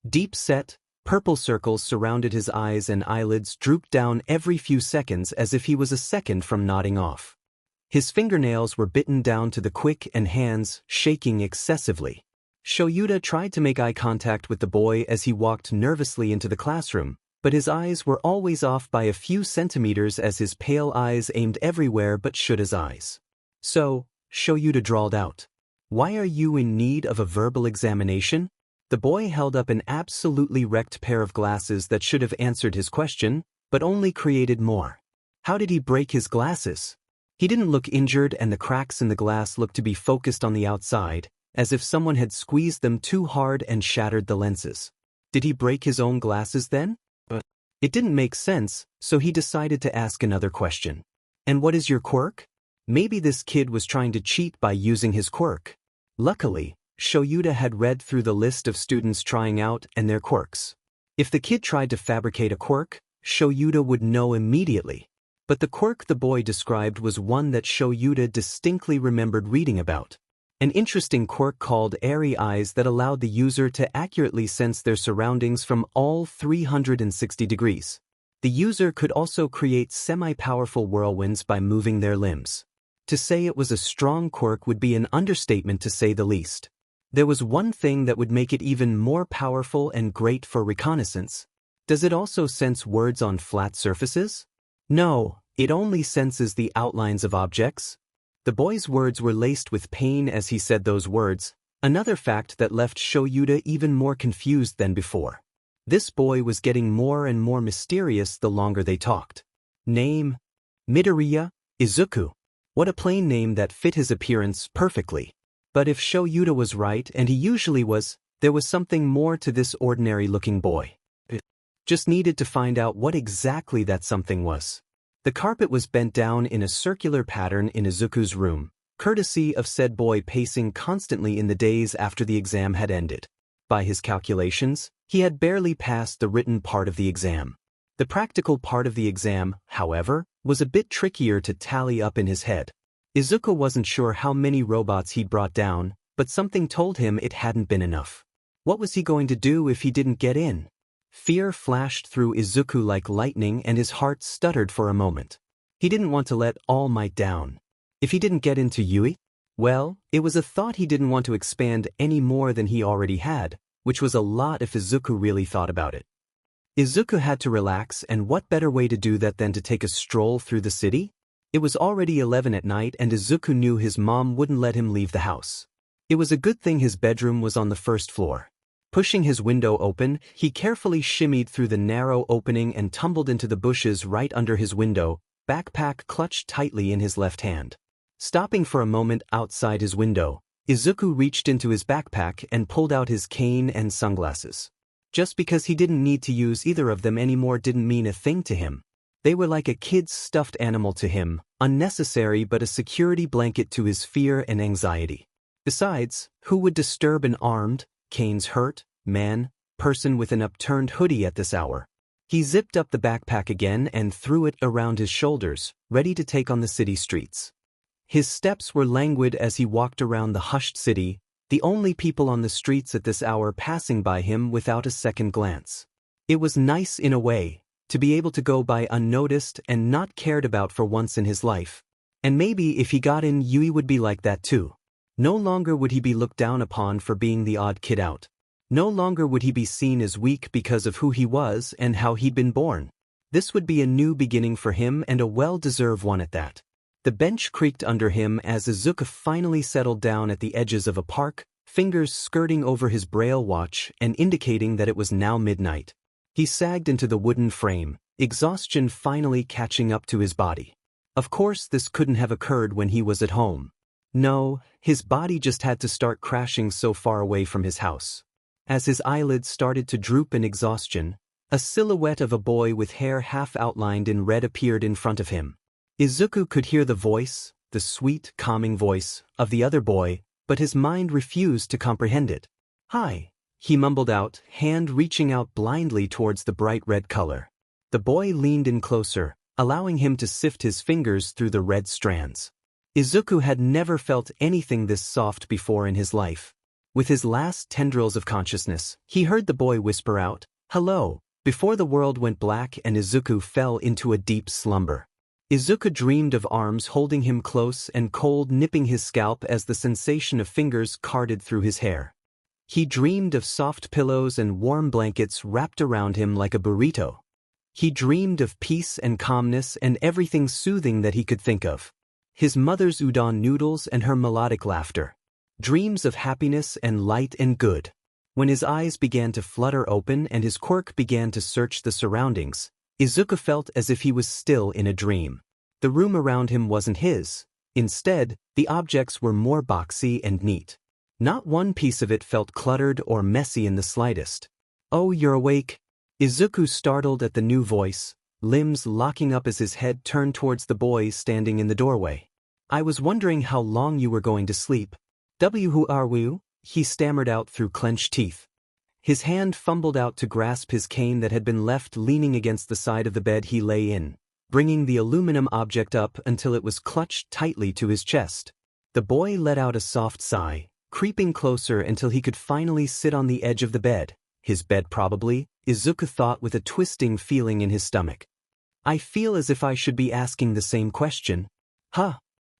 Deep-set, Purple circles surrounded his eyes and eyelids drooped down every few seconds as if he was a second from nodding off. His fingernails were bitten down to the quick and hands shaking excessively. Shoyuta tried to make eye contact with the boy as he walked nervously into the classroom, but his eyes were always off by a few centimeters as his pale eyes aimed everywhere but shut his eyes. So, Shoyuta drawled out, "Why are you in need of a verbal examination?" The boy held up an absolutely wrecked pair of glasses that should have answered his question, but only created more. How did he break his glasses? He didn't look injured and the cracks in the glass looked to be focused on the outside, as if someone had squeezed them too hard and shattered the lenses. Did he break his own glasses then? It didn't make sense, so he decided to ask another question. "And what is your quirk?" Maybe this kid was trying to cheat by using his quirk. Luckily, Shoyuta had read through the list of students trying out and their quirks. If the kid tried to fabricate a quirk, Shoyuta would know immediately. But the quirk the boy described was one that Shoyuta distinctly remembered reading about. An interesting quirk called Airy Eyes that allowed the user to accurately sense their surroundings from all 360 degrees. The user could also create semi-powerful whirlwinds by moving their limbs. To say it was a strong quirk would be an understatement to say the least. There was one thing that would make it even more powerful and great for reconnaissance. Does it also sense words on flat surfaces? No, it only senses the outlines of objects. The boy's words were laced with pain as he said those words, another fact that left Shoyuta even more confused than before. This boy was getting more and more mysterious the longer they talked. Name? Midoriya, Izuku. What a plain name that fit his appearance perfectly. But if Shoyuta was right, and he usually was, there was something more to this ordinary-looking boy. Just needed to find out what exactly that something was. The carpet was bent down in a circular pattern in Izuku's room, courtesy of said boy pacing constantly in the days after the exam had ended. By his calculations, he had barely passed the written part of the exam. The practical part of the exam, however, was a bit trickier to tally up in his head. Izuku wasn't sure how many robots he'd brought down, but something told him it hadn't been enough. What was he going to do if he didn't get in? Fear flashed through Izuku like lightning and his heart stuttered for a moment. He didn't want to let All Might down. If he didn't get into Yui? Well, it was a thought he didn't want to expand any more than he already had, which was a lot if Izuku really thought about it. Izuku had to relax, and what better way to do that than to take a stroll through the city? It was already 11 at night and Izuku knew his mom wouldn't let him leave the house. It was a good thing his bedroom was on the first floor. Pushing his window open, he carefully shimmied through the narrow opening and tumbled into the bushes right under his window, backpack clutched tightly in his left hand. Stopping for a moment outside his window, Izuku reached into his backpack and pulled out his cane and sunglasses. Just because he didn't need to use either of them anymore didn't mean a thing to him. They were like a kid's stuffed animal to him, unnecessary but a security blanket to his fear and anxiety. Besides, who would disturb an armed, canes-hurt, person with an upturned hoodie at this hour? He zipped up the backpack again and threw it around his shoulders, ready to take on the city streets. His steps were languid as he walked around the hushed city, the only people on the streets at this hour passing by him without a second glance. It was nice in a way, to be able to go by unnoticed and not cared about for once in his life. And maybe if he got in, Yui would be like that too. No longer would he be looked down upon for being the odd kid out. No longer would he be seen as weak because of who he was and how he'd been born. This would be a new beginning for him and a well-deserved one at that. The bench creaked under him as Izuku finally settled down at the edges of a park, fingers skirting over his braille watch and indicating that it was now midnight. He sagged into the wooden frame, exhaustion finally catching up to his body. Of course, this couldn't have occurred when he was at home. No, his body just had to start crashing so far away from his house. As his eyelids started to droop in exhaustion, a silhouette of a boy with hair half outlined in red appeared in front of him. Izuku could hear the voice, the sweet, calming voice, of the other boy, but his mind refused to comprehend it. "Hi," he mumbled out, hand reaching out blindly towards the bright red color. The boy leaned in closer, allowing him to sift his fingers through the red strands. Izuku had never felt anything this soft before in his life. With his last tendrils of consciousness, he heard the boy whisper out, Hello, before the world went black and Izuku fell into a deep slumber. Izuku dreamed of arms holding him close and cold nipping his scalp as the sensation of fingers carded through his hair. He dreamed of soft pillows and warm blankets wrapped around him like a burrito. He dreamed of peace and calmness and everything soothing that he could think of. His mother's udon noodles and her melodic laughter. Dreams of happiness and light and good. When his eyes began to flutter open and his quirk began to search the surroundings, Izuku felt as if he was still in a dream. The room around him wasn't his. Instead, the objects were more boxy and neat. Not one piece of it felt cluttered or messy in the slightest. "Oh, you're awake?" Izuku startled at the new voice, limbs locking up as his head turned towards the boy standing in the doorway. "I was wondering how long you were going to sleep." Who are you?" he stammered out through clenched teeth. His hand fumbled out to grasp his cane that had been left leaning against the side of the bed he lay in, bringing the aluminum object up until it was clutched tightly to his chest. The boy let out a soft sigh, creeping closer until he could finally sit on the edge of the bed. His bed probably, Izuku thought with a twisting feeling in his stomach. "I feel as if I should be asking the same question." "Huh.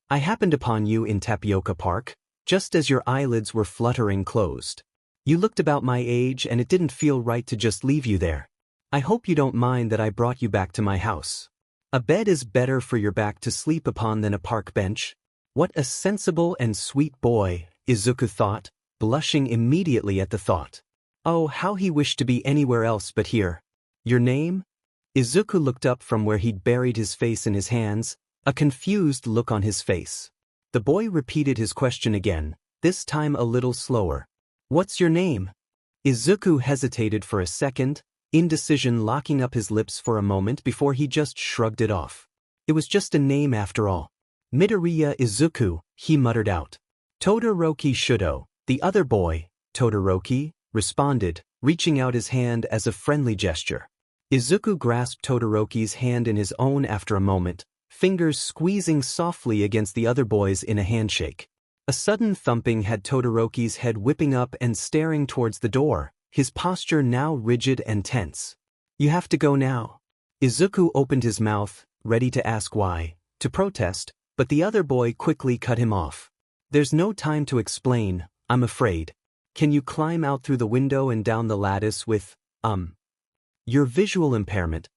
I happened upon you in Tapioca Park, just as your eyelids were fluttering closed. You looked about my age and it didn't feel right to just leave you there. I hope you don't mind that I brought you back to my house. A bed is better for your back to sleep upon than a park bench." What a sensible and sweet boy, Izuku thought, blushing immediately at the thought. Oh, how he wished to be anywhere else but here. "Your name?" Izuku looked up from where he'd buried his face in his hands, a confused look on his face. The boy repeated his question again, this time a little slower. "What's your name?" Izuku hesitated for a second, indecision locking up his lips for a moment before he just shrugged it off. It was just a name after all. "Midoriya Izuku," he muttered out. "Todoroki Shudo," the other boy, Todoroki, responded, reaching out his hand as a friendly gesture. Izuku grasped Todoroki's hand in his own after a moment, fingers squeezing softly against the other boy's in a handshake. A sudden thumping had Todoroki's head whipping up and staring towards the door, his posture now rigid and tense. "You have to go now." Izuku opened his mouth, ready to ask why, to protest, but the other boy quickly cut him off. "There's no time to explain, I'm afraid. Can you climb out through the window and down the lattice with, your visual impairment?"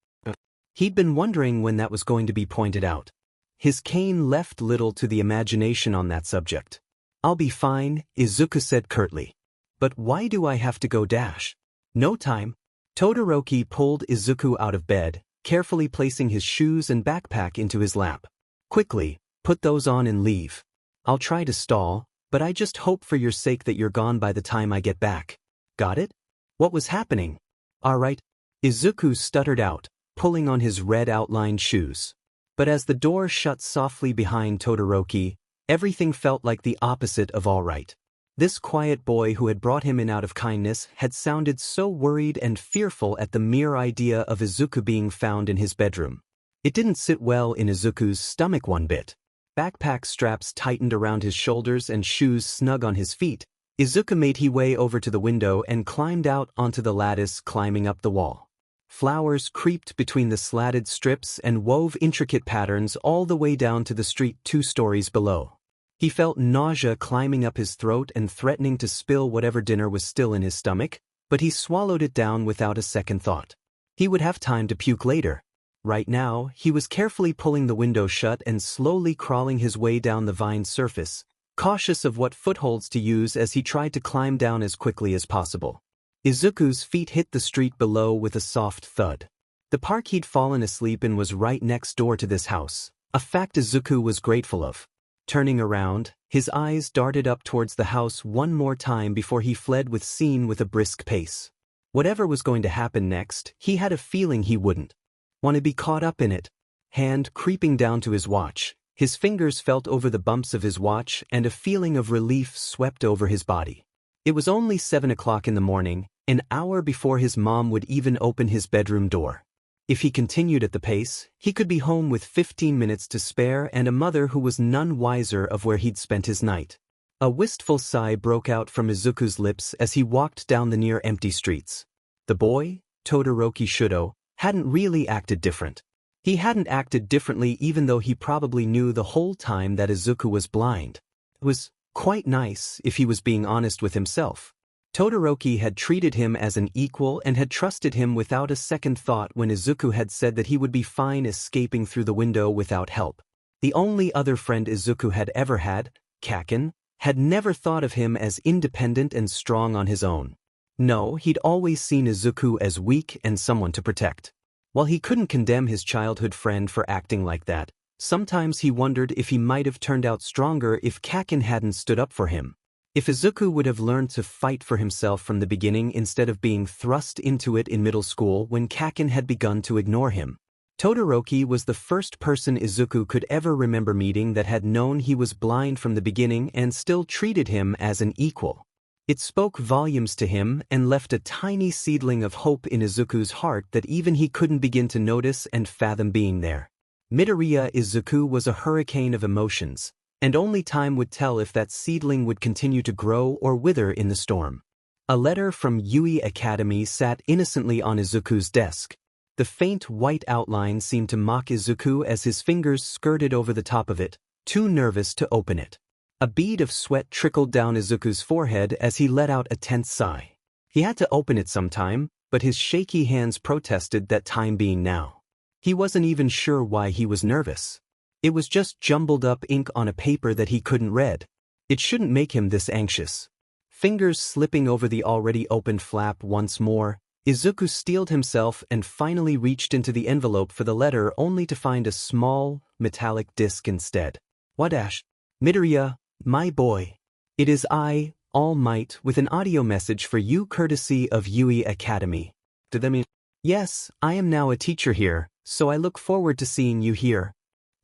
He'd been wondering when that was going to be pointed out. His cane left little to the imagination on that subject. "I'll be fine," Izuku said curtly. "But why do I have to go dash?" "No time." Todoroki pulled Izuku out of bed, carefully placing his shoes and backpack into his lap. "Quickly, put those on and leave. I'll try to stall, but I just hope for your sake that you're gone by the time I get back. Got it?" What was happening? "All right," Izuku stuttered out, pulling on his red outlined shoes. But as the door shut softly behind Todoroki, everything felt like the opposite of all right. This quiet boy who had brought him in out of kindness had sounded so worried and fearful at the mere idea of Izuku being found in his bedroom. It didn't sit well in Izuku's stomach one bit. Backpack straps tightened around his shoulders and shoes snug on his feet, Izuku made his way over to the window and climbed out onto the lattice, climbing up the wall. Flowers creeped between the slatted strips and wove intricate patterns all the way down to the street 2 stories below. He felt nausea climbing up his throat and threatening to spill whatever dinner was still in his stomach, but he swallowed it down without a second thought. He would have time to puke later. Right now, he was carefully pulling the window shut and slowly crawling his way down the vine surface, cautious of what footholds to use as he tried to climb down as quickly as possible. Izuku's feet hit the street below with a soft thud. The park he'd fallen asleep in was right next door to this house, a fact Izuku was grateful of. Turning around, his eyes darted up towards the house one more time before he fled with a brisk pace. Whatever was going to happen next, he had a feeling he wouldn't want to be caught up in it. Hand creeping down to his watch, his fingers felt over the bumps of his watch and a feeling of relief swept over his body. It was only 7 o'clock in the morning, an hour before his mom would even open his bedroom door. If he continued at the pace, he could be home with 15 minutes to spare and a mother who was none wiser of where he'd spent his night. A wistful sigh broke out from Izuku's lips as he walked down the near empty streets. The boy, Todoroki Shudo, hadn't really acted different. He hadn't acted differently even though he probably knew the whole time that Izuku was blind. It was quite nice if he was being honest with himself. Todoroki had treated him as an equal and had trusted him without a second thought when Izuku had said that he would be fine escaping through the window without help. The only other friend Izuku had ever had, Kaken, had never thought of him as independent and strong on his own. No, he'd always seen Izuku as weak and someone to protect. While he couldn't condemn his childhood friend for acting like that, sometimes he wondered if he might have turned out stronger if Kaken hadn't stood up for him. If Izuku would have learned to fight for himself from the beginning instead of being thrust into it in middle school when Kaken had begun to ignore him. Todoroki was the first person Izuku could ever remember meeting that had known he was blind from the beginning and still treated him as an equal. It spoke volumes to him and left a tiny seedling of hope in Izuku's heart that even he couldn't begin to notice and fathom being there. Midoriya Izuku was a hurricane of emotions, and only time would tell if that seedling would continue to grow or wither in the storm. A letter from Yui Academy sat innocently on Izuku's desk. The faint white outline seemed to mock Izuku as his fingers skirted over the top of it, too nervous to open it. A bead of sweat trickled down Izuku's forehead as he let out a tense sigh. He had to open it sometime, but his shaky hands protested that time being now. He wasn't even sure why he was nervous. It was just jumbled up ink on a paper that he couldn't read. It shouldn't make him this anxious. Fingers slipping over the already opened flap once more, Izuku steeled himself and finally reached into the envelope for the letter only to find a small, metallic disc instead. WhatIf? Midoriya, my boy. It is I, All Might, with an audio message for you courtesy of Yui Academy. Did that mean? Yes, I am now a teacher here, so I look forward to seeing you here.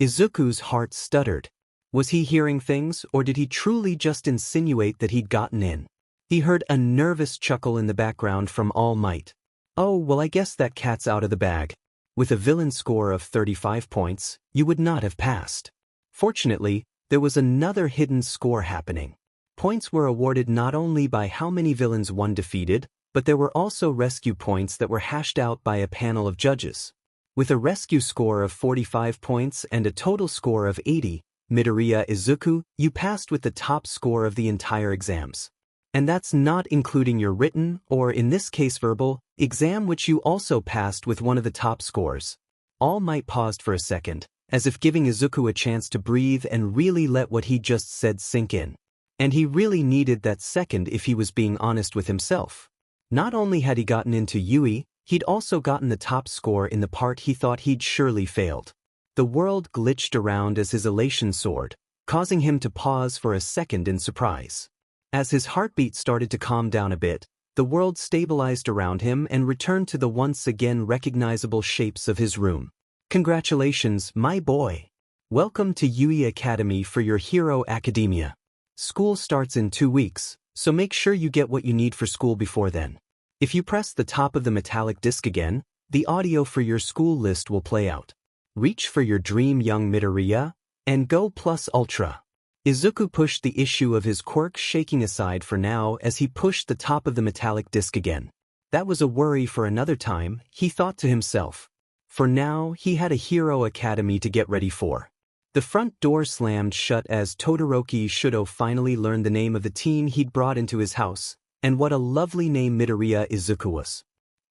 Izuku's heart stuttered. Was he hearing things, or did he truly just insinuate that he'd gotten in? He heard a nervous chuckle in the background from All Might. Oh, well, I guess that cat's out of the bag. With a villain score of 35 points, you would not have passed. Fortunately, there was another hidden score happening. Points were awarded not only by how many villains one defeated, but there were also rescue points that were hashed out by a panel of judges. With a rescue score of 45 points and a total score of 80, Midoriya Izuku, you passed with the top score of the entire exams. And that's not including your written, or in this case verbal, exam which you also passed with one of the top scores. All Might paused for a second, as if giving Izuku a chance to breathe and really let what he just said sink in. And he really needed that second if he was being honest with himself. Not only had he gotten into Yui, he'd also gotten the top score in the part he thought he'd surely failed. The world glitched around as his elation soared, causing him to pause for a second in surprise. As his heartbeat started to calm down a bit, the world stabilized around him and returned to the once again recognizable shapes of his room. Congratulations, my boy! Welcome to Yui Academy for your Hero Academia. School starts in 2 weeks, so make sure you get what you need for school before then. If you press the top of the metallic disc again, the audio for your school list will play out. Reach for your dream, young Midoriya, and go plus ultra. Izuku pushed the issue of his quirk shaking aside for now as he pushed the top of the metallic disc again. That was a worry for another time, he thought to himself. For now, he had a Hero Academy to get ready for. The front door slammed shut as Todoroki Shudo finally learned the name of the teen he'd brought into his house, and what a lovely name Midoriya Izuku was.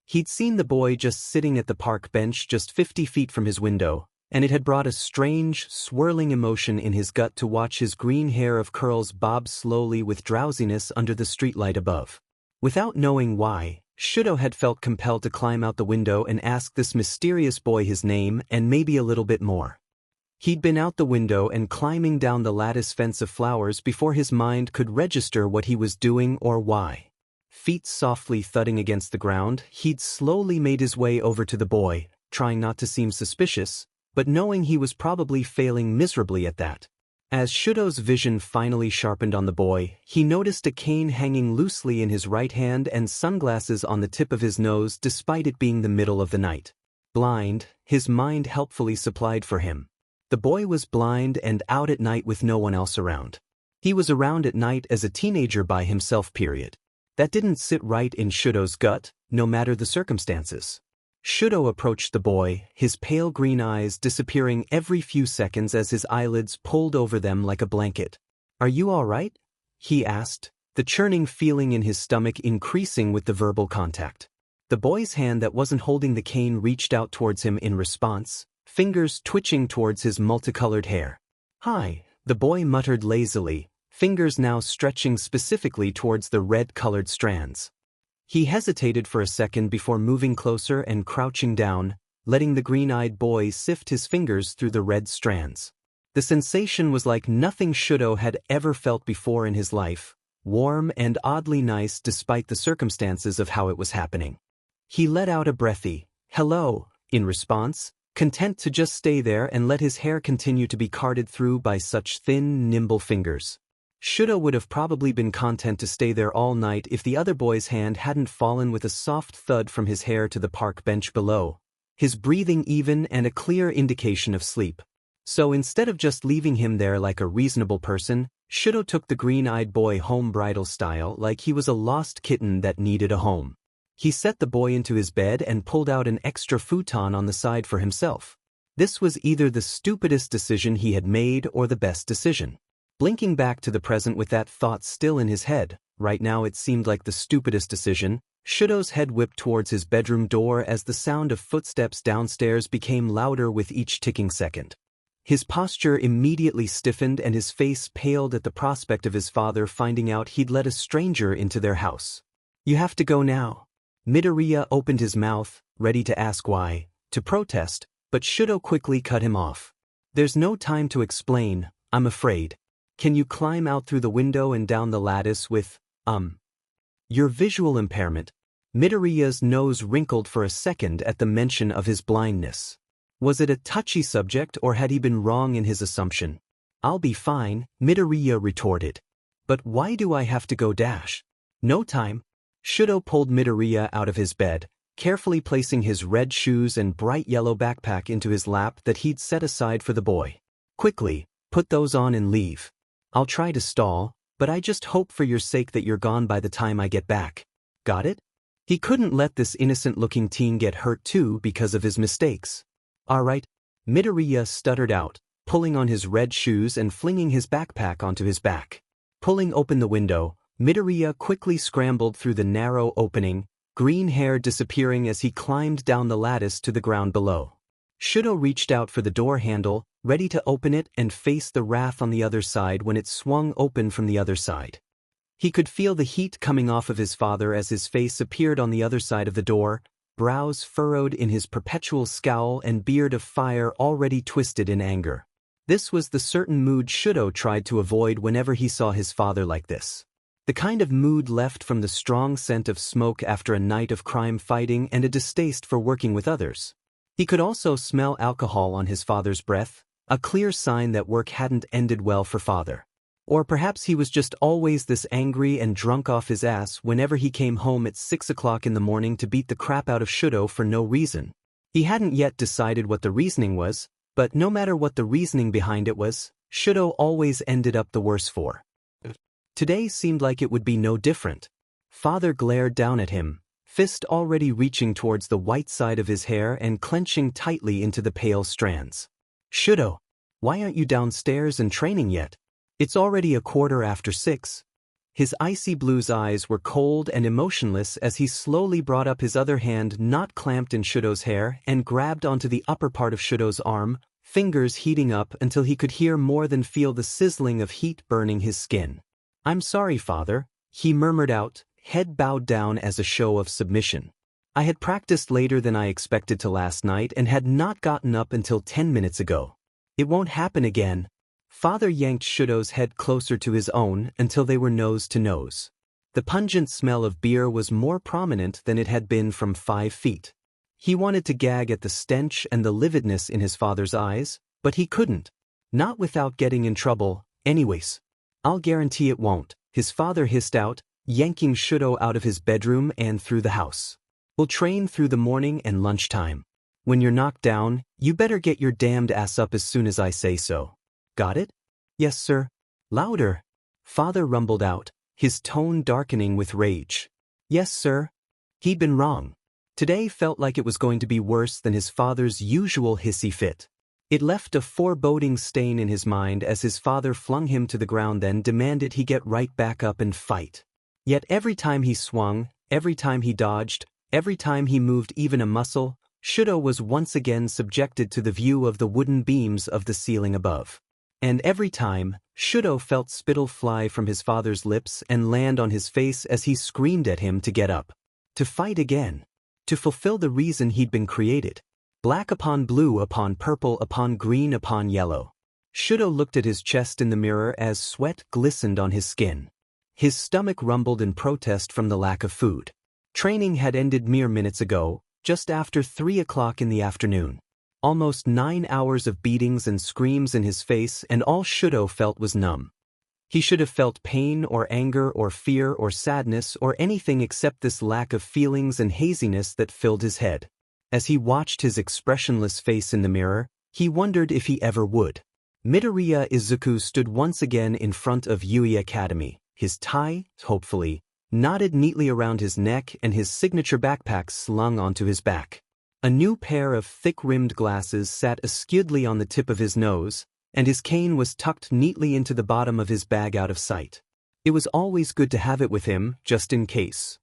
He'd seen the boy just sitting at the park bench just 50 feet from his window, and it had brought a strange, swirling emotion in his gut to watch his green hair of curls bob slowly with drowsiness under the streetlight above. Without knowing why, Shudo had felt compelled to climb out the window and ask this mysterious boy his name and maybe a little bit more. He'd been out the window and climbing down the lattice fence of flowers before his mind could register what he was doing or why. Feet softly thudding against the ground, he'd slowly made his way over to the boy, trying not to seem suspicious, but knowing he was probably failing miserably at that. As Shudo's vision finally sharpened on the boy, he noticed a cane hanging loosely in his right hand and sunglasses on the tip of his nose despite it being the middle of the night. Blind, his mind helpfully supplied for him. The boy was blind and out at night with no one else around. He was around at night as a teenager by himself, period. That didn't sit right in Shudo's gut, no matter the circumstances. Shudo approached the boy, his pale green eyes disappearing every few seconds as his eyelids pulled over them like a blanket. "Are you all right?" he asked, the churning feeling in his stomach increasing with the verbal contact. The boy's hand that wasn't holding the cane reached out towards him in response, fingers twitching towards his multicolored hair. "Hi," the boy muttered lazily, fingers now stretching specifically towards the red-colored strands. He hesitated for a second before moving closer and crouching down, letting the green-eyed boy sift his fingers through the red strands. The sensation was like nothing Shudo had ever felt before in his life, warm and oddly nice despite the circumstances of how it was happening. He let out a breathy, "Hello," in response, content to just stay there and let his hair continue to be carded through by such thin, nimble fingers. Shudo would have probably been content to stay there all night if the other boy's hand hadn't fallen with a soft thud from his hair to the park bench below, his breathing even and a clear indication of sleep. So instead of just leaving him there like a reasonable person, Shudo took the green-eyed boy home bridal style like he was a lost kitten that needed a home. He set the boy into his bed and pulled out an extra futon on the side for himself. This was either the stupidest decision he had made or the best decision. Blinking back to the present with that thought still in his head, right now it seemed like the stupidest decision, Shudo's head whipped towards his bedroom door as the sound of footsteps downstairs became louder with each ticking second. His posture immediately stiffened and his face paled at the prospect of his father finding out he'd let a stranger into their house. "You have to go now." Midoriya opened his mouth, ready to ask why, to protest, but Shudo quickly cut him off. "There's no time to explain, I'm afraid. Can you climb out through the window and down the lattice with, your visual impairment?" Midoriya's nose wrinkled for a second at the mention of his blindness. Was it a touchy subject or had he been wrong in his assumption? "I'll be fine," Midoriya retorted. "But why do I have to go dash?" "No time." Shudo pulled Midoriya out of his bed, carefully placing his red shoes and bright yellow backpack into his lap that he'd set aside for the boy. "Quickly, put those on and leave. I'll try to stall, but I just hope for your sake that you're gone by the time I get back. Got it?" He couldn't let this innocent-looking teen get hurt too because of his mistakes. "All right," Midoriya stuttered out, pulling on his red shoes and flinging his backpack onto his back. Pulling open the window, Midoriya quickly scrambled through the narrow opening, green hair disappearing as he climbed down the lattice to the ground below. Shudo reached out for the door handle, ready to open it and face the wrath on the other side when it swung open from the other side. He could feel the heat coming off of his father as his face appeared on the other side of the door, brows furrowed in his perpetual scowl and beard of fire already twisted in anger. This was the certain mood Shudo tried to avoid whenever he saw his father like this. The kind of mood left from the strong scent of smoke after a night of crime fighting and a distaste for working with others. He could also smell alcohol on his father's breath, a clear sign that work hadn't ended well for father. Or perhaps he was just always this angry and drunk off his ass whenever he came home at 6 o'clock in the morning to beat the crap out of Shudo for no reason. He hadn't yet decided what the reasoning was, but no matter what the reasoning behind it was, Shudo always ended up the worse for. Today seemed like it would be no different. Father glared down at him, fist already reaching towards the white side of his hair and clenching tightly into the pale strands. "Shudo, why aren't you downstairs and training yet? It's already 6:15. His icy blue's eyes were cold and emotionless as he slowly brought up his other hand not clamped in Shudo's hair and grabbed onto the upper part of Shudo's arm, fingers heating up until he could hear more than feel the sizzling of heat burning his skin. "I'm sorry, father," he murmured out, head bowed down as a show of submission. "I had practiced later than I expected to last night and had not gotten up until 10 minutes ago. It won't happen again." Father yanked Shudo's head closer to his own until they were nose to nose. The pungent smell of beer was more prominent than it had been from 5 feet. He wanted to gag at the stench and the lividness in his father's eyes, but he couldn't. Not without getting in trouble, anyways. "I'll guarantee it won't," his father hissed out, yanking Shudo out of his bedroom and through the house. "We'll train through the morning and lunchtime. When you're knocked down, you better get your damned ass up as soon as I say so. Got it?" "Yes, sir." "Louder," father rumbled out, his tone darkening with rage. Yes, sir. He'd been wrong. Today felt like it was going to be worse than his father's usual hissy fit. It left a foreboding stain in his mind as his father flung him to the ground, then demanded he get right back up and fight. Yet every time he swung, every time he dodged, every time he moved even a muscle, Shudo was once again subjected to the view of the wooden beams of the ceiling above. And every time, Shudo felt spittle fly from his father's lips and land on his face as he screamed at him to get up. To fight again. To fulfill the reason he'd been created. Black upon blue upon purple upon green upon yellow. Shudo looked at his chest in the mirror as sweat glistened on his skin. His stomach rumbled in protest from the lack of food. Training had ended mere minutes ago, just after 3 o'clock in the afternoon. Almost 9 hours of beatings and screams in his face, and all Shudo felt was numb. He should have felt pain or anger or fear or sadness or anything except this lack of feelings and haziness that filled his head. As he watched his expressionless face in the mirror, he wondered if he ever would. Midoriya Izuku stood once again in front of Yui Academy, his tie, hopefully, knotted neatly around his neck and his signature backpack slung onto his back. A new pair of thick-rimmed glasses sat askewedly on the tip of his nose, and his cane was tucked neatly into the bottom of his bag out of sight. It was always good to have it with him, just in case.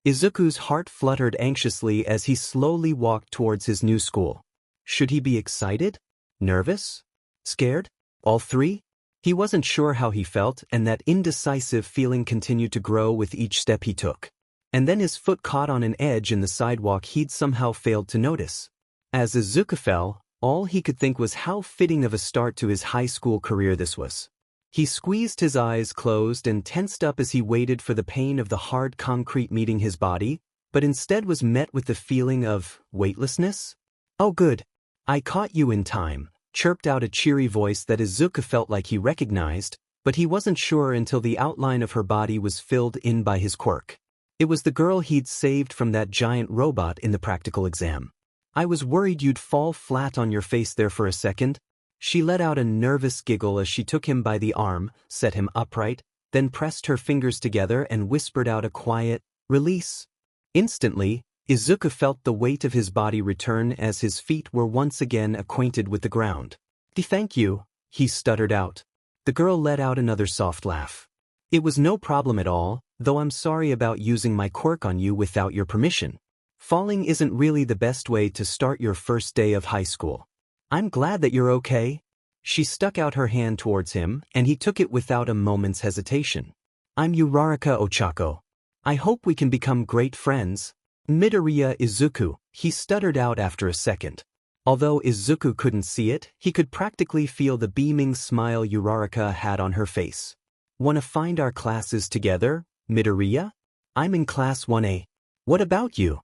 Izuku's heart fluttered anxiously as he slowly walked towards his new school. Should he be excited? Nervous? Scared? All three? He wasn't sure how he felt, and that indecisive feeling continued to grow with each step he took. And then his foot caught on an edge in the sidewalk he'd somehow failed to notice. As Izuku fell, all he could think was how fitting of a start to his high school career this was. He squeezed his eyes closed and tensed up as he waited for the pain of the hard concrete meeting his body, but instead was met with the feeling of weightlessness. "Oh good. I caught you in time," chirped out a cheery voice that Izuku felt like he recognized, but he wasn't sure until the outline of her body was filled in by his quirk. It was the girl he'd saved from that giant robot in the practical exam. "I was worried you'd fall flat on your face there for a second." She let out a nervous giggle as she took him by the arm, set him upright, then pressed her fingers together and whispered out a quiet, "Release." Instantly, Izuku felt the weight of his body return as his feet were once again acquainted with the ground. "Thank you," he stuttered out. The girl let out another soft laugh. "It was no problem at all, though I'm sorry about using my quirk on you without your permission. Falling isn't really the best way to start your first day of high school. I'm glad that you're okay." She stuck out her hand towards him, and he took it without a moment's hesitation. "I'm Uraraka Ochako. I hope we can become great friends." "Midoriya Izuku," he stuttered out after a second. Although Izuku couldn't see it, he could practically feel the beaming smile Uraraka had on her face. "Wanna find our classes together, Midoriya? I'm in class 1A. What about you?"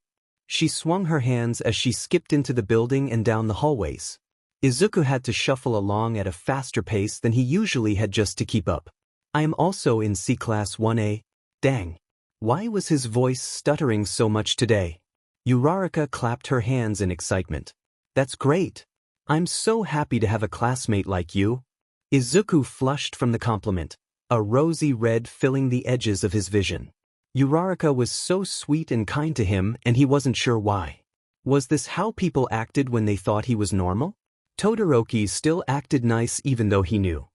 She swung her hands as she skipped into the building and down the hallways. Izuku had to shuffle along at a faster pace than he usually had just to keep up. "I am also in C class 1A. Dang. Why was his voice stuttering so much today?" Uraraka clapped her hands in excitement. "That's great. I'm so happy to have a classmate like you." Izuku flushed from the compliment, a rosy red filling the edges of his vision. Uraraka was so sweet and kind to him, and he wasn't sure why. Was this how people acted when they thought he was normal? Todoroki still acted nice even though he knew.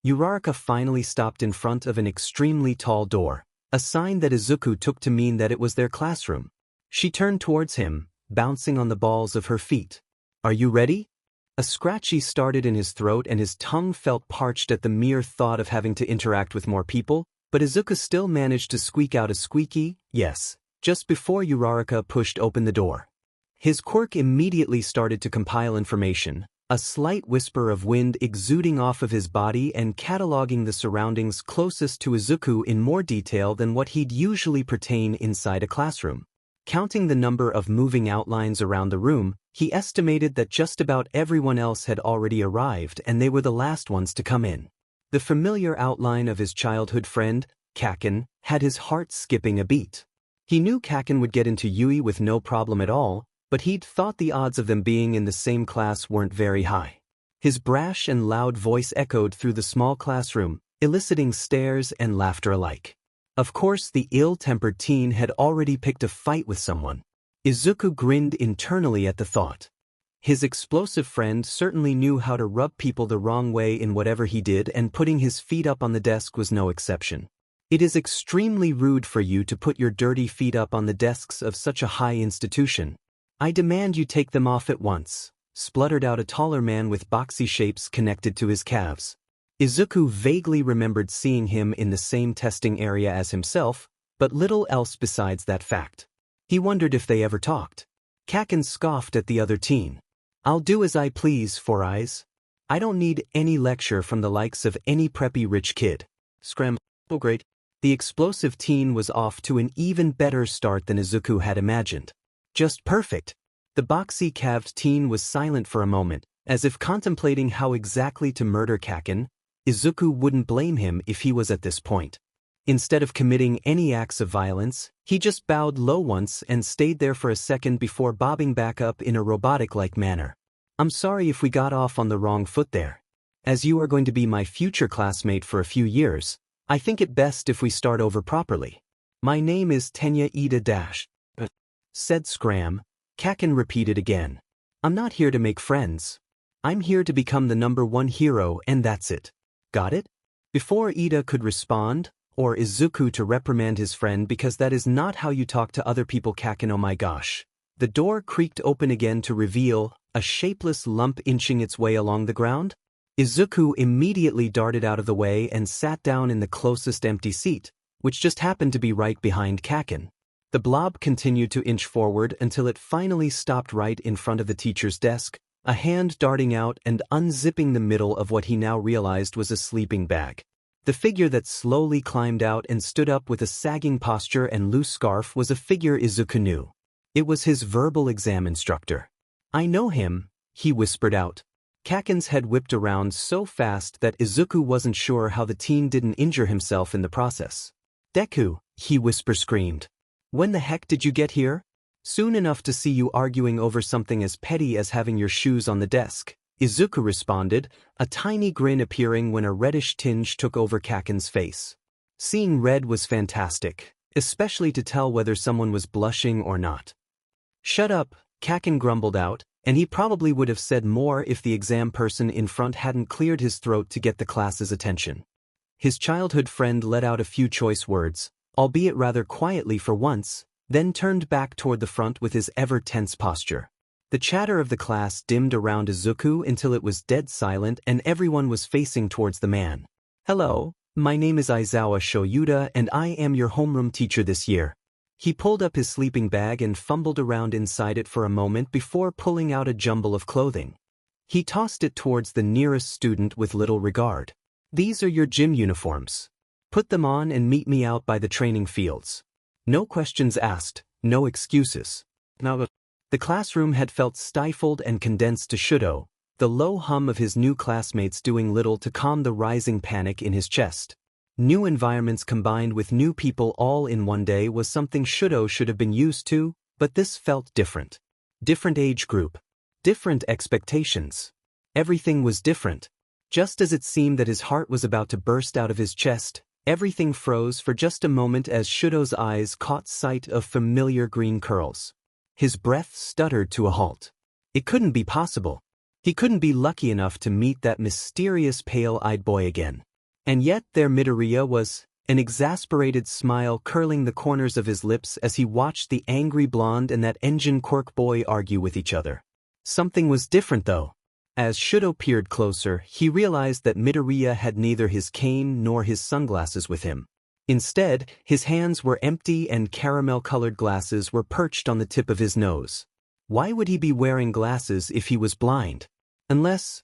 Uraraka finally stopped in front of an extremely tall door, a sign that Izuku took to mean that it was their classroom. She turned towards him, bouncing on the balls of her feet. "Are you ready?" A scratchy started in his throat and his tongue felt parched at the mere thought of having to interact with more people, but Izuku still managed to squeak out a squeaky, "Yes," just before Uraraka pushed open the door. His quirk immediately started to compile information, a slight whisper of wind exuding off of his body and cataloging the surroundings closest to Izuku in more detail than what he'd usually pertain inside a classroom. Counting the number of moving outlines around the room, he estimated that just about everyone else had already arrived and they were the last ones to come in. The familiar outline of his childhood friend, Kaken, had his heart skipping a beat. He knew Kaken would get into Yui with no problem at all, but he'd thought the odds of them being in the same class weren't very high. His brash and loud voice echoed through the small classroom, eliciting stares and laughter alike. Of course, the ill-tempered teen had already picked a fight with someone. Izuku grinned internally at the thought. His explosive friend certainly knew how to rub people the wrong way in whatever he did, and putting his feet up on the desk was no exception. It is extremely rude for you to put your dirty feet up on the desks of such a high institution. I demand you take them off at once, spluttered out a taller man with boxy shapes connected to his calves. Izuku vaguely remembered seeing him in the same testing area as himself, but little else besides that fact. He wondered if they ever talked. Kaken scoffed at the other teen. I'll do as I please, Four Eyes. I don't need any lecture from the likes of any preppy rich kid. Scram. Oh great. The explosive teen was off to an even better start than Izuku had imagined. Just perfect. The boxy-calved teen was silent for a moment, as if contemplating how exactly to murder Kaken. Izuku wouldn't blame him if he was at this point. Instead of committing any acts of violence, he just bowed low once and stayed there for a second before bobbing back up in a robotic-like manner. I'm sorry if we got off on the wrong foot there. As you are going to be my future classmate for a few years, I think it best if we start over properly. My name is Tenya Ida said Scram. Kaken repeated again. I'm not here to make friends. I'm here to become the #1 hero, and that's it. Got it? Before Ida could respond, or Izuku to reprimand his friend because that is not how you talk to other people, Kaken, oh my gosh. The door creaked open again to reveal a shapeless lump inching its way along the ground. Izuku immediately darted out of the way and sat down in the closest empty seat, which just happened to be right behind Kaken. The blob continued to inch forward until it finally stopped right in front of the teacher's desk, a hand darting out and unzipping the middle of what he now realized was a sleeping bag. The figure that slowly climbed out and stood up with a sagging posture and loose scarf was a figure Izuku knew. It was his verbal exam instructor. I know him, he whispered out. Kaken's head whipped around so fast that Izuku wasn't sure how the teen didn't injure himself in the process. Deku, he screamed. When the heck did you get here? Soon enough to see you arguing over something as petty as having your shoes on the desk, Izuku responded, a tiny grin appearing when a reddish tinge took over Kaken's face. Seeing red was fantastic, especially to tell whether someone was blushing or not. Shut up, Kaken grumbled out, and he probably would have said more if the exam person in front hadn't cleared his throat to get the class's attention. His childhood friend let out a few choice words, albeit rather quietly for once, then turned back toward the front with his ever-tense posture. The chatter of the class dimmed around Izuku until it was dead silent and everyone was facing towards the man. Hello, my name is Aizawa Shoyuda and I am your homeroom teacher this year. He pulled up his sleeping bag and fumbled around inside it for a moment before pulling out a jumble of clothing. He tossed it towards the nearest student with little regard. These are your gym uniforms. Put them on and meet me out by the training fields. No questions asked, no excuses. Now the classroom had felt stifled and condensed to Shudo, the low hum of his new classmates doing little to calm the rising panic in his chest. New environments combined with new people all in one day was something Shudo should have been used to, but this felt different. Different age group. Different expectations. Everything was different. Just as it seemed that his heart was about to burst out of his chest, everything froze for just a moment as Shudo's eyes caught sight of familiar green curls. His breath stuttered to a halt. It couldn't be possible. He couldn't be lucky enough to meet that mysterious pale-eyed boy again. And yet there Midoriya was, an exasperated smile curling the corners of his lips as he watched the angry blonde and that engine Quirk boy argue with each other. Something was different though. As Shudo peered closer, he realized that Midoriya had neither his cane nor his sunglasses with him. Instead, his hands were empty and caramel-colored glasses were perched on the tip of his nose. Why would he be wearing glasses if he was blind? Unless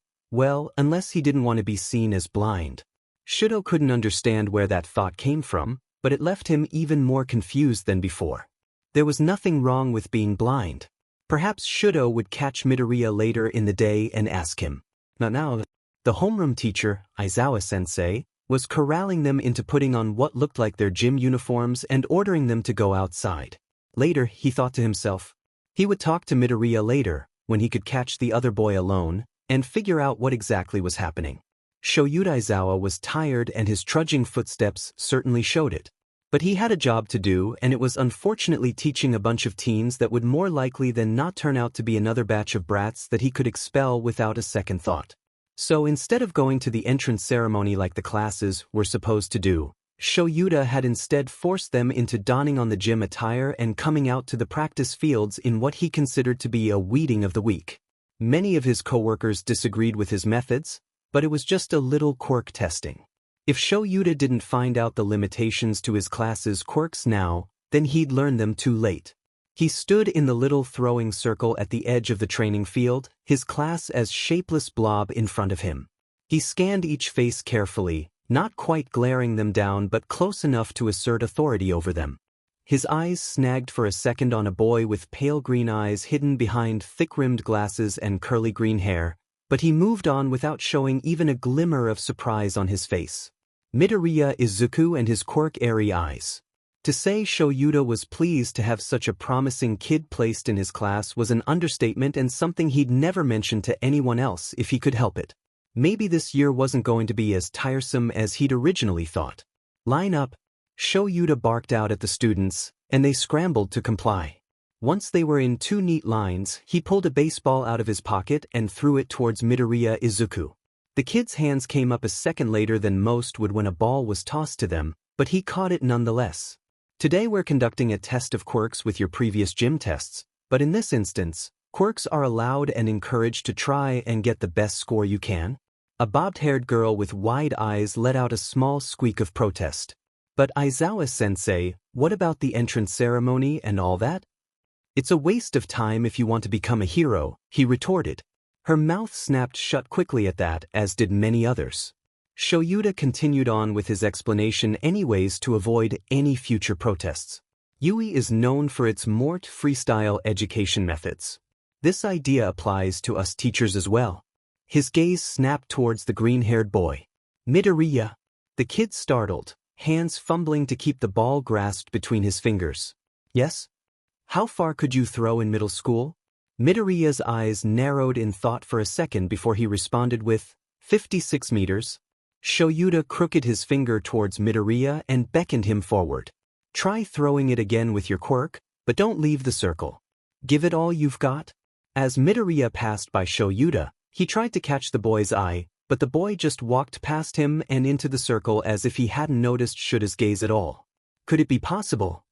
he didn't want to be seen as blind. Shudo couldn't understand where that thought came from, but it left him even more confused than before. There was nothing wrong with being blind. Perhaps Shudo would catch Midoriya later in the day and ask him. Now, the homeroom teacher, Aizawa-sensei, was corralling them into putting on what looked like their gym uniforms and ordering them to go outside. Later, he thought to himself, he would talk to Midoriya later, when he could catch the other boy alone, and figure out what exactly was happening. Shoyuda Aizawa was tired and his trudging footsteps certainly showed it. But he had a job to do, and it was unfortunately teaching a bunch of teens that would more likely than not turn out to be another batch of brats that he could expel without a second thought. So instead of going to the entrance ceremony like the classes were supposed to do, Shoyuta had instead forced them into donning on the gym attire and coming out to the practice fields in what he considered to be a weeding of the week. Many of his coworkers disagreed with his methods, but it was just a little quirk testing. If Shoyuta didn't find out the limitations to his class's quirks now, then he'd learn them too late. He stood in the little throwing circle at the edge of the training field, his class as shapeless blob in front of him. He scanned each face carefully, not quite glaring them down but close enough to assert authority over them. His eyes snagged for a second on a boy with pale green eyes hidden behind thick-rimmed glasses and curly green hair, but he moved on without showing even a glimmer of surprise on his face. Midoriya Izuku and his quirk-airy eyes. To say Shoyuta was pleased to have such a promising kid placed in his class was an understatement and something he'd never mention to anyone else if he could help it. Maybe this year wasn't going to be as tiresome as he'd originally thought. Line up, Shoyuta barked out at the students, and they scrambled to comply. Once they were in 2 neat lines, he pulled a baseball out of his pocket and threw it towards Midoriya Izuku. The kid's hands came up a second later than most would when a ball was tossed to them, but he caught it nonetheless. Today we're conducting a test of quirks with your previous gym tests, but in this instance, quirks are allowed and encouraged to try and get the best score you can. A bobbed-haired girl with wide eyes let out a small squeak of protest. But Aizawa-sensei, what about the entrance ceremony and all that? It's a waste of time if you want to become a hero, he retorted. Her mouth snapped shut quickly at that, as did many others. Shoyuta continued on with his explanation anyways to avoid any future protests. Yui is known for its mort freestyle education methods. This idea applies to us teachers as well. His gaze snapped towards the green-haired boy. Midoriya. The kid startled, hands fumbling to keep the ball grasped between his fingers. Yes? How far could you throw in middle school? Midoriya's eyes narrowed in thought for a second before he responded with, 56 meters. Shoyuta crooked his finger towards Midoriya and beckoned him forward. Try throwing it again with your quirk, but don't leave the circle. Give it all you've got. As Midoriya passed by Shoyuta, he tried to catch the boy's eye, but the boy just walked past him and into the circle as if he hadn't noticed Shuta's gaze at all. Could it be possible?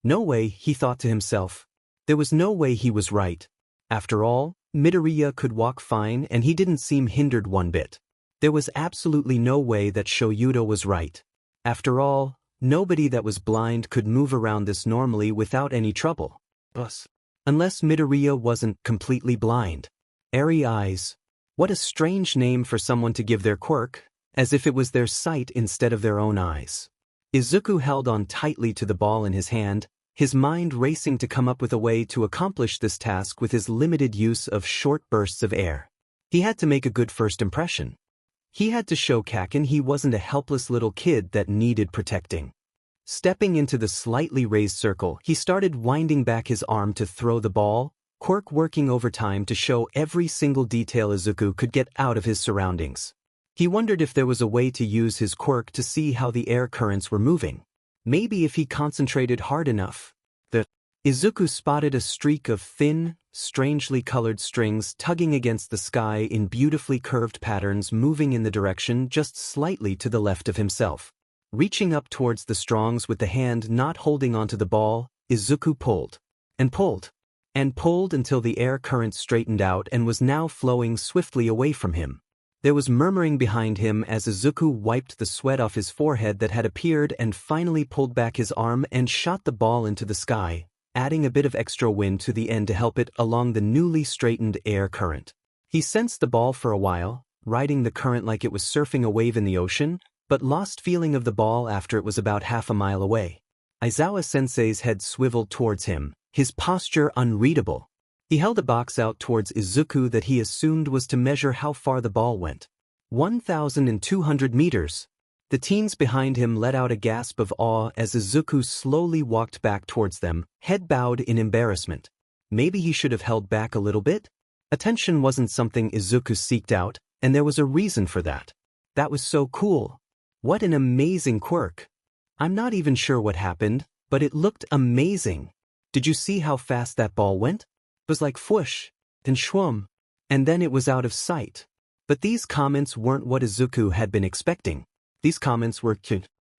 No way, he thought to himself. There was no way he was right. After all, Midoriya could walk fine and he didn't seem hindered one bit. There was absolutely no way that Shoyuta was right. After all, nobody that was blind could move around this normally without any trouble. Unless Midoriya wasn't completely blind. Airy eyes. What a strange name for someone to give their quirk, as if it was their sight instead of their own eyes. Izuku held on tightly to the ball in his hand, his mind racing to come up with a way to accomplish this task with his limited use of short bursts of air. He had to make a good first impression. He had to show Kaken he wasn't a helpless little kid that needed protecting. Stepping into the slightly raised circle, he started winding back his arm to throw the ball, Quirk working overtime to show every single detail Izuku could get out of his surroundings. He wondered if there was a way to use his quirk to see how the air currents were moving. Maybe if he concentrated hard enough. Izuku spotted a streak of thin, strangely colored strings tugging against the sky in beautifully curved patterns moving in the direction just slightly to the left of himself. Reaching up towards the strongs with the hand not holding onto the ball, Izuku pulled. And pulled. And pulled until the air current straightened out and was now flowing swiftly away from him. There was murmuring behind him as Izuku wiped the sweat off his forehead that had appeared and finally pulled back his arm and shot the ball into the sky, adding a bit of extra wind to the end to help it along the newly straightened air current. He sensed the ball for a while, riding the current like it was surfing a wave in the ocean, but lost feeling of the ball after it was about half a mile away. Aizawa-sensei's head swiveled towards him, his posture unreadable. He held a box out towards Izuku that he assumed was to measure how far the ball went. 1,200 meters. The teens behind him let out a gasp of awe as Izuku slowly walked back towards them, head bowed in embarrassment. Maybe he should have held back a little bit? Attention wasn't something Izuku seeked out, and there was a reason for that. That was so cool. What an amazing quirk. I'm not even sure what happened, but it looked amazing. Did you see how fast that ball went? It was like whoosh, then shwoom, and then it was out of sight. But these comments weren't what Izuku had been expecting. These comments were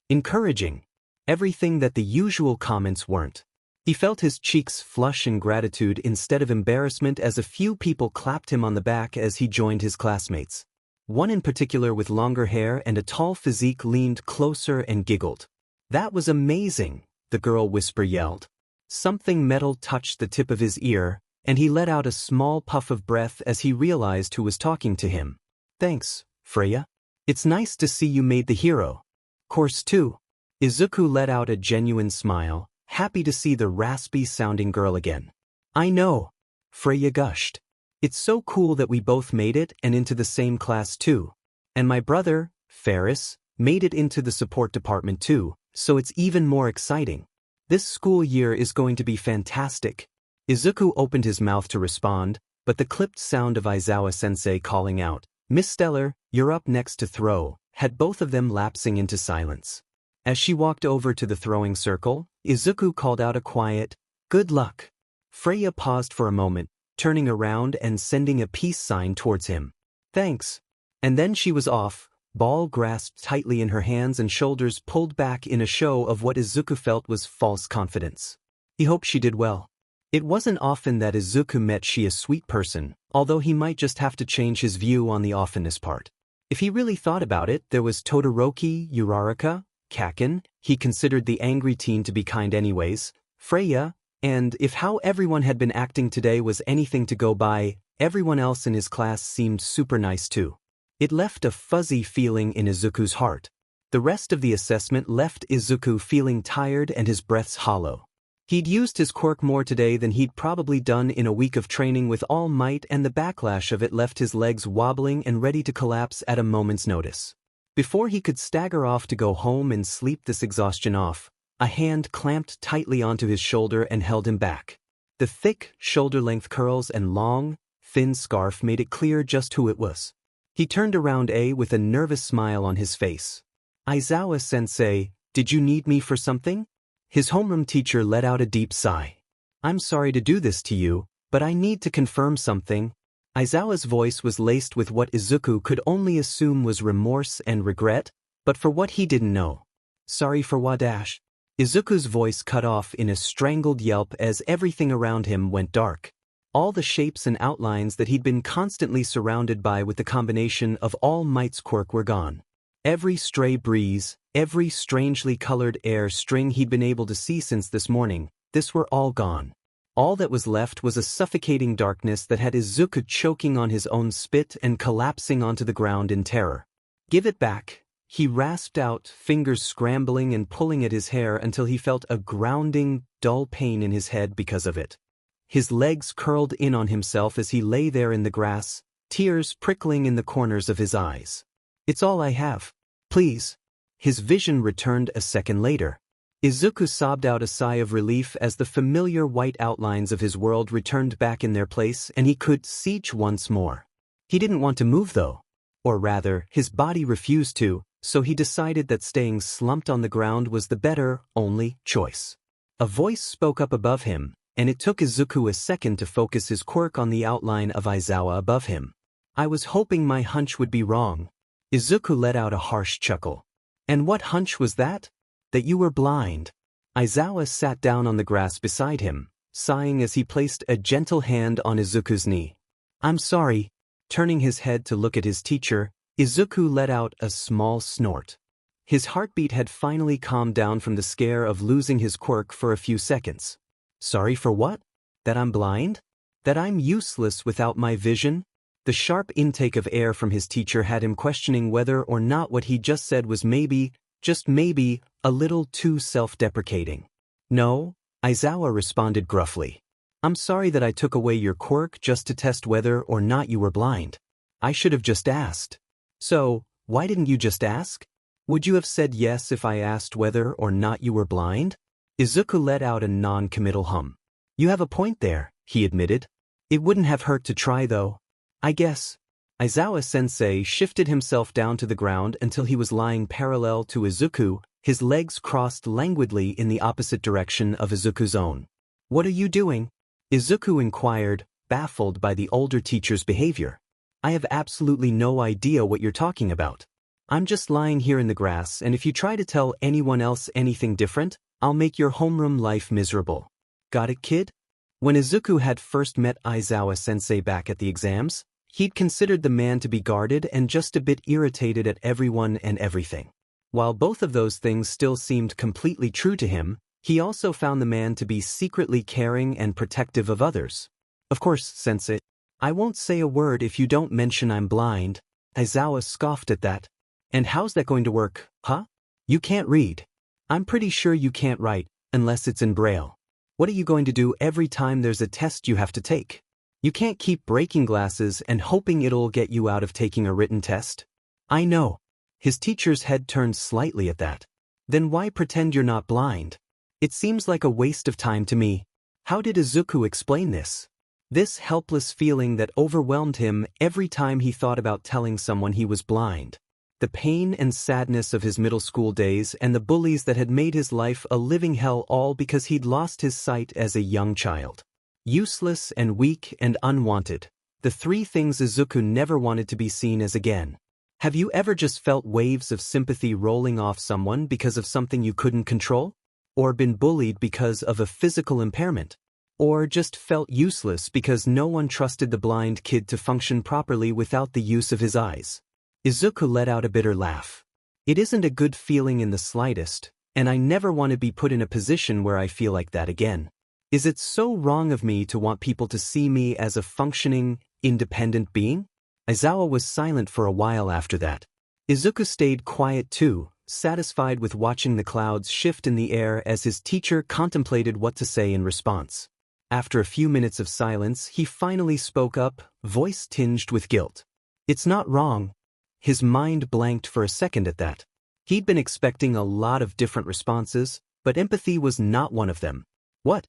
encouraging. Everything that the usual comments weren't. He felt his cheeks flush in gratitude instead of embarrassment as a few people clapped him on the back as he joined his classmates. One in particular with longer hair and a tall physique leaned closer and giggled. "That was amazing," the girl whisper yelled. Something metal touched the tip of his ear, and he let out a small puff of breath as he realized who was talking to him. "Thanks, Freya. It's nice to see you made the hero. Course 2. Izuku let out a genuine smile, happy to see the raspy-sounding girl again. "I know," Freya gushed. "It's so cool that we both made it and into the same class too. And my brother, Ferris, made it into the support department too, so it's even more exciting. This school year is going to be fantastic." Izuku opened his mouth to respond, but the clipped sound of Aizawa-sensei calling out, "Miss Stellar, you're up next to throw," had both of them lapsing into silence. As she walked over to the throwing circle, Izuku called out a quiet, "Good luck." Freya paused for a moment, turning around and sending a peace sign towards him. "Thanks." And then she was off, ball grasped tightly in her hands and shoulders pulled back in a show of what Izuku felt was false confidence. He hoped she did well. It wasn't often that Izuku met she a sweet person, although he might just have to change his view on the often-ness part. If he really thought about it, there was Todoroki, Uraraka, Kaken, he considered the angry teen to be kind anyways, Freya, and if how everyone had been acting today was anything to go by, everyone else in his class seemed super nice too. It left a fuzzy feeling in Izuku's heart. The rest of the assessment left Izuku feeling tired and his breaths hollow. He'd used his quirk more today than he'd probably done in a week of training with all might, and the backlash of it left his legs wobbling and ready to collapse at a moment's notice. Before he could stagger off to go home and sleep this exhaustion off, a hand clamped tightly onto his shoulder and held him back. The thick, shoulder-length curls and long, thin scarf made it clear just who it was. He turned around with a nervous smile on his face. "Aizawa-sensei, did you need me for something?" His homeroom teacher let out a deep sigh. "I'm sorry to do this to you, but I need to confirm something." Aizawa's voice was laced with what Izuku could only assume was remorse and regret, but for what he didn't know. "Sorry for what dash?" Izuku's voice cut off in a strangled yelp as everything around him went dark. All the shapes and outlines that he'd been constantly surrounded by with the combination of All Might's quirk were gone. Every stray breeze, every strangely colored air string he'd been able to see since this morning, this were all gone. All that was left was a suffocating darkness that had Izuku choking on his own spit and collapsing onto the ground in terror. "Give it back," he rasped out, fingers scrambling and pulling at his hair until he felt a grounding, dull pain in his head because of it. His legs curled in on himself as he lay there in the grass, tears prickling in the corners of his eyes. "It's all I have. Please." His vision returned a second later. Izuku sobbed out a sigh of relief as the familiar white outlines of his world returned back in their place and he could siege once more. He didn't want to move though. Or rather, his body refused to, so he decided that staying slumped on the ground was the better, only choice. A voice spoke up above him, and it took Izuku a second to focus his quirk on the outline of Aizawa above him. "I was hoping my hunch would be wrong." Izuku let out a harsh chuckle. "And what hunch was that?" "That you were blind." Aizawa sat down on the grass beside him, sighing as he placed a gentle hand on Izuku's knee. "I'm sorry." Turning his head to look at his teacher, Izuku let out a small snort. His heartbeat had finally calmed down from the scare of losing his quirk for a few seconds. "Sorry for what? That I'm blind? That I'm useless without my vision?" The sharp intake of air from his teacher had him questioning whether or not what he just said was maybe, just maybe, a little too self-deprecating. "No," Aizawa responded gruffly. "I'm sorry that I took away your quirk just to test whether or not you were blind. I should have just asked." "So, why didn't you just ask? Would you have said yes if I asked whether or not you were blind?" Izuku let out a non-committal hum. "You have a point there," he admitted. "It wouldn't have hurt to try though. I guess." Aizawa-sensei shifted himself down to the ground until he was lying parallel to Izuku, His legs crossed languidly in the opposite direction of Izuku's own. "What are you doing?" Izuku inquired, baffled by the older teacher's behavior. "I have absolutely no idea what you're talking about. I'm just lying here in the grass, and if you try to tell anyone else anything different, I'll make your homeroom life miserable. Got it, kid?" When Izuku had first met Aizawa-sensei back at the exams, he'd considered the man to be guarded and just a bit irritated at everyone and everything. While both of those things still seemed completely true to him, he also found the man to be secretly caring and protective of others. "Of course, sensei. I won't say a word if you don't mention I'm blind." Aizawa scoffed at that. "And how's that going to work, huh? You can't read. I'm pretty sure you can't write, unless it's in Braille. What are you going to do every time there's a test you have to take? You can't keep breaking glasses and hoping it'll get you out of taking a written test." "I know." His teacher's head turned slightly at that. "Then why pretend you're not blind? It seems like a waste of time to me." How did Izuku explain this? This helpless feeling that overwhelmed him every time he thought about telling someone he was blind. The pain and sadness of his middle school days and the bullies that had made his life a living hell, all because he'd lost his sight as a young child. Useless and weak and unwanted. The three things Izuku never wanted to be seen as again. Have you ever just felt waves of sympathy rolling off someone because of something you couldn't control? Or been bullied because of a physical impairment? Or just felt useless because no one trusted the blind kid to function properly without the use of his eyes? Izuku let out a bitter laugh. "It isn't a good feeling in the slightest, and I never want to be put in a position where I feel like that again. Is it so wrong of me to want people to see me as a functioning, independent being?" Aizawa was silent for a while after that. Izuku stayed quiet too, satisfied with watching the clouds shift in the air as his teacher contemplated what to say in response. After a few minutes of silence, he finally spoke up, voice tinged with guilt. "It's not wrong." His mind blanked for a second at that. He'd been expecting a lot of different responses, but empathy was not one of them. "What?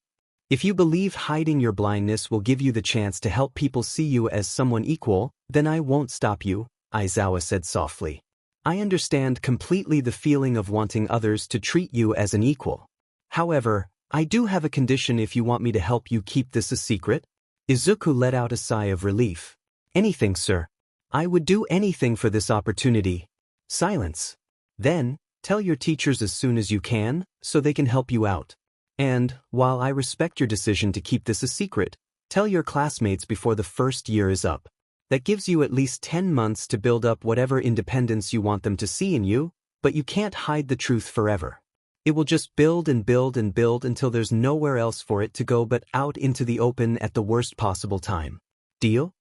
If you believe hiding your blindness will give you the chance to help people see you as someone equal, then I won't stop you," Aizawa said softly. "I understand completely the feeling of wanting others to treat you as an equal. However, I do have a condition if you want me to help you keep this a secret." Izuku let out a sigh of relief. "Anything, sir. I would do anything for this opportunity." Silence. "Then, tell your teachers as soon as you can, so they can help you out. And, while I respect your decision to keep this a secret, tell your classmates before the first year is up. That gives you at least 10 months to build up whatever independence you want them to see in you, but you can't hide the truth forever. It will just build and build and build until there's nowhere else for it to go but out into the open at the worst possible time. Deal?"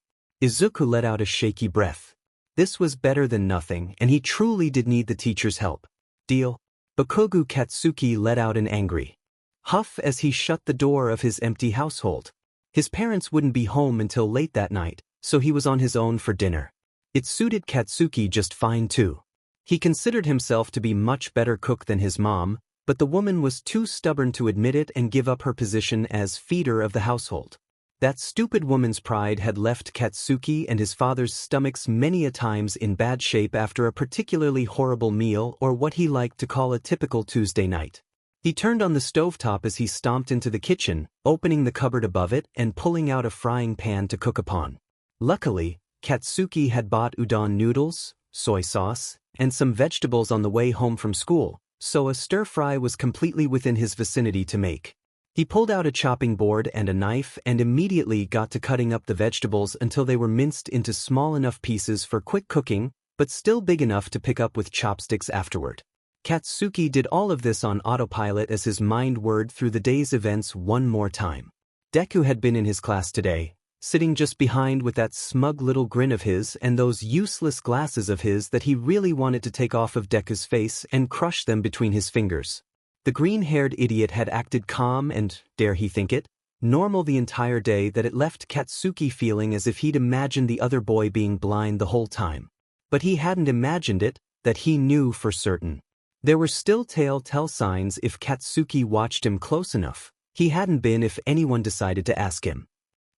Izuku let out a shaky breath. This was better than nothing, and he truly did need the teacher's help. "Deal." Bakugo Katsuki let out an angry huff as he shut the door of his empty household. His parents wouldn't be home until late that night, so he was on his own for dinner. It suited Katsuki just fine too. He considered himself to be much better cook than his mom, but the woman was too stubborn to admit it and give up her position as feeder of the household. That stupid woman's pride had left Katsuki and his father's stomachs many a times in bad shape after a particularly horrible meal or what he liked to call a typical Tuesday night. He turned on the stovetop as he stomped into the kitchen, opening the cupboard above it and pulling out a frying pan to cook upon. Luckily, Katsuki had bought udon noodles, soy sauce, and some vegetables on the way home from school, so a stir-fry was completely within his vicinity to make. He pulled out a chopping board and a knife and immediately got to cutting up the vegetables until they were minced into small enough pieces for quick cooking, but still big enough to pick up with chopsticks afterward. Katsuki did all of this on autopilot as his mind whirred through the day's events one more time. Deku had been in his class today, sitting just behind with that smug little grin of his and those useless glasses of his that he really wanted to take off of Deku's face and crush them between his fingers. The green-haired idiot had acted calm and, dare he think it, normal the entire day that it left Katsuki feeling as if he'd imagined the other boy being blind the whole time. But he hadn't imagined it, that he knew for certain. There were still telltale signs if Katsuki watched him close enough. He hadn't been if anyone decided to ask him.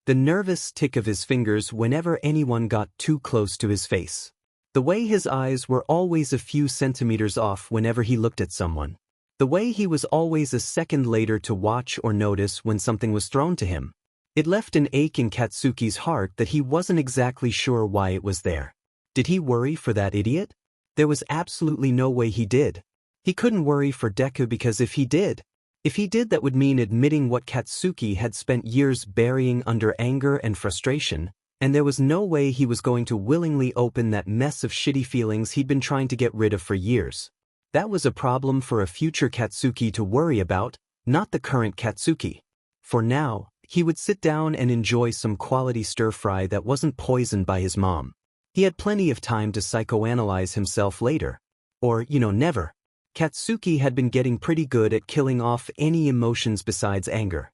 The nervous tick of his fingers whenever anyone got too close to his face. The way his eyes were always a few centimeters off whenever he looked at someone. The way he was always a second later to watch or notice when something was thrown to him. It left an ache in Katsuki's heart that he wasn't exactly sure why it was there. Did he worry for that idiot? There was absolutely no way he did. He couldn't worry for Deku because if he did, that would mean admitting what Katsuki had spent years burying under anger and frustration, and there was no way he was going to willingly open that mess of shitty feelings he'd been trying to get rid of for years. That was a problem for a future Katsuki to worry about, not the current Katsuki. For now, he would sit down and enjoy some quality stir-fry that wasn't poisoned by his mom. He had plenty of time to psychoanalyze himself later. Or, never. Katsuki had been getting pretty good at killing off any emotions besides anger.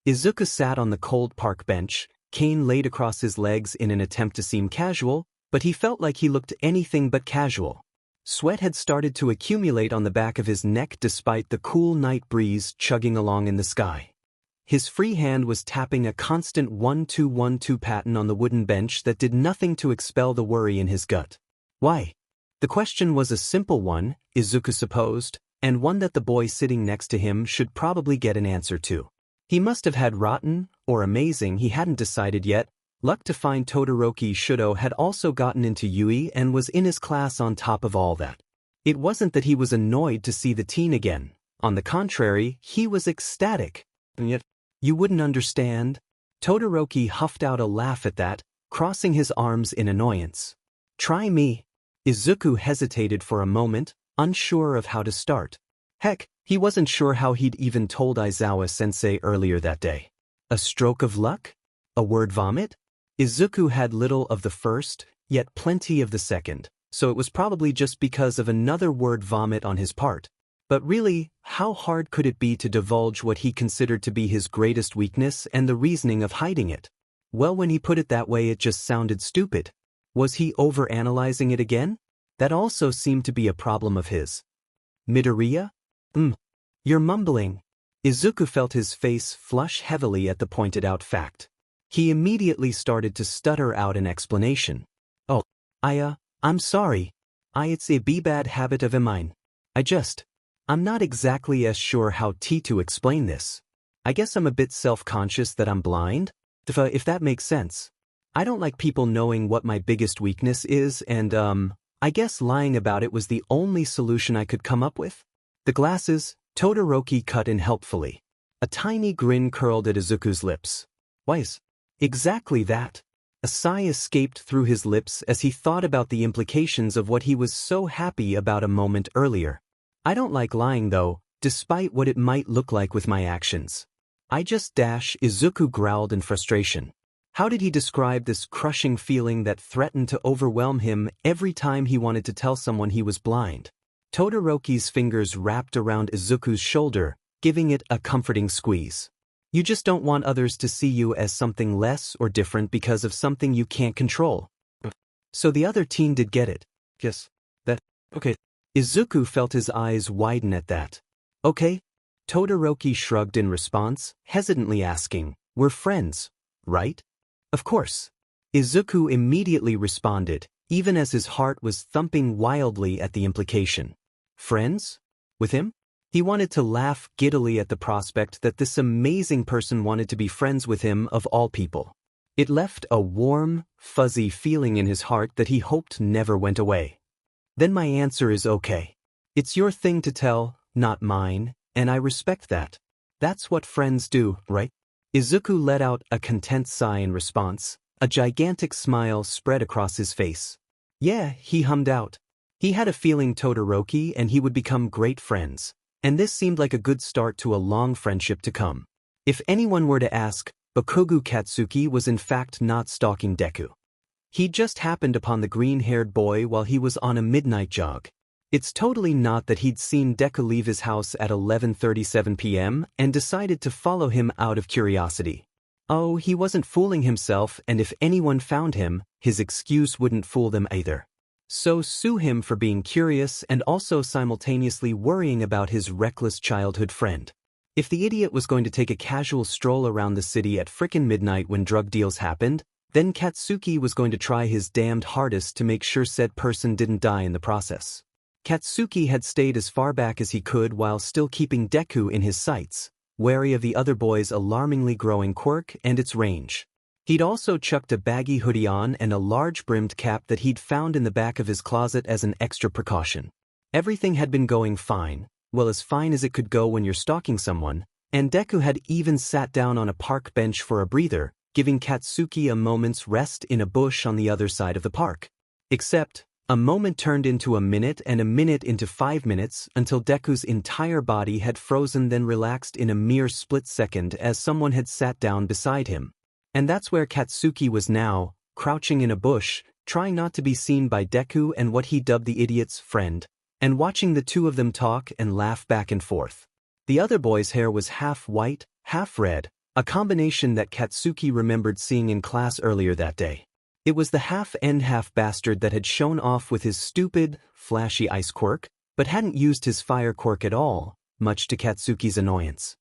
Izuku sat on the cold park bench, cane laid across his legs in an attempt to seem casual, but he felt like he looked anything but casual. Sweat had started to accumulate on the back of his neck despite the cool night breeze chugging along in the sky. His free hand was tapping a constant 1-2-1-2 pattern on the wooden bench that did nothing to expel the worry in his gut. Why? The question was a simple one, Izuku supposed, and one that the boy sitting next to him should probably get an answer to. He must have had rotten, or amazing, he hadn't decided yet, luck to find Todoroki Shudo had also gotten into Yui and was in his class on top of all that. It wasn't that he was annoyed to see the teen again. On the contrary, he was ecstatic. And yet, you wouldn't understand. Todoroki huffed out a laugh at that, crossing his arms in annoyance. Try me. Izuku hesitated for a moment, unsure of how to start. Heck, he wasn't sure how he'd even told Aizawa-sensei earlier that day. A stroke of luck? A word vomit? Izuku had little of the first, yet plenty of the second, so it was probably just because of another word vomit on his part. But really, how hard could it be to divulge what he considered to be his greatest weakness and the reasoning of hiding it? Well, when he put it that way, it just sounded stupid. Was he overanalyzing it again? That also seemed to be a problem of his. Midoriya? You're mumbling. Izuku felt his face flush heavily at the pointed out fact. He immediately started to stutter out an explanation. Oh, I'm sorry. It's a bad habit of mine. I'm not exactly as sure how to explain this. I guess I'm a bit self-conscious that I'm blind, if that makes sense. I don't like people knowing what my biggest weakness is and, I guess lying about it was the only solution I could come up with. The glasses, Todoroki cut in helpfully. A tiny grin curled at Izuku's lips. Why's? Exactly that. A sigh escaped through his lips as he thought about the implications of what he was so happy about a moment earlier. I don't like lying though, despite what it might look like with my actions. Izuku growled in frustration. How did he describe this crushing feeling that threatened to overwhelm him every time he wanted to tell someone he was blind? Todoroki's fingers wrapped around Izuku's shoulder, giving it a comforting squeeze. You just don't want others to see you as something less or different because of something you can't control. So the other teen did get it. Yes. Okay. Izuku felt his eyes widen at that. Okay. Todoroki shrugged in response, hesitantly asking, we're friends, right? Of course. Izuku immediately responded, even as his heart was thumping wildly at the implication. Friends? With him? He wanted to laugh giddily at the prospect that this amazing person wanted to be friends with him of all people. It left a warm, fuzzy feeling in his heart that he hoped never went away. Then my answer is okay. It's your thing to tell, not mine, and I respect that. That's what friends do, right? Izuku let out a content sigh in response. A gigantic smile spread across his face. Yeah, he hummed out. He had a feeling Todoroki and he would become great friends, and this seemed like a good start to a long friendship to come. If anyone were to ask, Bakugo Katsuki was in fact not stalking Deku. He just happened upon the green-haired boy while he was on a midnight jog. It's totally not that he'd seen Deku leave his house at 11:37 p.m. and decided to follow him out of curiosity. Oh, he wasn't fooling himself, and if anyone found him, his excuse wouldn't fool them either. So sue him for being curious and also simultaneously worrying about his reckless childhood friend. If the idiot was going to take a casual stroll around the city at frickin' midnight when drug deals happened, Then Katsuki was going to try his damned hardest to make sure said person didn't die in the process. Katsuki had stayed as far back as he could while still keeping Deku in his sights, wary of the other boy's alarmingly growing quirk and its range. He'd also chucked a baggy hoodie on and a large-brimmed cap that he'd found in the back of his closet as an extra precaution. Everything had been going fine, well as fine as it could go when you're stalking someone, and Deku had even sat down on a park bench for a breather, giving Katsuki a moment's rest in a bush on the other side of the park. Except, a moment turned into a minute and a minute into 5 minutes until Deku's entire body had frozen then relaxed in a mere split second as someone had sat down beside him. And that's where Katsuki was now, crouching in a bush, trying not to be seen by Deku and what he dubbed the idiot's friend, and watching the two of them talk and laugh back and forth. The other boy's hair was half white, half red, a combination that Katsuki remembered seeing in class earlier that day. It was the half bastard that had shown off with his stupid, flashy ice quirk, but hadn't used his fire quirk at all, much to Katsuki's annoyance.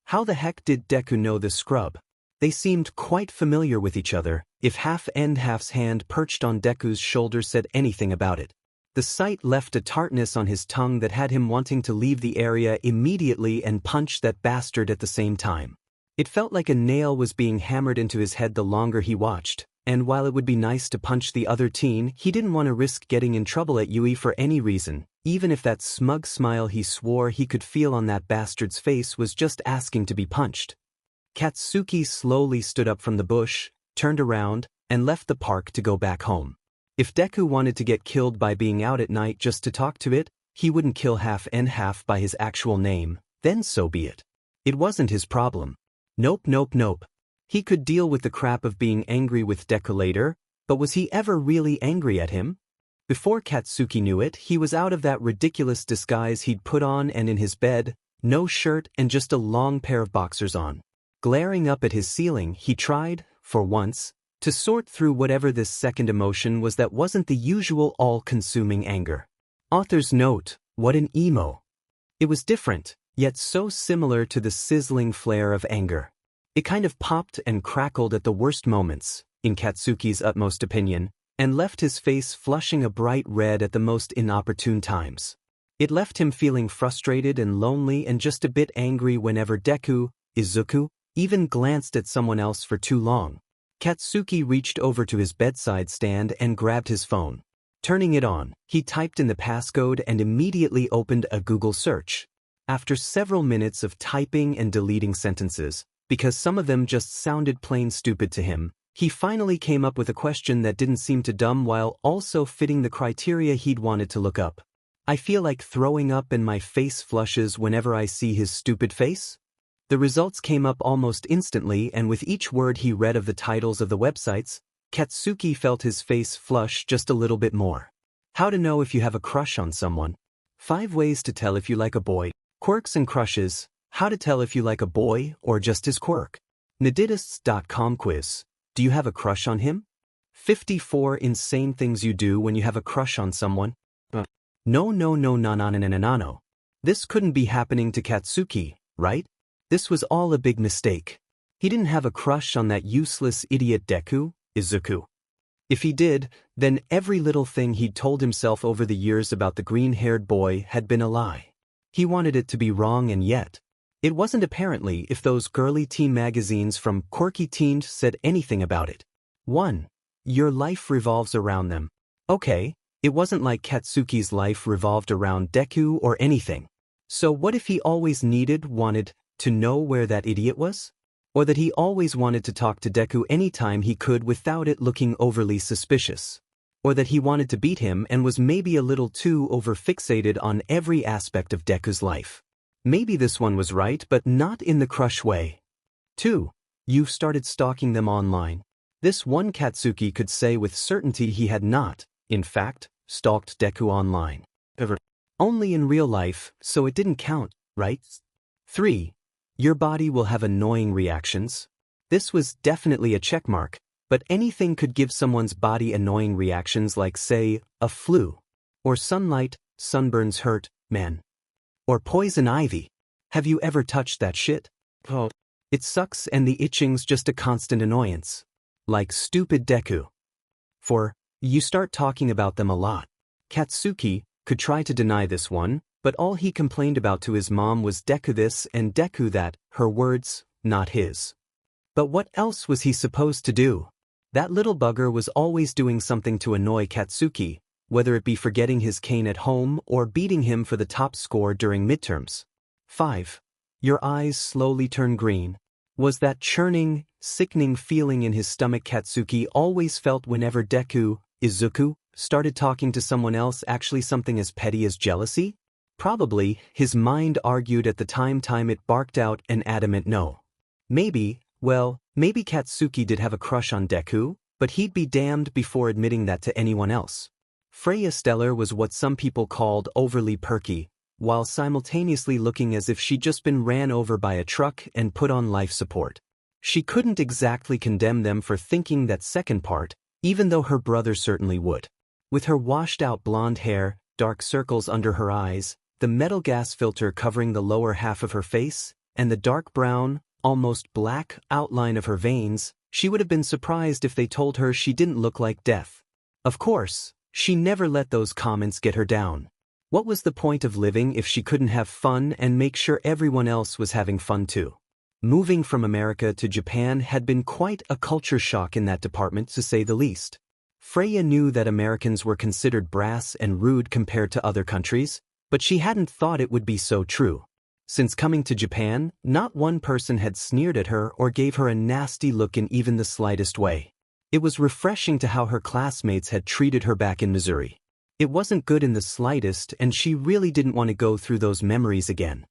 How the heck did Deku know this scrub? They seemed quite familiar with each other, if half's hand perched on Deku's shoulder said anything about it. The sight left a tartness on his tongue that had him wanting to leave the area immediately and punch that bastard at the same time. It felt like a nail was being hammered into his head the longer he watched, and while it would be nice to punch the other teen, he didn't want to risk getting in trouble at Yui for any reason, even if that smug smile he swore he could feel on that bastard's face was just asking to be punched. Katsuki slowly stood up from the bush, turned around, and left the park to go back home. If Deku wanted to get killed by being out at night just to talk to it, he wouldn't kill half by his actual name, then so be it. It wasn't his problem. Nope. He could deal with the crap of being angry with Deku later, but was he ever really angry at him? Before Katsuki knew it, he was out of that ridiculous disguise he'd put on and in his bed, no shirt and just a long pair of boxers on. Glaring up at his ceiling, he tried, for once, to sort through whatever this second emotion was that wasn't the usual all-consuming anger. Author's note, what an emo. It was different, yet so similar to the sizzling flare of anger. It kind of popped and crackled at the worst moments, in Katsuki's utmost opinion, and left his face flushing a bright red at the most inopportune times. It left him feeling frustrated and lonely and just a bit angry whenever Deku, Izuku, even glanced at someone else for too long. Katsuki reached over to his bedside stand and grabbed his phone. Turning it on, he typed in the passcode and immediately opened a Google search. After several minutes of typing and deleting sentences, because some of them just sounded plain stupid to him, he finally came up with a question that didn't seem too dumb while also fitting the criteria he'd wanted to look up. I feel like throwing up and my face flushes whenever I see his stupid face? The results came up almost instantly, and with each word he read of the titles of the websites, Katsuki felt his face flush just a little bit more. How to know if you have a crush on someone. 5 ways to tell if you like a boy. Quirks and crushes. How to tell if you like a boy or just his quirk. Nadidists.com quiz. Do you have a crush on him? 54 insane things you do when you have a crush on someone. No. This couldn't be happening to Katsuki, right? This was all a big mistake. He didn't have a crush on that useless idiot Deku, Izuku. If he did, then every little thing he'd told himself over the years about the green-haired boy had been a lie. He wanted it to be wrong, and yet it wasn't apparently if those girly teen magazines from Quirky Teen said anything about it. 1. Your life revolves around them. Okay, it wasn't like Katsuki's life revolved around Deku or anything. So what if he always wanted to know where that idiot was? Or that he always wanted to talk to Deku anytime he could without it looking overly suspicious? Or that he wanted to beat him and was maybe a little too over-fixated on every aspect of Deku's life? Maybe this one was right, but not in the crush way. 2. You've started stalking them online. This one Katsuki could say with certainty he had not, in fact, stalked Deku online. Ever. Only in real life, so it didn't count, right? 3. Your body will have annoying reactions. This was definitely a checkmark, but anything could give someone's body annoying reactions like, say, a flu. Or sunlight, sunburns hurt, man. Or poison ivy. Have you ever touched that shit? Oh. It sucks and the itching's just a constant annoyance. Like stupid Deku. 4. You start talking about them a lot. Katsuki could try to deny this one, but all he complained about to his mom was Deku this and Deku that, her words, not his. But what else was he supposed to do? That little bugger was always doing something to annoy Katsuki, whether it be forgetting his cane at home or beating him for the top score during midterms. 5. Your eyes slowly turn green. Was that churning, sickening feeling in his stomach Katsuki always felt whenever Deku, Izuku, started talking to someone else actually something as petty as jealousy? Probably, his mind argued at the time it barked out an adamant no. Maybe Katsuki did have a crush on Deku, but he'd be damned before admitting that to anyone else. Freya Stellar was what some people called overly perky, while simultaneously looking as if she'd just been ran over by a truck and put on life support. She couldn't exactly condemn them for thinking that second part, even though her brother certainly would. With her washed-out blonde hair, dark circles under her eyes, the metal gas filter covering the lower half of her face, and the dark brown, almost black outline of her veins, she would have been surprised if they told her she didn't look like death. Of course, she never let those comments get her down. What was the point of living if she couldn't have fun and make sure everyone else was having fun too? Moving from America to Japan had been quite a culture shock in that department, to say the least. Freya knew that Americans were considered brass and rude compared to other countries, but she hadn't thought it would be so true. Since coming to Japan, not one person had sneered at her or gave her a nasty look in even the slightest way. It was refreshing to how her classmates had treated her back in Missouri. It wasn't good in the slightest, and she really didn't want to go through those memories again.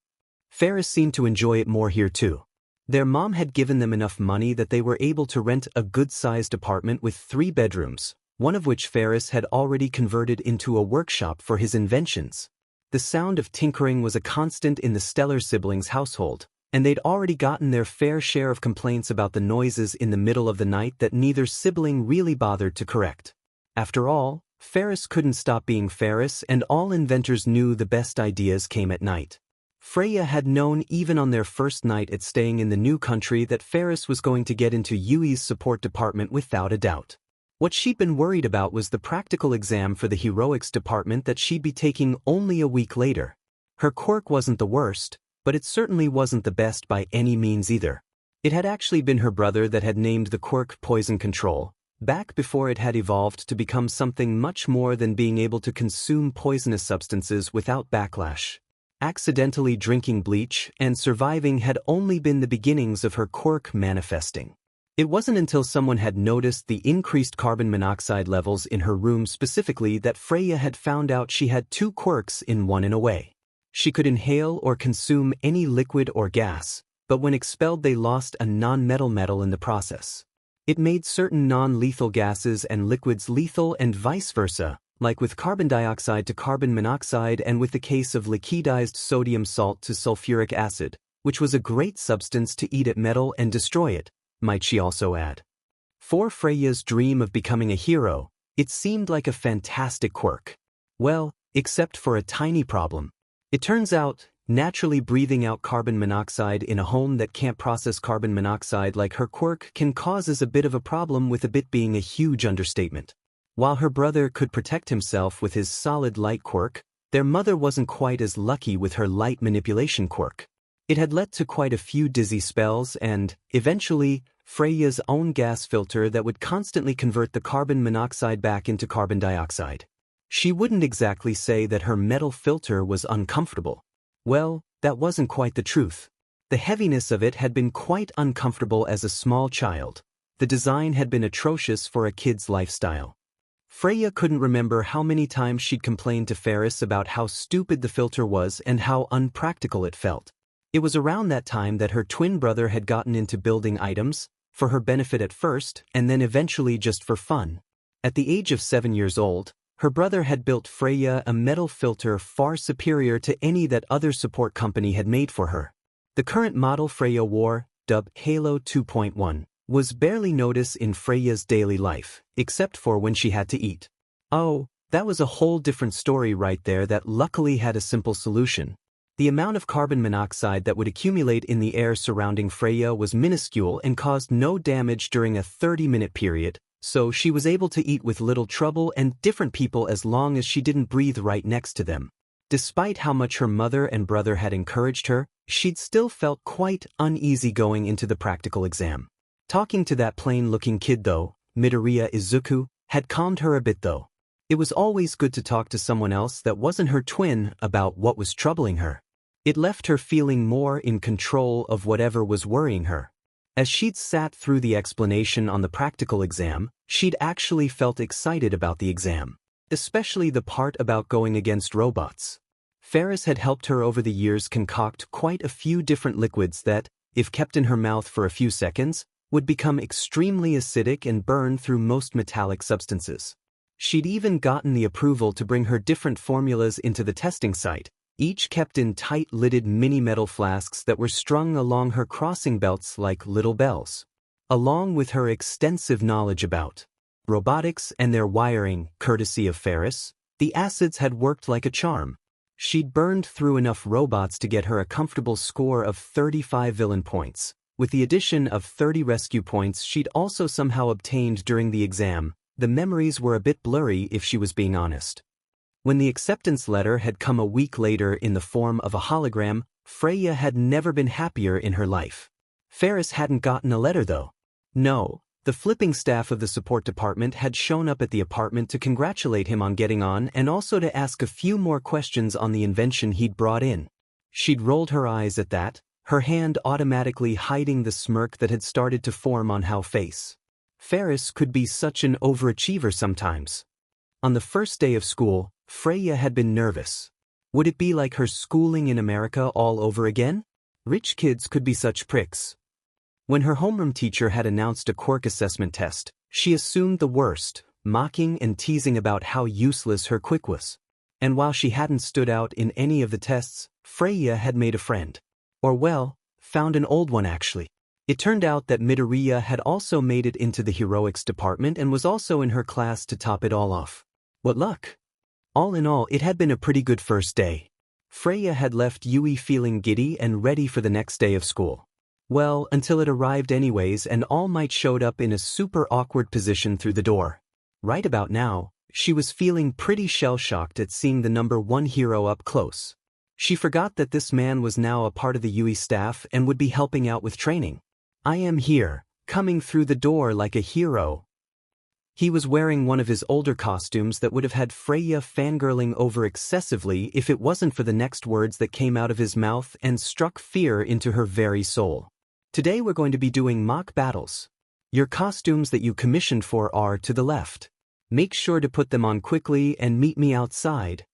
Ferris seemed to enjoy it more here too. Their mom had given them enough money that they were able to rent a good-sized apartment with 3 bedrooms, one of which Ferris had already converted into a workshop for his inventions. The sound of tinkering was a constant in the Stellar siblings' household, and they'd already gotten their fair share of complaints about the noises in the middle of the night that neither sibling really bothered to correct. After all, Ferris couldn't stop being Ferris, and all inventors knew the best ideas came at night. Freya had known even on their first night at staying in the new country that Ferris was going to get into Yui's support department without a doubt. What she'd been worried about was the practical exam for the heroics department that she'd be taking only a week later. Her quirk wasn't the worst, but it certainly wasn't the best by any means either. It had actually been her brother that had named the quirk Poison Control, back before it had evolved to become something much more than being able to consume poisonous substances without backlash. Accidentally drinking bleach and surviving had only been the beginnings of her quirk manifesting. It wasn't until someone had noticed the increased carbon monoxide levels in her room specifically that Freya had found out she had 2 quirks in one in a way. She could inhale or consume any liquid or gas, but when expelled they lost a non-metal metal in the process. It made certain non-lethal gases and liquids lethal and vice versa, like with carbon dioxide to carbon monoxide and with the case of liquidized sodium salt to sulfuric acid, which was a great substance to eat at metal and destroy it, might she also add. For Freya's dream of becoming a hero, it seemed like a fantastic quirk. Well, except for a tiny problem. It turns out, naturally breathing out carbon monoxide in a home that can't process carbon monoxide like her quirk can cause as a bit of a problem, with a bit being a huge understatement. While her brother could protect himself with his solid light quirk, their mother wasn't quite as lucky with her light manipulation quirk. It had led to quite a few dizzy spells and, eventually, Freya's own gas filter that would constantly convert the carbon monoxide back into carbon dioxide. She wouldn't exactly say that her metal filter was uncomfortable. Well, that wasn't quite the truth. The heaviness of it had been quite uncomfortable as a small child. The design had been atrocious for a kid's lifestyle. Freya couldn't remember how many times she'd complained to Ferris about how stupid the filter was and how unpractical it felt. It was around that time that her twin brother had gotten into building items, for her benefit at first, and then eventually just for fun. At the age of 7 years old, her brother had built Freya a metal filter far superior to any that other support company had made for her. The current model Freya wore, dubbed Halo 2.1, was barely noticed in Freya's daily life, except for when she had to eat. Oh, that was a whole different story right there that luckily had a simple solution. The amount of carbon monoxide that would accumulate in the air surrounding Freya was minuscule and caused no damage during a 30-minute period, so she was able to eat with little trouble and different people as long as she didn't breathe right next to them. Despite how much her mother and brother had encouraged her, she'd still felt quite uneasy going into the practical exam. Talking to that plain-looking kid though, Midoriya Izuku, had calmed her a bit though. It was always good to talk to someone else that wasn't her twin about what was troubling her. It left her feeling more in control of whatever was worrying her. As she'd sat through the explanation on the practical exam, she'd actually felt excited about the exam. Especially the part about going against robots. Ferris had helped her over the years concoct quite a few different liquids that, if kept in her mouth for a few seconds, would become extremely acidic and burn through most metallic substances. She'd even gotten the approval to bring her different formulas into the testing site, each kept in tight-lidded mini-metal flasks that were strung along her crossing belts like little bells. Along with her extensive knowledge about robotics and their wiring, courtesy of Ferris, the acids had worked like a charm. She'd burned through enough robots to get her a comfortable score of 35 villain points. With the addition of 30 rescue points she'd also somehow obtained during the exam, the memories were a bit blurry if she was being honest. When the acceptance letter had come a week later in the form of a hologram, Freya had never been happier in her life. Ferris hadn't gotten a letter though. No, the flipping staff of the support department had shown up at the apartment to congratulate him on getting on and also to ask a few more questions on the invention he'd brought in. She'd rolled her eyes at that, her hand automatically hiding the smirk that had started to form on her face. Ferris could be such an overachiever sometimes. On the first day of school, Freya had been nervous. Would it be like her schooling in America all over again? Rich kids could be such pricks. When her homeroom teacher had announced a Quirk assessment test, she assumed the worst, mocking and teasing about how useless her Quirk was. And while she hadn't stood out in any of the tests, Freya had made a friend. Or well, found an old one actually. It turned out that Midoriya had also made it into the heroics department and was also in her class to top it all off. What luck! All in all, it had been a pretty good first day. Freya had left Yui feeling giddy and ready for the next day of school. Well, until it arrived anyways and All Might showed up in a super awkward position through the door. Right about now, she was feeling pretty shell-shocked at seeing the #1 hero up close. She forgot that this man was now a part of the Yui staff and would be helping out with training. I am here, coming through the door like a hero. He was wearing one of his older costumes that would have had Freya fangirling over excessively if it wasn't for the next words that came out of his mouth and struck fear into her very soul. Today we're going to be doing mock battles. Your costumes that you commissioned for are to the left. Make sure to put them on quickly and meet me outside.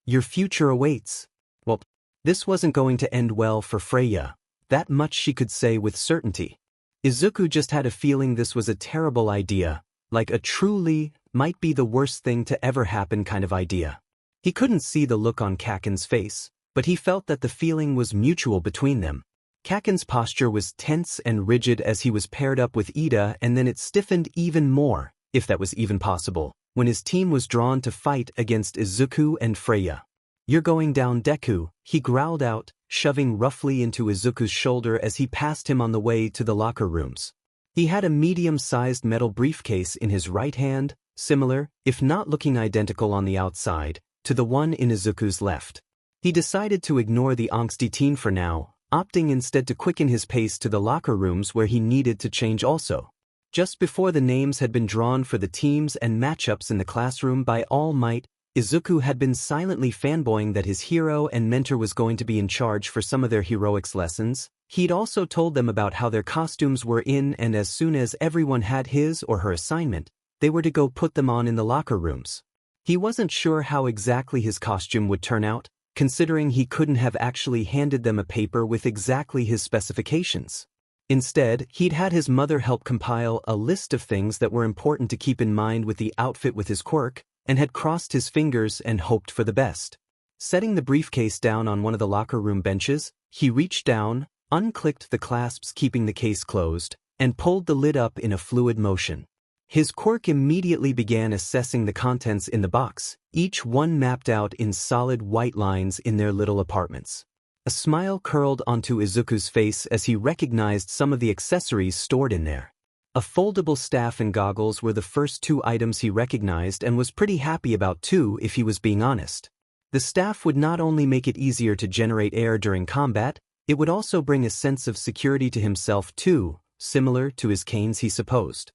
Your future awaits. Well, this wasn't going to end well for Freya. That much she could say with certainty. Izuku just had a feeling this was a terrible idea. Like a truly, might be the worst thing to ever happen kind of idea. He couldn't see the look on Kaken's face, but he felt that the feeling was mutual between them. Kaken's posture was tense and rigid as he was paired up with Ida, and then it stiffened even more, if that was even possible, when his team was drawn to fight against Izuku and Freya. You're going down, Deku, he growled out, shoving roughly into Izuku's shoulder as he passed him on the way to the locker rooms. He had a medium-sized metal briefcase in his right hand, similar, if not looking identical on the outside, to the one in Izuku's left. He decided to ignore the angsty teen for now, opting instead to quicken his pace to the locker rooms where he needed to change also. Just before the names had been drawn for the teams and matchups in the classroom by All Might, Izuku had been silently fanboying that his hero and mentor was going to be in charge for some of their heroics lessons. He'd also told them about how their costumes were in, and as soon as everyone had his or her assignment, they were to go put them on in the locker rooms. He wasn't sure how exactly his costume would turn out, considering he couldn't have actually handed them a paper with exactly his specifications. Instead, he'd had his mother help compile a list of things that were important to keep in mind with the outfit with his quirk, and had crossed his fingers and hoped for the best. Setting the briefcase down on one of the locker room benches, he reached down, unclicked the clasps keeping the case closed, and pulled the lid up in a fluid motion. His quirk immediately began assessing the contents in the box, each one mapped out in solid white lines in their little apartments. A smile curled onto Izuku's face as he recognized some of the accessories stored in there. A foldable staff and goggles were the first two items he recognized and was pretty happy about too, if he was being honest. The staff would not only make it easier to generate air during combat, it would also bring a sense of security to himself too, similar to his canes he supposed.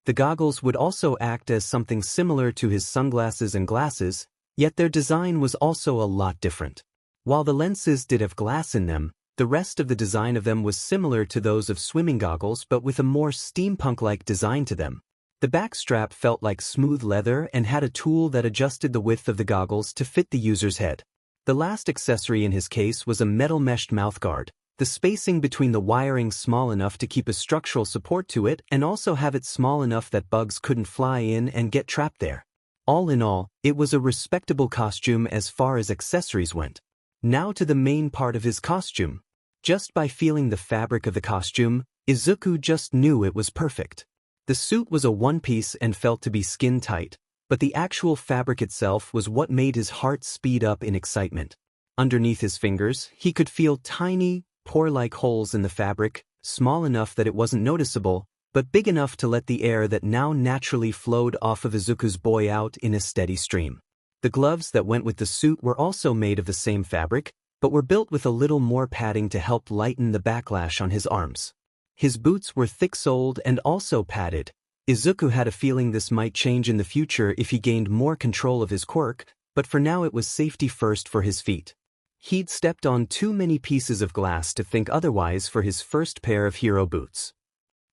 The goggles would also act as something similar to his sunglasses and glasses, yet their design was also a lot different. While the lenses did have glass in them, the rest of the design of them was similar to those of swimming goggles but with a more steampunk-like design to them. The back strap felt like smooth leather and had a tool that adjusted the width of the goggles to fit the user's head. The last accessory in his case was a metal meshed mouthguard, the spacing between the wiring small enough to keep a structural support to it and also have it small enough that bugs couldn't fly in and get trapped there. All in all, it was a respectable costume as far as accessories went. Now to the main part of his costume. Just by feeling the fabric of the costume, Izuku just knew it was perfect. The suit was a one-piece and felt to be skin-tight, but the actual fabric itself was what made his heart speed up in excitement. Underneath his fingers, he could feel tiny, pore-like holes in the fabric, small enough that it wasn't noticeable, but big enough to let the air that now naturally flowed off of Izuku's boy out in a steady stream. The gloves that went with the suit were also made of the same fabric, but were built with a little more padding to help lighten the backlash on his arms. His boots were thick-soled and also padded. Izuku had a feeling this might change in the future if he gained more control of his quirk, but for now it was safety first for his feet. He'd stepped on too many pieces of glass to think otherwise for his first pair of hero boots.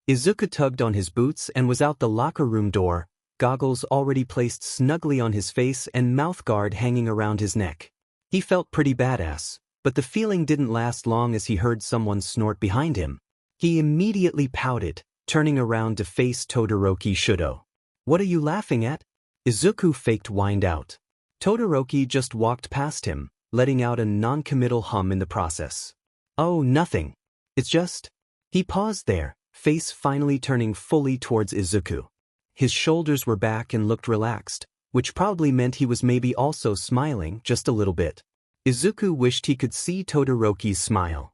Izuku tugged on his boots and was out the locker room door, goggles already placed snugly on his face and mouthguard hanging around his neck. He felt pretty badass, but the feeling didn't last long as he heard someone snort behind him. He immediately pouted, turning around to face Todoroki Shudo. "What are you laughing at?" Izuku faked whined out. Todoroki just walked past him, letting out a non-committal hum in the process. "Oh, nothing. It's just..." He paused there, face finally turning fully towards Izuku. His shoulders were back and looked relaxed, which probably meant he was maybe also smiling just a little bit. Izuku wished he could see Todoroki's smile.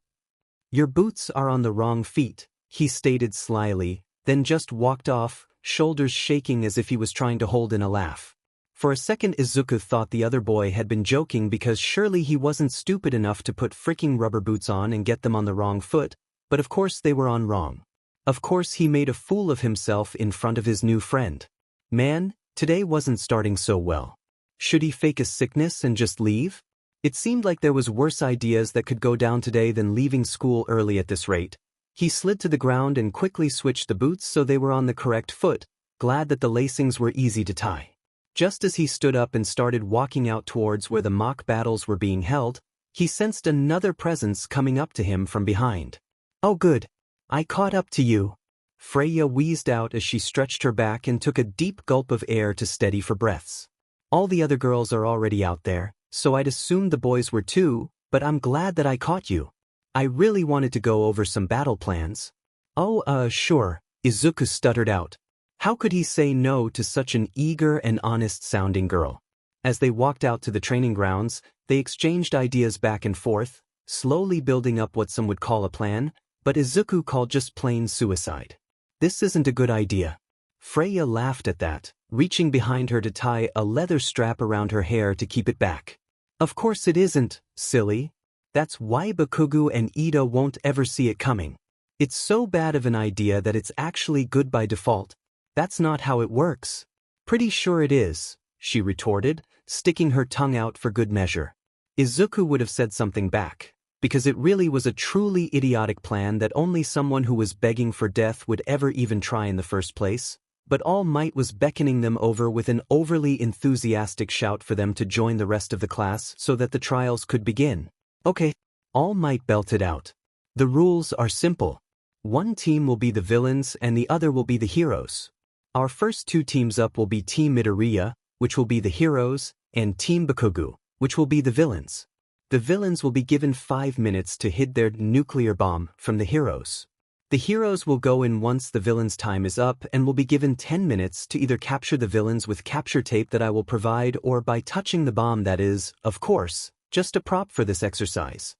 "Your boots are on the wrong feet," he stated slyly, then just walked off, shoulders shaking as if he was trying to hold in a laugh. For a second Izuku thought the other boy had been joking because surely he wasn't stupid enough to put freaking rubber boots on and get them on the wrong foot, but of course they were on wrong. Of course he made a fool of himself in front of his new friend. Man, today wasn't starting so well. Should he fake a sickness and just leave? It seemed like there was worse ideas that could go down today than leaving school early at this rate. He slid to the ground and quickly switched the boots so they were on the correct foot, glad that the lacings were easy to tie. Just as he stood up and started walking out towards where the mock battles were being held, he sensed another presence coming up to him from behind. "Oh good. I caught up to you." Freya wheezed out as she stretched her back and took a deep gulp of air to steady for breaths. "All the other girls are already out there, so I'd assumed the boys were too, but I'm glad that I caught you. I really wanted to go over some battle plans." "Oh, sure," Izuku stuttered out. How could he say no to such an eager and honest-sounding girl? As they walked out to the training grounds, they exchanged ideas back and forth, slowly building up what some would call a plan, but Izuku called just plain suicide. "This isn't a good idea." Freya laughed at that, reaching behind her to tie a leather strap around her hair to keep it back. "Of course it isn't, silly. That's why Bakugo and Ida won't ever see it coming. It's so bad of an idea that it's actually good by default. That's not how it works." "Pretty sure it is," she retorted, sticking her tongue out for good measure. Izuku would have said something back, because it really was a truly idiotic plan that only someone who was begging for death would ever even try in the first place, but All Might was beckoning them over with an overly enthusiastic shout for them to join the rest of the class so that the trials could begin. "Okay," All Might belted out. "The rules are simple. One team will be the villains and the other will be the heroes. Our first two teams up will be Team Midoriya, which will be the heroes, and Team Bakugo, which will be the villains. The villains will be given 5 minutes to hid their nuclear bomb from the heroes. The heroes will go in once the villains' time is up and will be given 10 minutes to either capture the villains with capture tape that I will provide or by touching the bomb that is, of course, just a prop for this exercise.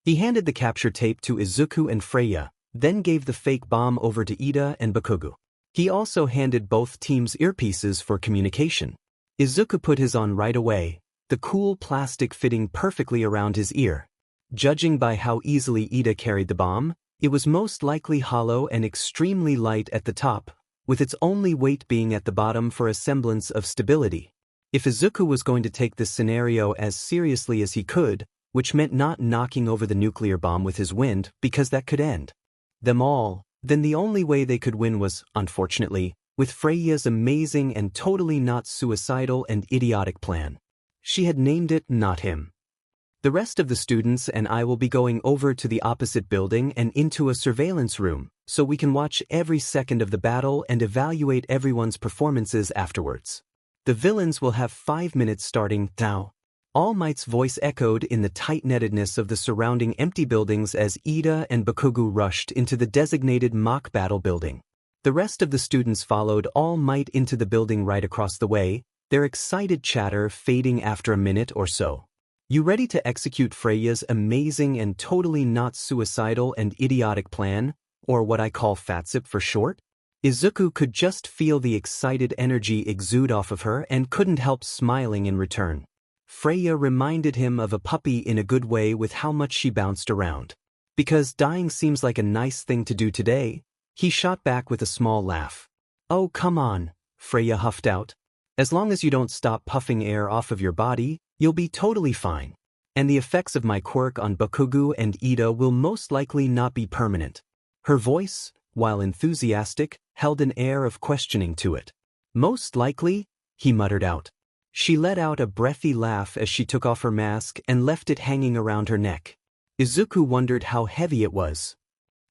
He handed the capture tape to Izuku and Freya, then gave the fake bomb over to Ida and Bakugo. He also handed both teams earpieces for communication. Izuku put his on right away, the cool plastic fitting perfectly around his ear. Judging by how easily Ida carried the bomb, it was most likely hollow and extremely light at the top, with its only weight being at the bottom for a semblance of stability. If Izuku was going to take this scenario as seriously as he could, which meant not knocking over the nuclear bomb with his wind, because that could end them all, then the only way they could win was, unfortunately, with Freya's amazing and totally not suicidal and idiotic plan. She had named it, not him. The rest of the students and I will be going over to the opposite building and into a surveillance room, so we can watch every second of the battle and evaluate everyone's performances afterwards. The villains will have 5 minutes starting now. All Might's voice echoed in the tight-nettedness of the surrounding empty buildings as Ida and Bakugo rushed into the designated mock battle building. The rest of the students followed All Might into the building right across the way, their excited chatter fading after a minute or so. You ready to execute Freya's amazing and totally not suicidal and idiotic plan, or what I call FATSIP for short? Izuku could just feel the excited energy exude off of her and couldn't help smiling in return. Freya reminded him of a puppy in a good way with how much she bounced around. Because dying seems like a nice thing to do today, he shot back with a small laugh. Oh, come on, Freya huffed out. As long as you don't stop puffing air off of your body, you'll be totally fine. And the effects of my quirk on Bakugo and Ida will most likely not be permanent. Her voice, while enthusiastic, held an air of questioning to it. Most likely, he muttered out. She let out a breathy laugh as she took off her mask and left it hanging around her neck. Izuku wondered how heavy it was.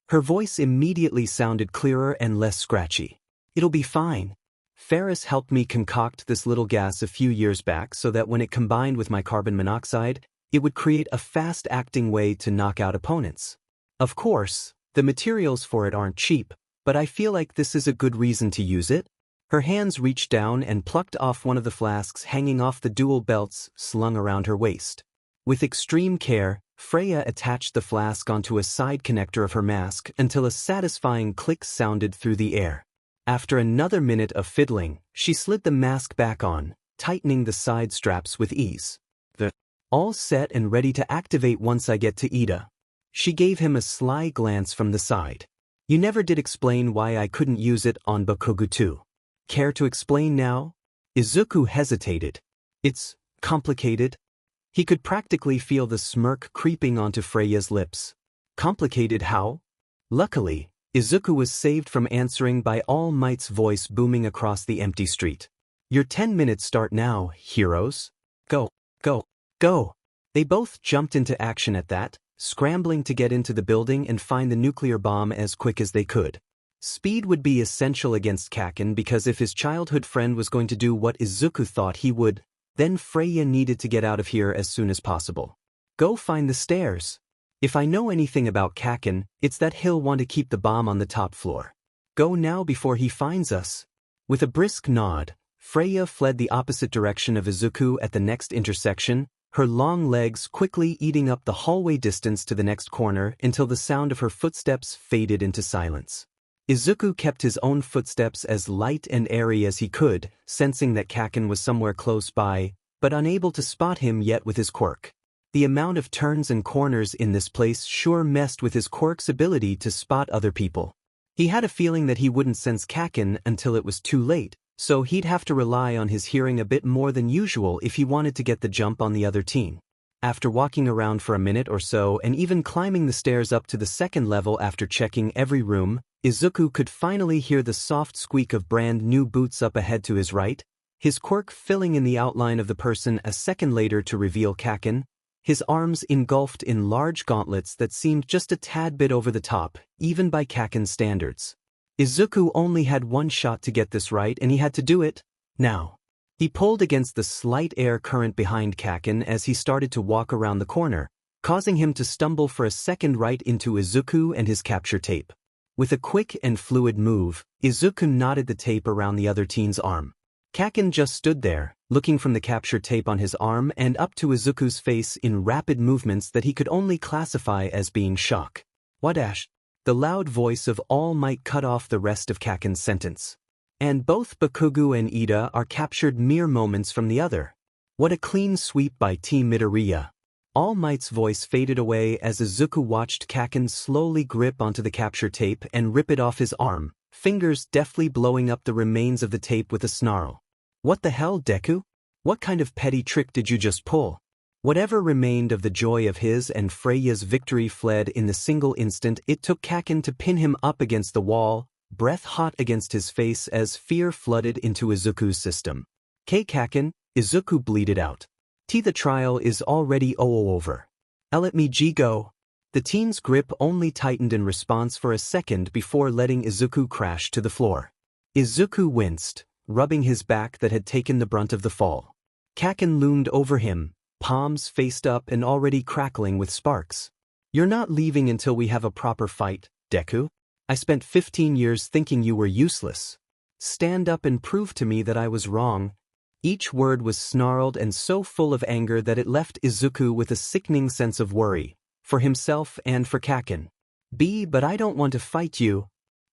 Her voice immediately sounded clearer and less scratchy. It'll be fine. Ferris helped me concoct this little gas a few years back so that when it combined with my carbon monoxide, it would create a fast-acting way to knock out opponents. Of course, the materials for it aren't cheap, but I feel like this is a good reason to use it. Her hands reached down and plucked off one of the flasks hanging off the dual belts slung around her waist. With extreme care, Freya attached the flask onto a side connector of her mask until a satisfying click sounded through the air. After another minute of fiddling, she slid the mask back on, tightening the side straps with ease. All set and ready to activate once I get to Ida. She gave him a sly glance from the side. You never did explain why I couldn't use it on Bakugo too. Care to explain now? Izuku hesitated. It's complicated. He could practically feel the smirk creeping onto Freya's lips. Complicated how? Luckily, Izuku was saved from answering by All Might's voice booming across the empty street. Your 10 minutes start now, heroes. Go, go, go. They both jumped into action at that, scrambling to get into the building and find the nuclear bomb as quick as they could. Speed would be essential against Kaken because if his childhood friend was going to do what Izuku thought he would, then Freya needed to get out of here as soon as possible. Go find the stairs. If I know anything about Kaken, it's that he'll want to keep the bomb on the top floor. Go now before he finds us. With a brisk nod, Freya fled the opposite direction of Izuku at the next intersection, her long legs quickly eating up the hallway distance to the next corner until the sound of her footsteps faded into silence. Izuku kept his own footsteps as light and airy as he could, sensing that Kaken was somewhere close by, but unable to spot him yet with his quirk. The amount of turns and corners in this place sure messed with his quirk's ability to spot other people. He had a feeling that he wouldn't sense Kaken until it was too late, so he'd have to rely on his hearing a bit more than usual if he wanted to get the jump on the other team. After walking around for a minute or so and even climbing the stairs up to the second level after checking every room, Izuku could finally hear the soft squeak of brand new boots up ahead to his right, his quirk filling in the outline of the person a second later to reveal Kaken, his arms engulfed in large gauntlets that seemed just a tad bit over the top, even by Kaken's standards. Izuku only had one shot to get this right and he had to do it now. He pulled against the slight air current behind Kaken as he started to walk around the corner, causing him to stumble for a second right into Izuku and his capture tape. With a quick and fluid move, Izuku knotted the tape around the other teen's arm. Kaken just stood there, looking from the capture tape on his arm and up to Izuku's face in rapid movements that he could only classify as being shock. "WhatIf?" The loud voice of All Might cut off the rest of Kaken's sentence. And both Bakugo and Ida are captured mere moments from the other. What a clean sweep by Team Midoriya. All Might's voice faded away as Izuku watched Kaken slowly grip onto the capture tape and rip it off his arm, fingers deftly blowing up the remains of the tape with a snarl. "What the hell, Deku? What kind of petty trick did you just pull?" Whatever remained of the joy of his and Freya's victory fled in the single instant it took Kaken to pin him up against the wall, breath hot against his face as fear flooded into Izuku's system. "K Kaken," Izuku bleated out. "The trial is already over. Let me go." The teen's grip only tightened in response for a second before letting Izuku crash to the floor. Izuku winced, rubbing his back that had taken the brunt of the fall. Kaken loomed over him, palms faced up and already crackling with sparks. "You're not leaving until we have a proper fight, Deku? I spent 15 years thinking you were useless. Stand up and prove to me that I was wrong." Each word was snarled and so full of anger that it left Izuku with a sickening sense of worry, for himself and for Kaken. But I don't want to fight you."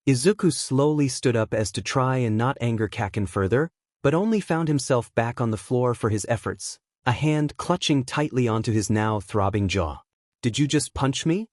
Izuku slowly stood up as to try and not anger Kaken further, but only found himself back on the floor for his efforts, a hand clutching tightly onto his now throbbing jaw. "Did you just punch me?"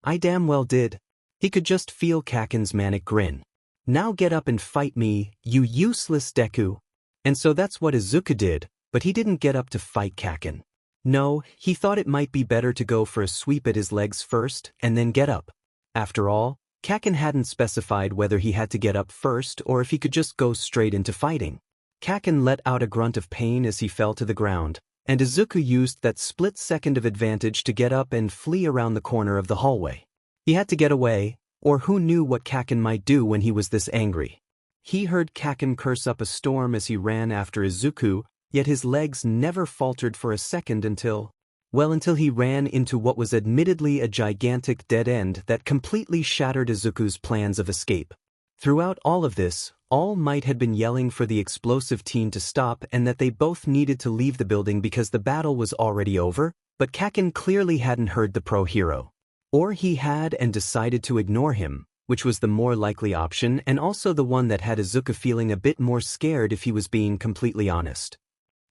"I damn well did." He could just feel Kaken's manic grin. "Now get up and fight me, you useless Deku." And so that's what Izuku did, but he didn't get up to fight Kaken. No, he thought it might be better to go for a sweep at his legs first and then get up. After all, Kaken hadn't specified whether he had to get up first or if he could just go straight into fighting. Kaken let out a grunt of pain as he fell to the ground, and Izuku used that split second of advantage to get up and flee around the corner of the hallway. He had to get away, or who knew what Kaken might do when he was this angry. He heard Kaken curse up a storm as he ran after Izuku, yet his legs never faltered for a second until he ran into what was admittedly a gigantic dead end that completely shattered Izuku's plans of escape. Throughout all of this, All Might had been yelling for the explosive teen to stop and that they both needed to leave the building because the battle was already over, but Kaken clearly hadn't heard the pro-hero. Or he had and decided to ignore him, which was the more likely option and also the one that had Izuku feeling a bit more scared if he was being completely honest.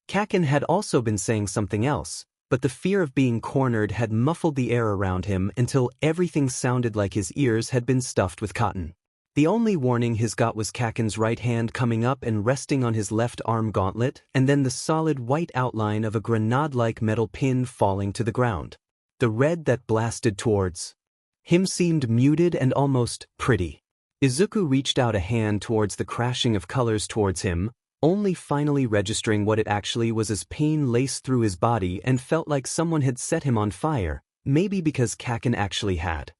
Kaken had also been saying something else, but the fear of being cornered had muffled the air around him until everything sounded like his ears had been stuffed with cotton. The only warning his got was Kaken's right hand coming up and resting on his left arm gauntlet and then the solid white outline of a grenade-like metal pin falling to the ground. The red that blasted towards him seemed muted and almost pretty. Izuku reached out a hand towards the crashing of colors towards him, only finally registering what it actually was as pain laced through his body and felt like someone had set him on fire, maybe because Kaken actually had.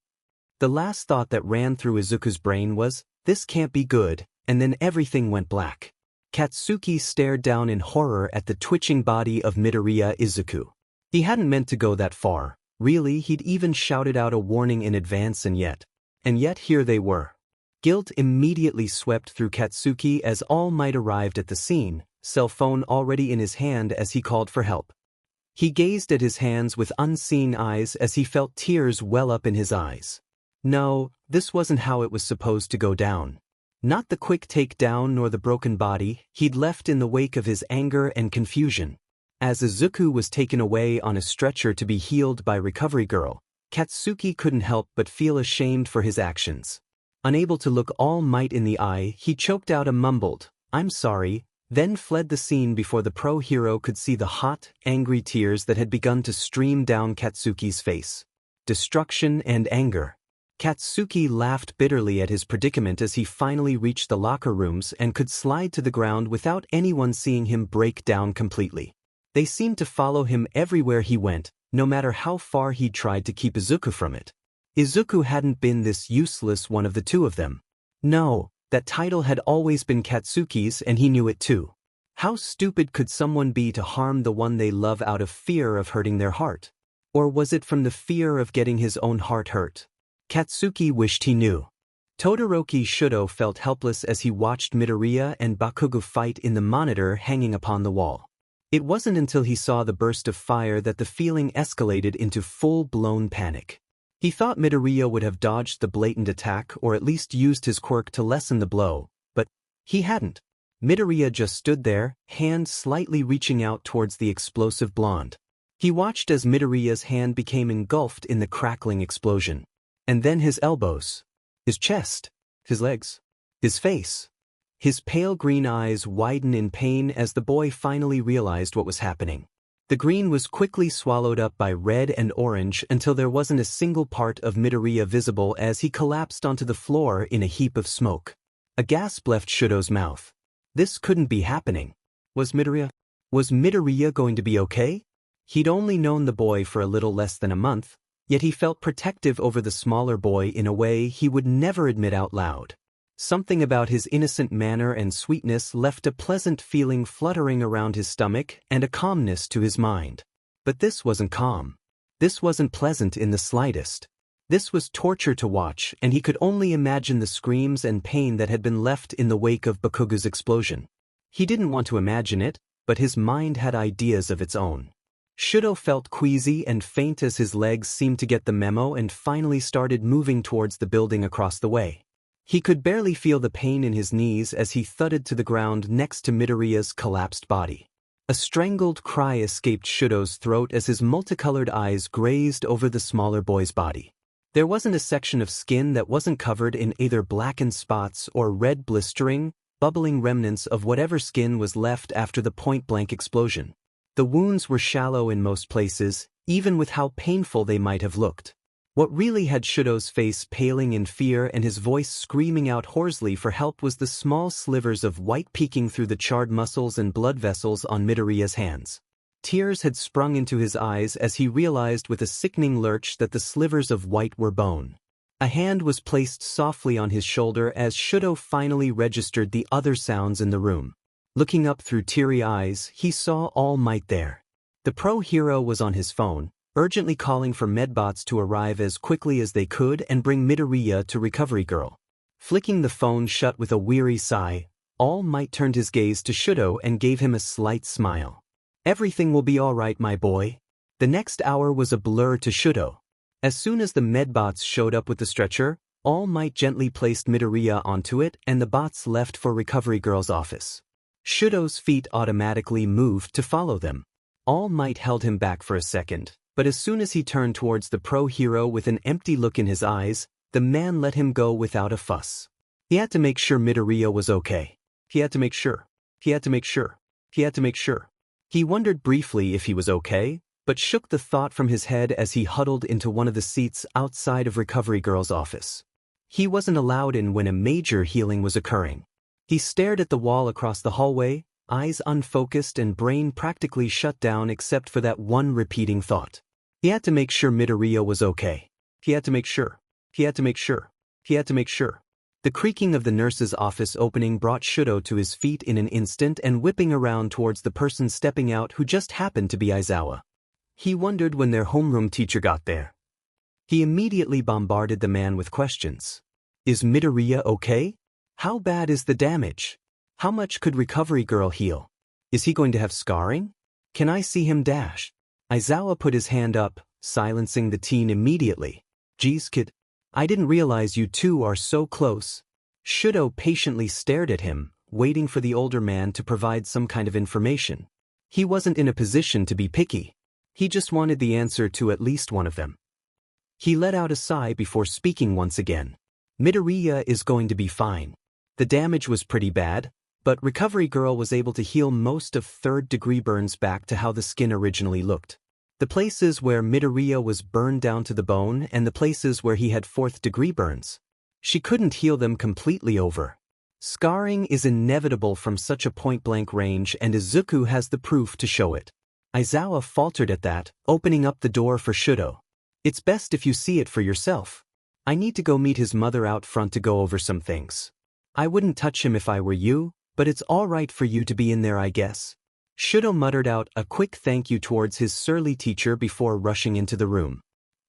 The last thought that ran through Izuku's brain was, "This can't be good," and then everything went black. Katsuki stared down in horror at the twitching body of Midoriya Izuku. He hadn't meant to go that far. Really, he'd even shouted out a warning in advance and yet here they were. Guilt immediately swept through Katsuki as All Might arrived at the scene, cell phone already in his hand as he called for help. He gazed at his hands with unseeing eyes as he felt tears well up in his eyes. No, this wasn't how it was supposed to go down. Not the quick takedown nor the broken body he'd left in the wake of his anger and confusion. As Izuku was taken away on a stretcher to be healed by Recovery Girl, Katsuki couldn't help but feel ashamed for his actions. Unable to look All Might in the eye, he choked out a mumbled, "I'm sorry," then fled the scene before the pro-hero could see the hot, angry tears that had begun to stream down Katsuki's face. Destruction and anger. Katsuki laughed bitterly at his predicament as he finally reached the locker rooms and could slide to the ground without anyone seeing him break down completely. They seemed to follow him everywhere he went, no matter how far he tried to keep Izuku from it. Izuku hadn't been this useless one of the two of them. No, that title had always been Katsuki's and he knew it too. How stupid could someone be to harm the one they love out of fear of hurting their heart? Or was it from the fear of getting his own heart hurt? Katsuki wished he knew. Todoroki Shudo felt helpless as he watched Midoriya and Bakugo fight in the monitor hanging upon the wall. It wasn't until he saw the burst of fire that the feeling escalated into full-blown panic. He thought Midoriya would have dodged the blatant attack or at least used his quirk to lessen the blow, but he hadn't. Midoriya just stood there, hand slightly reaching out towards the explosive blonde. He watched as Midoriya's hand became engulfed in the crackling explosion. And then his elbows, his chest, his legs, his face. His pale green eyes widened in pain as the boy finally realized what was happening. The green was quickly swallowed up by red and orange until there wasn't a single part of Midoriya visible as he collapsed onto the floor in a heap of smoke. A gasp left Shudo's mouth. This couldn't be happening. Was Midoriya going to be okay? He'd only known the boy for a little less than a month, yet he felt protective over the smaller boy in a way he would never admit out loud. Something about his innocent manner and sweetness left a pleasant feeling fluttering around his stomach and a calmness to his mind. But this wasn't calm. This wasn't pleasant in the slightest. This was torture to watch, and he could only imagine the screams and pain that had been left in the wake of Bakugo's explosion. He didn't want to imagine it, but his mind had ideas of its own. Shudo felt queasy and faint as his legs seemed to get the memo and finally started moving towards the building across the way. He could barely feel the pain in his knees as he thudded to the ground next to Midoriya's collapsed body. A strangled cry escaped Shudo's throat as his multicolored eyes grazed over the smaller boy's body. There wasn't a section of skin that wasn't covered in either blackened spots or red blistering, bubbling remnants of whatever skin was left after the point-blank explosion. The wounds were shallow in most places, even with how painful they might have looked. What really had Shudo's face paling in fear and his voice screaming out hoarsely for help was the small slivers of white peeking through the charred muscles and blood vessels on Midoriya's hands. Tears had sprung into his eyes as he realized with a sickening lurch that the slivers of white were bone. A hand was placed softly on his shoulder as Shudo finally registered the other sounds in the room. Looking up through teary eyes, he saw All Might there. The pro hero was on his phone, urgently calling for medbots to arrive as quickly as they could and bring Midoriya to Recovery Girl. Flicking the phone shut with a weary sigh, All Might turned his gaze to Shudo and gave him a slight smile. "Everything will be all right, my boy." The next hour was a blur to Shudo. As soon as the medbots showed up with the stretcher, All Might gently placed Midoriya onto it and the bots left for Recovery Girl's office. Shudo's feet automatically moved to follow them. All Might held him back for a second, but as soon as he turned towards the pro hero with an empty look in his eyes, the man let him go without a fuss. He had to make sure Midoriya was okay. He had to make sure. He had to make sure. He had to make sure. He wondered briefly if he was okay, but shook the thought from his head as he huddled into one of the seats outside of Recovery Girl's office. He wasn't allowed in when a major healing was occurring. He stared at the wall across the hallway, eyes unfocused and brain practically shut down except for that one repeating thought. He had to make sure Midoriya was okay. He had to make sure. He had to make sure. He had to make sure. The creaking of the nurse's office opening brought Shudo to his feet in an instant and whipping around towards the person stepping out who just happened to be Aizawa. He wondered when their homeroom teacher got there. He immediately bombarded the man with questions. Is Midoriya okay? How bad is the damage? How much could Recovery Girl heal? Is he going to have scarring? Can I see him dash? Aizawa put his hand up, silencing the teen immediately. Geez, kid. I didn't realize you two are so close. Shudo patiently stared at him, waiting for the older man to provide some kind of information. He wasn't in a position to be picky. He just wanted the answer to at least one of them. He let out a sigh before speaking once again. Midoriya is going to be fine. The damage was pretty bad, but Recovery Girl was able to heal most of third-degree burns back to how the skin originally looked. The places where Midoriya was burned down to the bone and the places where he had fourth-degree burns. She couldn't heal them completely over. Scarring is inevitable from such a point-blank range and Izuku has the proof to show it. Aizawa faltered at that, opening up the door for Shudo. It's best if you see it for yourself. I need to go meet his mother out front to go over some things. I wouldn't touch him if I were you, but it's all right for you to be in there, I guess. Shudo muttered out a quick thank you towards his surly teacher before rushing into the room.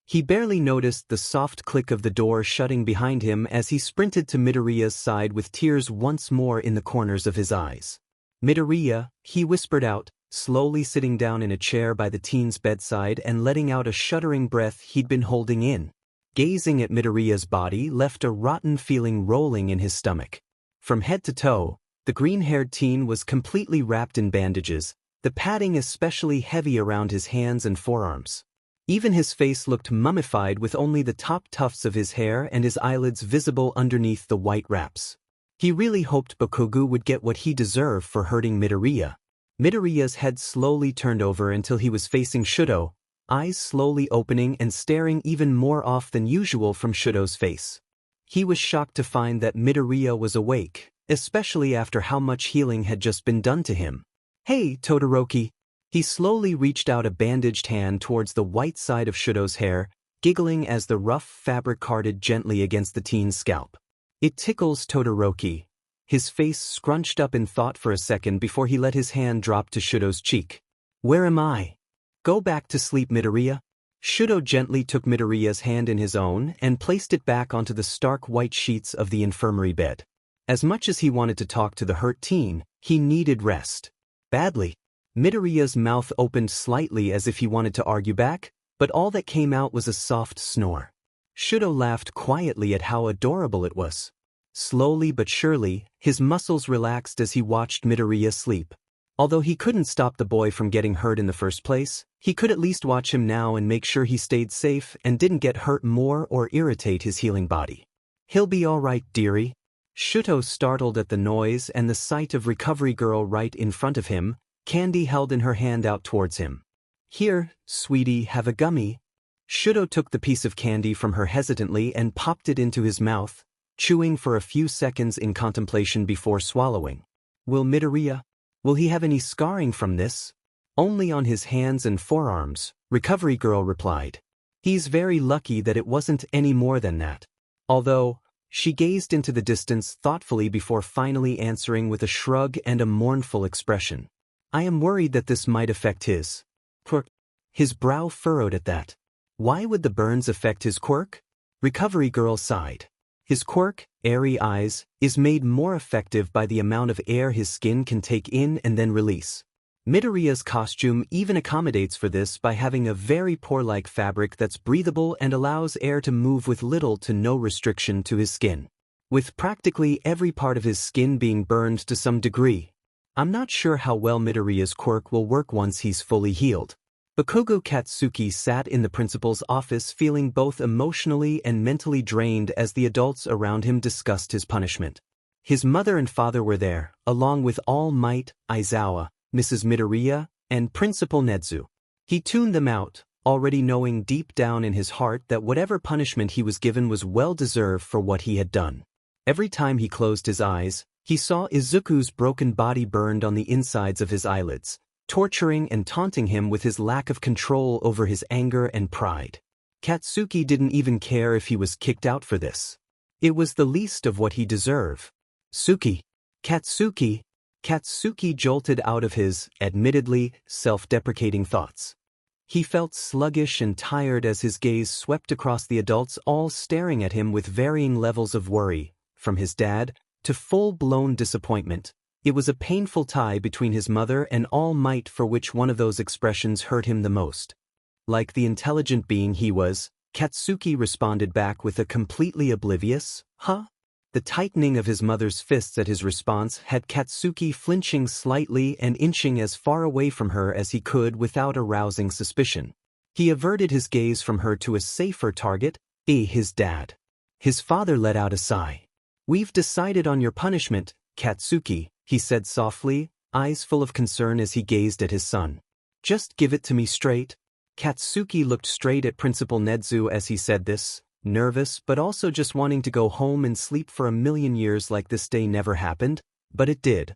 He barely noticed the soft click of the door shutting behind him as he sprinted to Midoriya's side with tears once more in the corners of his eyes. "Midoriya," he whispered out, slowly sitting down in a chair by the teen's bedside and letting out a shuddering breath he'd been holding in. Gazing at Midoriya's body left a rotten feeling rolling in his stomach. From head to toe, the green-haired teen was completely wrapped in bandages, the padding especially heavy around his hands and forearms. Even his face looked mummified with only the top tufts of his hair and his eyelids visible underneath the white wraps. He really hoped Bakugo would get what he deserved for hurting Midoriya. Midoriya's head slowly turned over until he was facing Shudo, eyes slowly opening and staring even more off than usual from Shudo's face. He was shocked to find that Midoriya was awake, especially after how much healing had just been done to him. "Hey, Todoroki." He slowly reached out a bandaged hand towards the white side of Shudo's hair, giggling as the rough fabric carted gently against the teen's scalp. "It tickles, Todoroki." His face scrunched up in thought for a second before he let his hand drop to Shudo's cheek. "Where am I?" "Go back to sleep, Midoriya." Shudo gently took Midoriya's hand in his own and placed it back onto the stark white sheets of the infirmary bed. As much as he wanted to talk to the hurt teen, he needed rest. Badly. Midoriya's mouth opened slightly as if he wanted to argue back, but all that came out was a soft snore. Shudo laughed quietly at how adorable it was. Slowly but surely, his muscles relaxed as he watched Midoriya sleep. Although he couldn't stop the boy from getting hurt in the first place, he could at least watch him now and make sure he stayed safe and didn't get hurt more or irritate his healing body. "He'll be all right, dearie." Shudo startled at the noise and the sight of Recovery Girl right in front of him, candy held in her hand out towards him. "Here, sweetie, have a gummy." Shudo took the piece of candy from her hesitantly and popped it into his mouth, chewing for a few seconds in contemplation before swallowing. Will he have any scarring from this?" "Only on his hands and forearms," Recovery Girl replied. "He's very lucky that it wasn't any more than that." Although, she gazed into the distance thoughtfully before finally answering with a shrug and a mournful expression. "I am worried that this might affect his quirk." His brow furrowed at that. Why would the burns affect his quirk? Recovery Girl sighed. His quirk, airy eyes, is made more effective by the amount of air his skin can take in and then release. Midoriya's costume even accommodates for this by having a very pore-like fabric that's breathable and allows air to move with little to no restriction to his skin. With practically every part of his skin being burned to some degree. I'm not sure how well Midoriya's quirk will work once he's fully healed. Bakugo Katsuki sat in the principal's office feeling both emotionally and mentally drained as the adults around him discussed his punishment. His mother and father were there, along with All Might, Aizawa, Mrs. Midoriya, and Principal Nezu. He tuned them out, already knowing deep down in his heart that whatever punishment he was given was well-deserved for what he had done. Every time he closed his eyes, he saw Izuku's broken body burned on the insides of his eyelids, torturing and taunting him with his lack of control over his anger and pride. Katsuki didn't even care if he was kicked out for this. It was the least of what he deserved. Katsuki jolted out of his, admittedly, self-deprecating thoughts. He felt sluggish and tired as his gaze swept across the adults all staring at him with varying levels of worry, from his dad to full-blown disappointment. It was a painful tie between his mother and All Might for which one of those expressions hurt him the most. Like the intelligent being he was, Katsuki responded back with a completely oblivious, "Huh?" The tightening of his mother's fists at his response had Katsuki flinching slightly and inching as far away from her as he could without arousing suspicion. He averted his gaze from her to a safer target, his dad. His father let out a sigh. "We've decided on your punishment, Katsuki," he said softly, eyes full of concern as he gazed at his son. "Just give it to me straight." Katsuki looked straight at Principal Nezu as he said this, nervous but also just wanting to go home and sleep for a million years like this day never happened, but it did.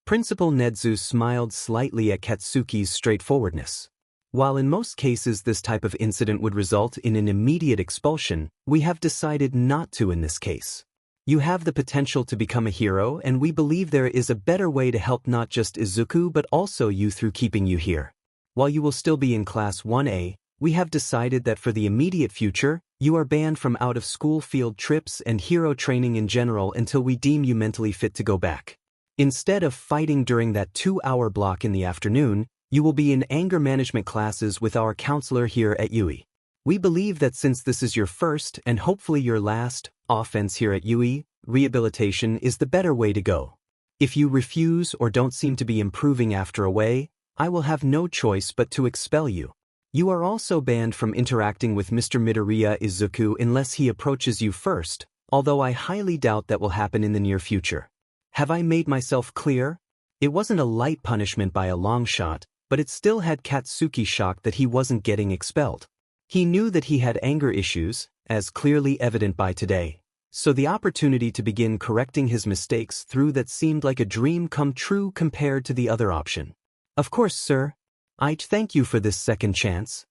Principal Nezu smiled slightly at Katsuki's straightforwardness. While in most cases this type of incident would result in an immediate expulsion, we have decided not to in this case. You have the potential to become a hero, and we believe there is a better way to help not just Izuku but also you through keeping you here. While you will still be in Class 1A, We have decided that for the immediate future, you are banned from out-of-school field trips and hero training in general until we deem you mentally fit to go back. Instead of fighting during that 2-hour block in the afternoon, you will be in anger management classes with our counselor here at UE. We believe that since this is your first and hopefully your last offense here at UE, rehabilitation is the better way to go. If you refuse or don't seem to be improving after a way, I will have no choice but to expel you. You are also banned from interacting with Mr. Midoriya Izuku unless he approaches you first, although I highly doubt that will happen in the near future. Have I made myself clear? It wasn't a light punishment by a long shot, but it still had Katsuki shocked that he wasn't getting expelled. He knew that he had anger issues, as clearly evident by today, so the opportunity to begin correcting his mistakes through that seemed like a dream come true compared to the other option. Of course, sir. I thank you for this second chance.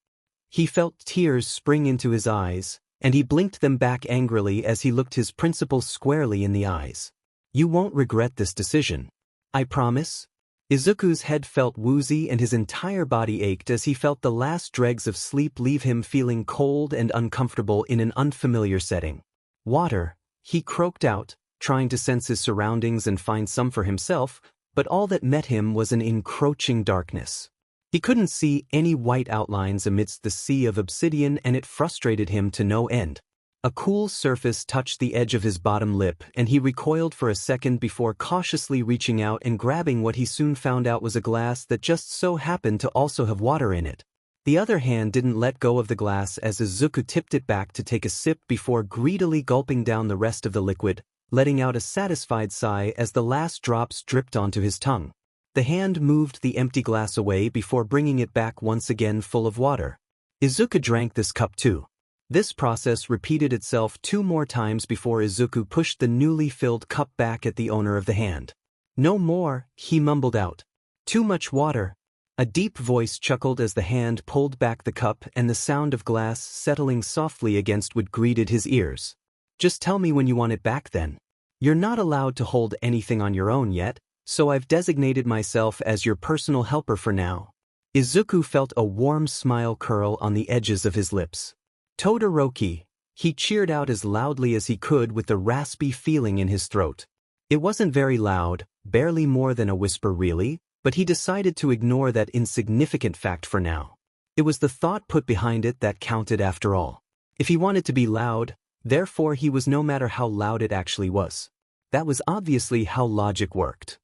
He felt tears spring into his eyes, and he blinked them back angrily as he looked his principal squarely in the eyes. You won't regret this decision. I promise. Izuku's head felt woozy and his entire body ached as he felt the last dregs of sleep leave him feeling cold and uncomfortable in an unfamiliar setting. Water, he croaked out, trying to sense his surroundings and find some for himself, but all that met him was an encroaching darkness. He couldn't see any white outlines amidst the sea of obsidian and it frustrated him to no end. A cool surface touched the edge of his bottom lip and he recoiled for a second before cautiously reaching out and grabbing what he soon found out was a glass that just so happened to also have water in it. The other hand didn't let go of the glass as Izuku tipped it back to take a sip before greedily gulping down the rest of the liquid, letting out a satisfied sigh as the last drops dripped onto his tongue. The hand moved the empty glass away before bringing it back once again full of water. Izuku drank this cup too. This process repeated itself 2 more times before Izuku pushed the newly filled cup back at the owner of the hand. No more, he mumbled out. Too much water. A deep voice chuckled as the hand pulled back the cup and the sound of glass settling softly against wood greeted his ears. Just tell me when you want it back then. You're not allowed to hold anything on your own yet, so I've designated myself as your personal helper for now. Izuku felt a warm smile curl on the edges of his lips. Todoroki, he cheered out as loudly as he could with the raspy feeling in his throat. It wasn't very loud, barely more than a whisper really, but he decided to ignore that insignificant fact for now. It was the thought put behind it that counted after all. If he wanted to be loud, therefore he was no matter how loud it actually was. That was obviously how logic worked.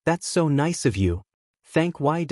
That's so nice of you. Thank Y-.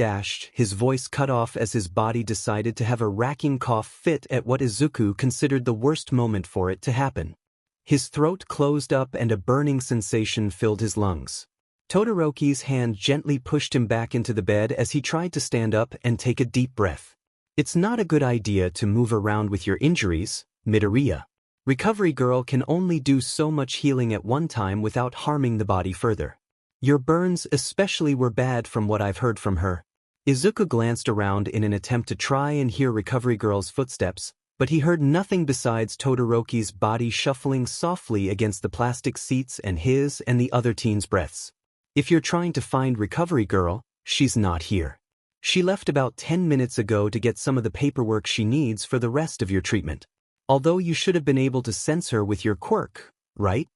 His voice cut off as his body decided to have a racking cough fit at what Izuku considered the worst moment for it to happen. His throat closed up and a burning sensation filled his lungs. Todoroki's hand gently pushed him back into the bed as he tried to stand up and take a deep breath. It's not a good idea to move around with your injuries, Midoriya. Recovery Girl can only do so much healing at one time without harming the body further. Your burns especially were bad from what I've heard from her. Izuku glanced around in an attempt to try and hear Recovery Girl's footsteps, but he heard nothing besides Todoroki's body shuffling softly against the plastic seats and his and the other teens' breaths. If you're trying to find Recovery Girl, she's not here. She left about 10 minutes ago to get some of the paperwork she needs for the rest of your treatment. Although you should have been able to sense her with your quirk, right?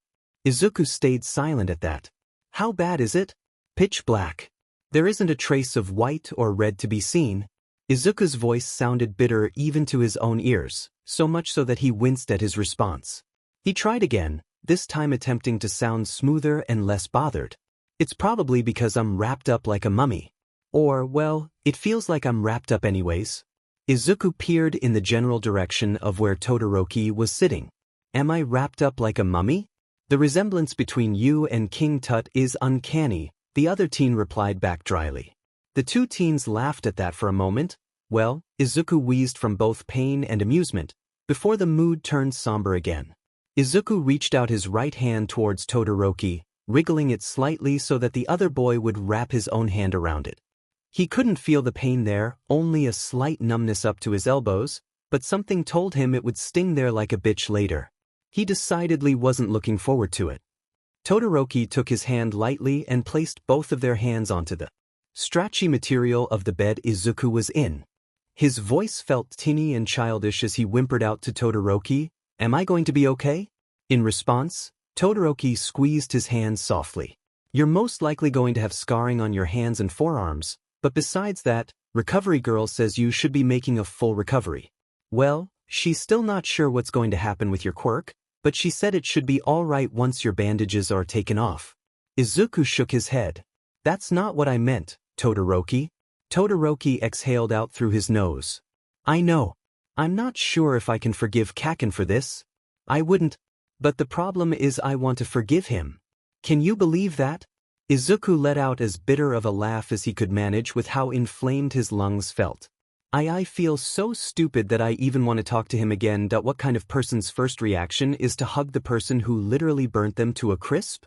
Izuku stayed silent at that. How bad is it? Pitch black. There isn't a trace of white or red to be seen. Izuku's voice sounded bitter even to his own ears, so much so that he winced at his response. He tried again, this time attempting to sound smoother and less bothered. It's probably because I'm wrapped up like a mummy. Or, well, it feels like I'm wrapped up anyways. Izuku peered in the general direction of where Todoroki was sitting. Am I wrapped up like a mummy? The resemblance between you and King Tut is uncanny, the other teen replied back dryly. The 2 teens laughed at that for a moment. Well, Izuku wheezed from both pain and amusement, before the mood turned somber again. Izuku reached out his right hand towards Todoroki, wriggling it slightly so that the other boy would wrap his own hand around it. He couldn't feel the pain there, only a slight numbness up to his elbows, but something told him it would sting there like a bitch later. He decidedly wasn't looking forward to it. Todoroki took his hand lightly and placed both of their hands onto the stretchy material of the bed Izuku was in. His voice felt tinny and childish as he whimpered out to Todoroki, "Am I going to be okay?" In response, Todoroki squeezed his hands softly. "You're most likely going to have scarring on your hands and forearms, but besides that, Recovery Girl says you should be making a full recovery." Well, she's still not sure what's going to happen with your quirk, but she said it should be alright once your bandages are taken off. Izuku shook his head. "That's not what I meant, Todoroki." Todoroki exhaled out through his nose. "I know. I'm not sure if I can forgive Kaken for this. I wouldn't. But the problem is I want to forgive him. Can you believe that?" Izuku let out as bitter of a laugh as he could manage with how inflamed his lungs felt. I feel so stupid that I even want to talk to him again. What kind of person's first reaction is to hug the person who literally burnt them to a crisp?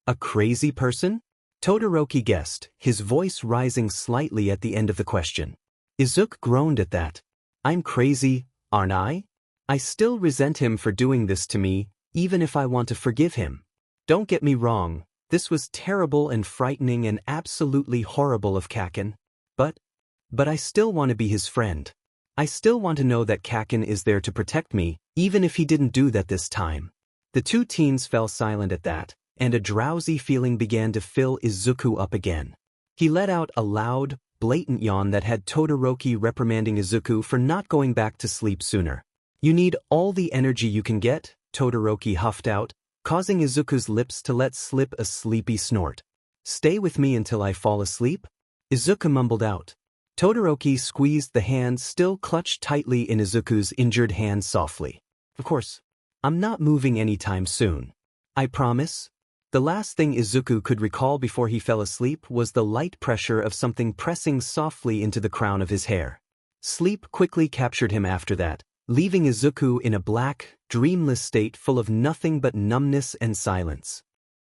A crazy person? Todoroki guessed, his voice rising slightly at the end of the question. Izuku groaned at that. "I'm crazy, aren't I? I still resent him for doing this to me, even if I want to forgive him. Don't get me wrong, this was terrible and frightening and absolutely horrible of Kaken. But I still want to be his friend. I still want to know that Kaken is there to protect me, even if he didn't do that this time." The two teens fell silent at that, and a drowsy feeling began to fill Izuku up again. He let out a loud, blatant yawn that had Todoroki reprimanding Izuku for not going back to sleep sooner. "You need all the energy you can get," Todoroki huffed out, causing Izuku's lips to let slip a sleepy snort. "Stay with me until I fall asleep?" Izuku mumbled out. Todoroki squeezed the hand still clutched tightly in Izuku's injured hand softly. "Of course. I'm not moving anytime soon. I promise." The last thing Izuku could recall before he fell asleep was the light pressure of something pressing softly into the crown of his hair. Sleep quickly captured him after that, leaving Izuku in a black, dreamless state full of nothing but numbness and silence.